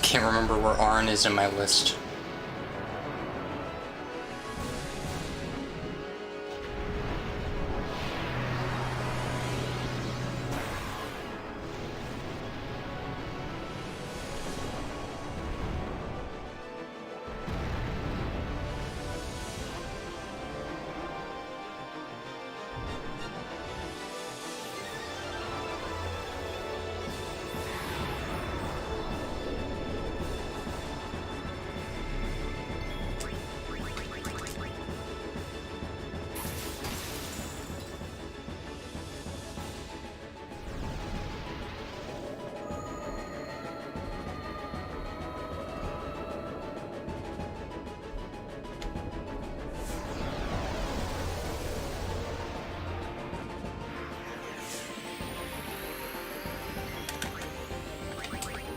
Can't remember where Arn is in my list.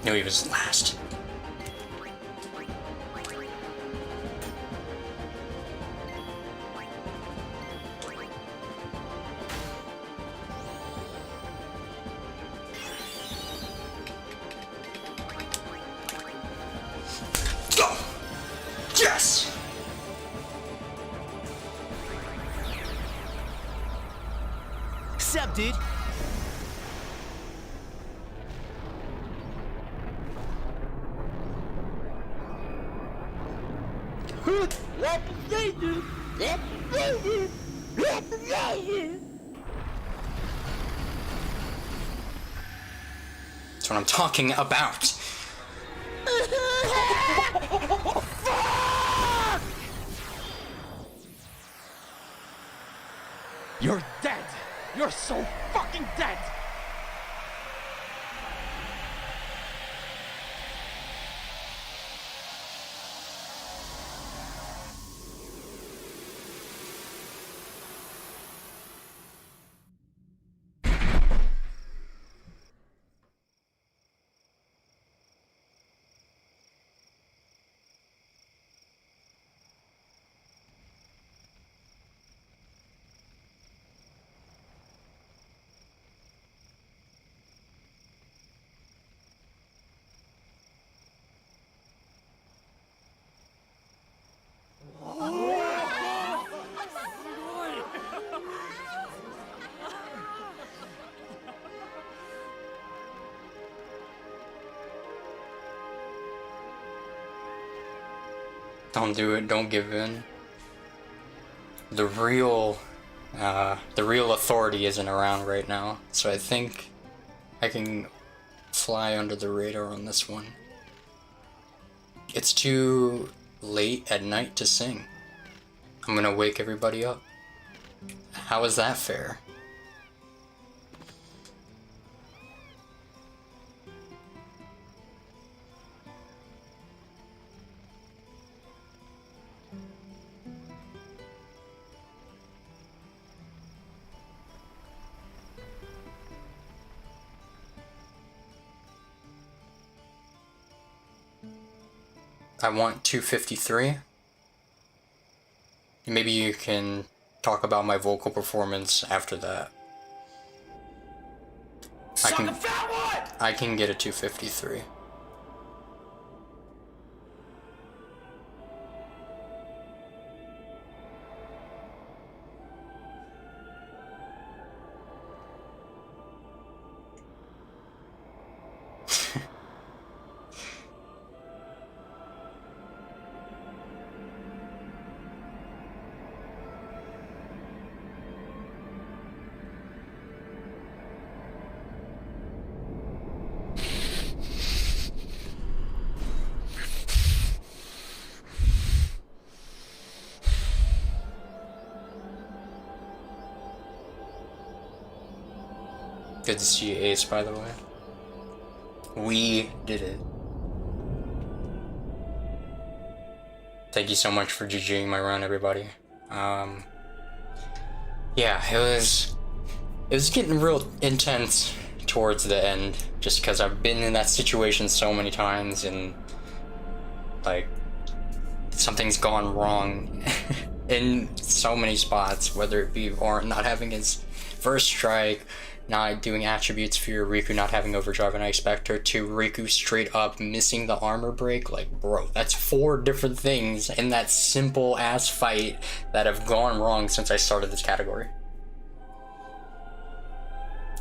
Knew he was last. Go! Yes!
Accepted.
That's what I'm talking about.
You're dead! You're so fucking dead!
Don't do it, don't give in. The real authority isn't around right now, so I think I can fly under the radar on this one. It's too late at night to sing. I'm gonna wake everybody up. How is that fair? I want 253. Maybe you can talk about my vocal performance after that. I can get a 253. Good to see you, Ace, by the way. We did it. Thank you so much for GGing my run, everybody. Yeah, it was getting real intense towards the end, just because I've been in that situation so many times, and like something's gone wrong in so many spots, whether it be Orin not having his first strike, not doing attributes for your Riku, not having overdrive and Ice Spectre, to Riku straight up missing the armor break. Like, bro, that's 4 different things in that simple ass fight that have gone wrong since I started this category.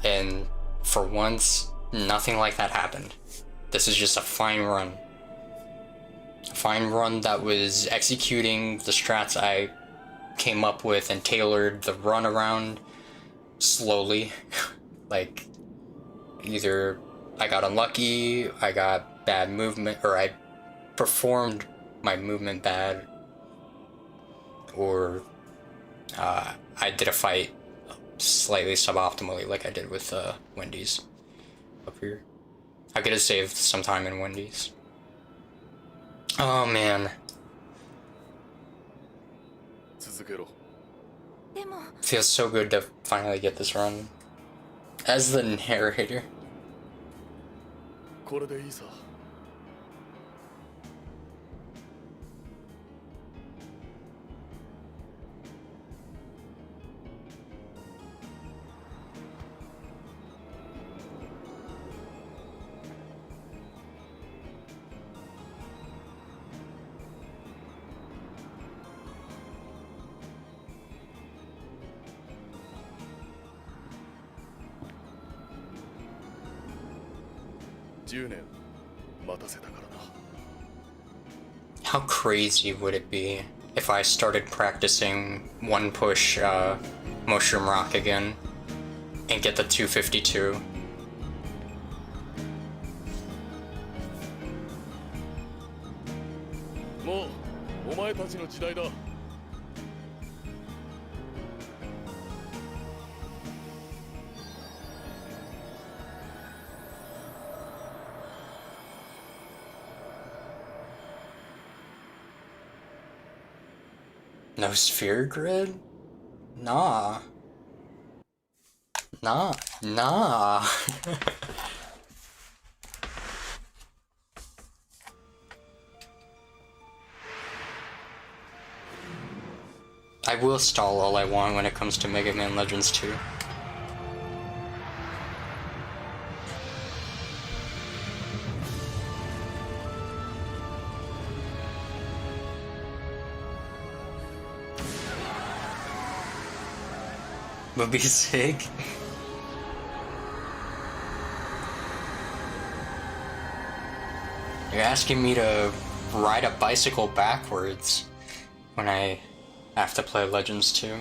And for once, nothing like that happened. This is just a fine run. A fine run that was executing the strats I came up with and tailored the run around slowly. Like, either I got unlucky, I got bad movement, or I performed my movement bad, or I did a fight slightly suboptimally, like I did with Wendy's up here. I could have saved some time in Wendy's. Oh man. Feels so good to finally get this run as the narrator. How crazy would it be if I started practicing one push Mushroom Rock again and get the 252? No sphere grid? Nah. Nah. I will stall all I want when it comes to Mega Man Legends 2. Would be sick. You're asking me to ride a bicycle backwards when I have to play Legends 2.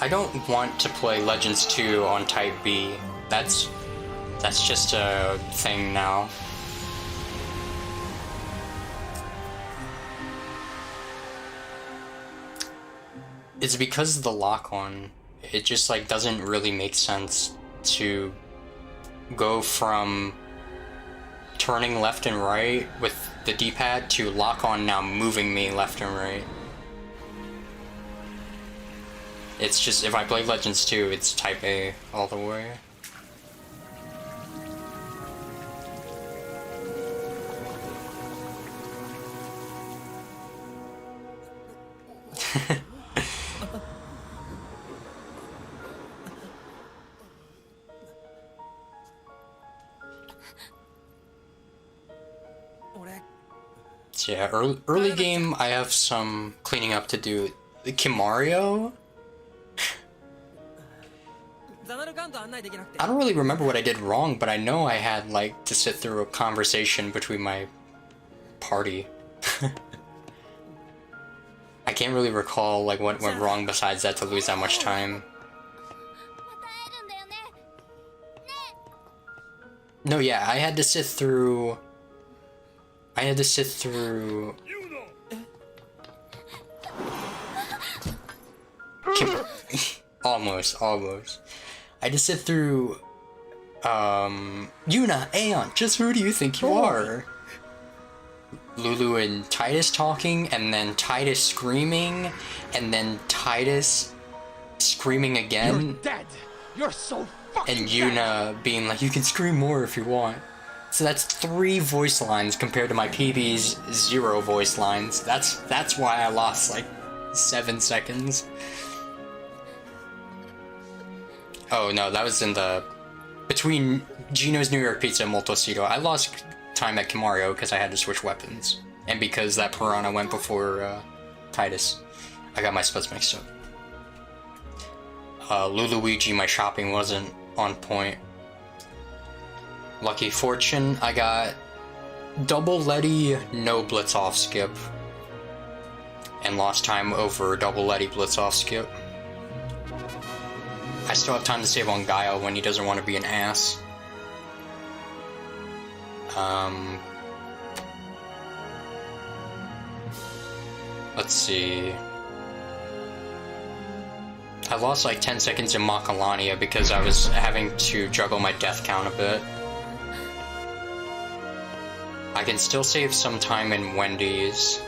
I don't want to play Legends 2 on Type B. That's just a thing now. It's because of the lock-on. It just like doesn't really make sense to go from turning left and right with the D-pad to lock on now moving me left and right. It's just, if I play Legends 2, it's type A all the way. So yeah, early game, I have some cleaning up to do. The Kimario? I don't really remember what I did wrong, but I know I had, like, to sit through a conversation between my party. I can't really recall, like, what went wrong besides that to lose that much time. No, yeah, I had to sit through... almost. I had to sit through, Yuna, Aeon, just who do you think you are? Lulu and Tidus talking, and then Tidus screaming, and then Tidus screaming again.
You're dead! You're so fucking
And Yuna being like, you can scream more if you want. So that's 3 voice lines compared to my PB's 0 voice lines. That's why I lost like 7 seconds. Oh no, that was in the... Between Gino's New York Pizza and Moltocito, I lost time at Kimario because I had to switch weapons. And because that Piranha went before Tidus. I got my splits mixed up. Luluigi, my shopping wasn't on point. Lucky Fortune, I got double Letty, no Blitzoff skip. And lost time over double Letty Blitzoff skip. I still have time to save on Guile when he doesn't want to be an ass. Let's see. I lost like 10 seconds in Macalania because I was having to juggle my death count a bit. I can still save some time in Wendy's.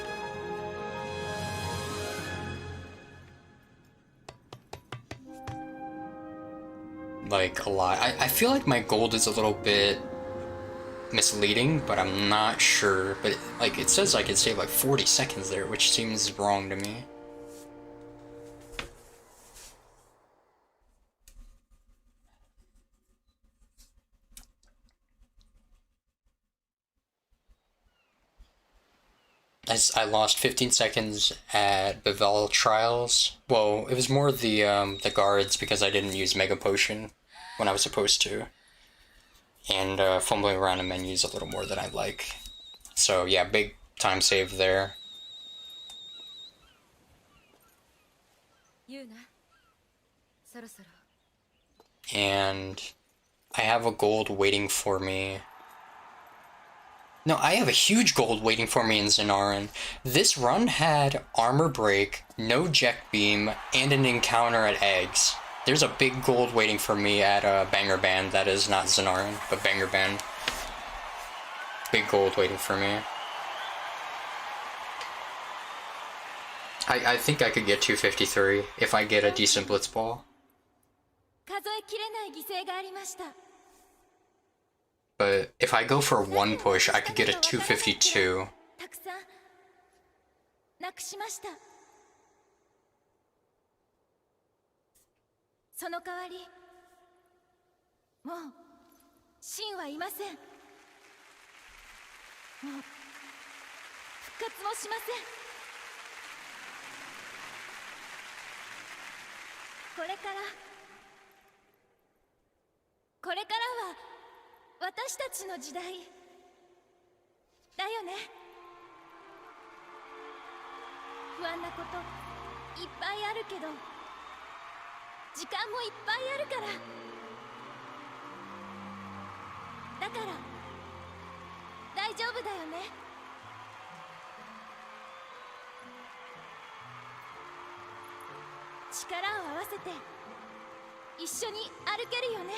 Like, a lot. I feel like my gold is a little bit misleading, but I'm not sure. But, like, it says I can save like 40 seconds there, which seems wrong to me. I lost 15 seconds at Bevelle Trials. Well, it was more the guards because I didn't use Mega Potion when I was supposed to. And fumbling around in menus a little more than I like. So yeah, big time save there. And I have a gold waiting for me. No, I have a huge gold waiting for me in Zinarin. This run had Armor Break, no Jet Beam, and an encounter at Eggs. There's a big gold waiting for me at Banger Band. That is not Zinarin, but Banger Band. Big gold waiting for me. I think I could get 253 if I get a decent Blitzball. But if I go for one push, I could get a 252.
これからは私たちの時代だよね。不安なこといっぱいあるけど時間もいっぱいあるからだから大丈夫だよね。力を合わせて一緒に歩けるよね。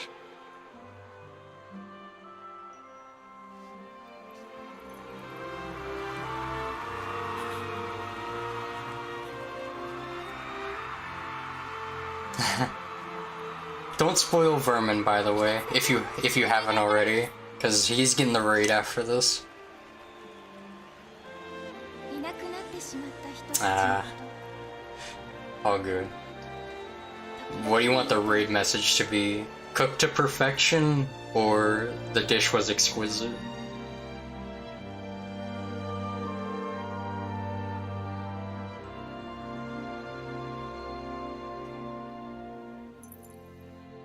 Don't spoil Vermin, by the way, if you haven't already, because he's getting the raid after this.
いなくなってしまった人たちの
Ah, all good. What do you want the raid message to be? Cooked to perfection, or the dish was exquisite?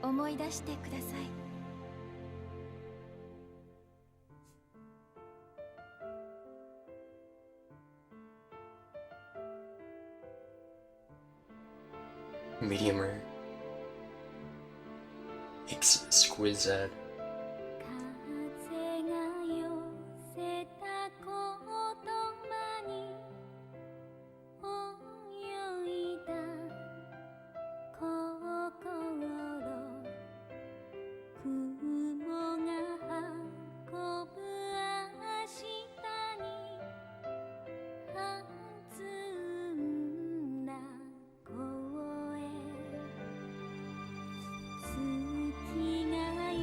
Oh, 思い出してください
Medium rare. Exquisite.
風が寄せた言葉に泳いだ心雲が運ぶ明日に弾んだ声月が揺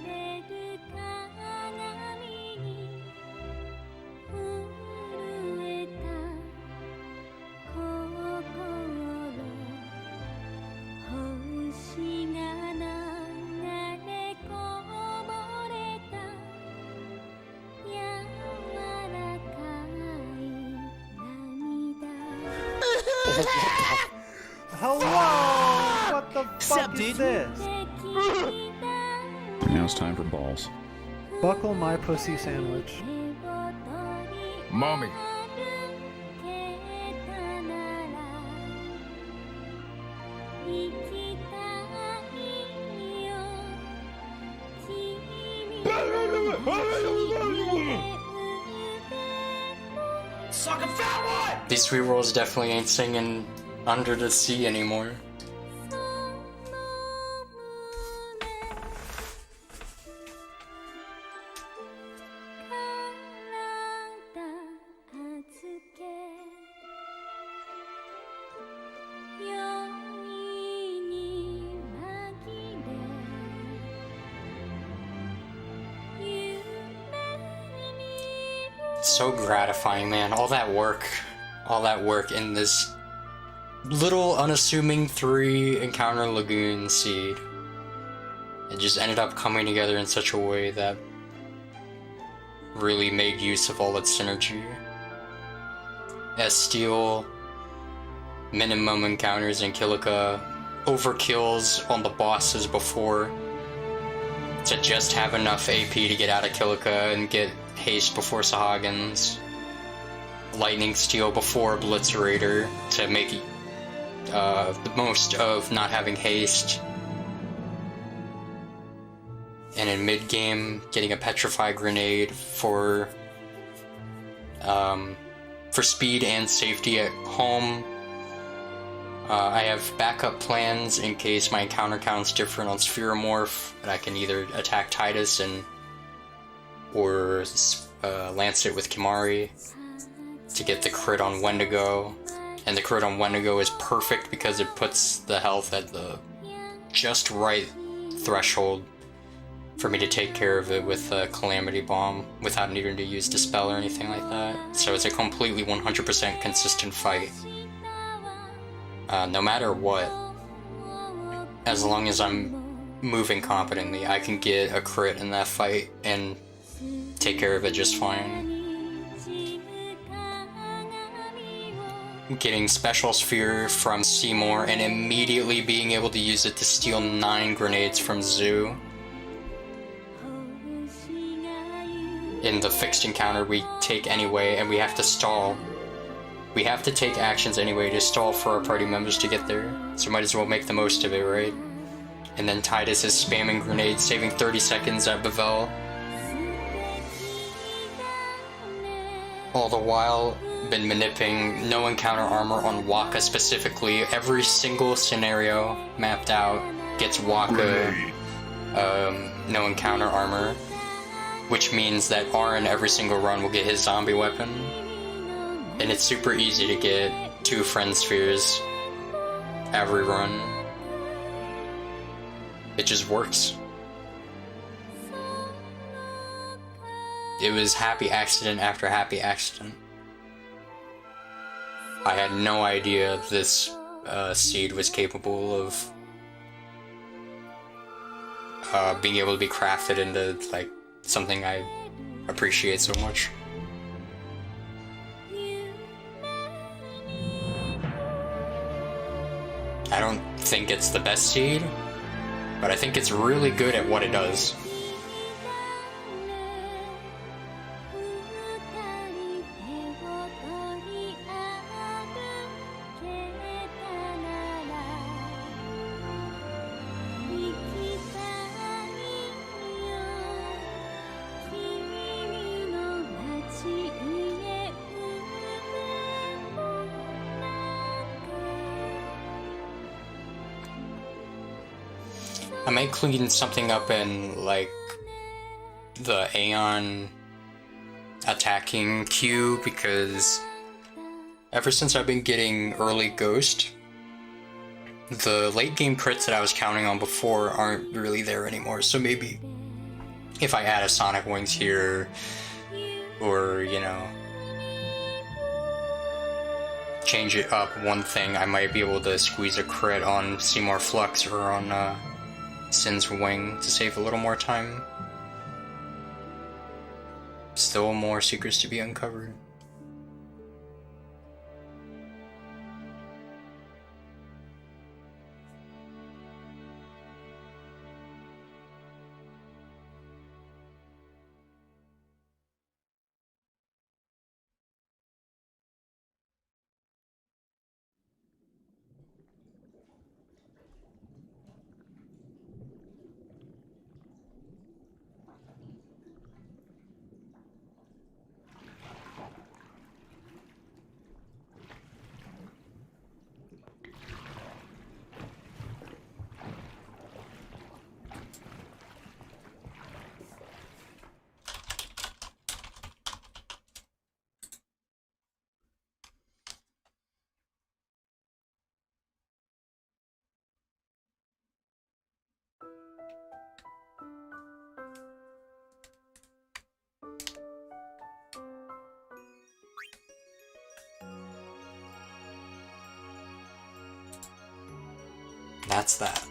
れる鏡に震えた心星が流れこぼれた柔らかい涙
Hello! What the fuck is this?
Now it's time for balls.
Buckle my pussy sandwich.
Mommy.
Suck a fat one!
These rerolls definitely ain't singing Under the Sea anymore. So gratifying, man. All that work in this little unassuming 3 encounter lagoon seed. It just ended up coming together in such a way that really made use of all its synergy. As Steel, minimum encounters in Kilika, overkills on the bosses before to just have enough AP to get out of Kilika and get haste before Sahagins, Lightning Steel before Blitz Raider to make the most of not having haste, and in mid game getting a Petrify Grenade for speed and safety at home. I have backup plans in case my encounter count's different on Spheromorph, but I can either attack Tidus or lance it with Kimari to get the crit on Wendigo. And the crit on Wendigo is perfect because it puts the health at the just right threshold for me to take care of it with a Calamity Bomb without needing to use Dispel or anything like that. So it's a completely 100% consistent fight. No matter what, as long as I'm moving competently, I can get a crit in that fight and take care of it just fine. Getting Special Sphere from Seymour and immediately being able to use it to steal 9 grenades from Zoo. In the fixed encounter we take anyway, and we have to stall. We have to take actions anyway to stall for our party members to get there, so might as well make the most of it, right? And then Tidus is spamming grenades, saving 30 seconds at Bevelle. All the while, been manipulating no encounter armor on Waka specifically. Every single scenario mapped out gets Waka no encounter armor, which means that Aaron every single run will get his zombie weapon. And it's super easy to get 2 friend spheres every run. It just works. It was happy accident after happy accident. I had no idea this seed was capable of being able to be crafted into like something I appreciate so much. I don't think it's the best seed, but I think it's really good at what it does. I might clean something up in like the Aeon attacking queue, because ever since I've been getting early Ghost, the late game crits that I was counting on before aren't really there anymore. So maybe if I add a Sonic Wings here, or you know, change it up one thing, I might be able to squeeze a crit on Seymour Flux or on Sin's Wing to save a little more time. Still more secrets to be uncovered. That's that.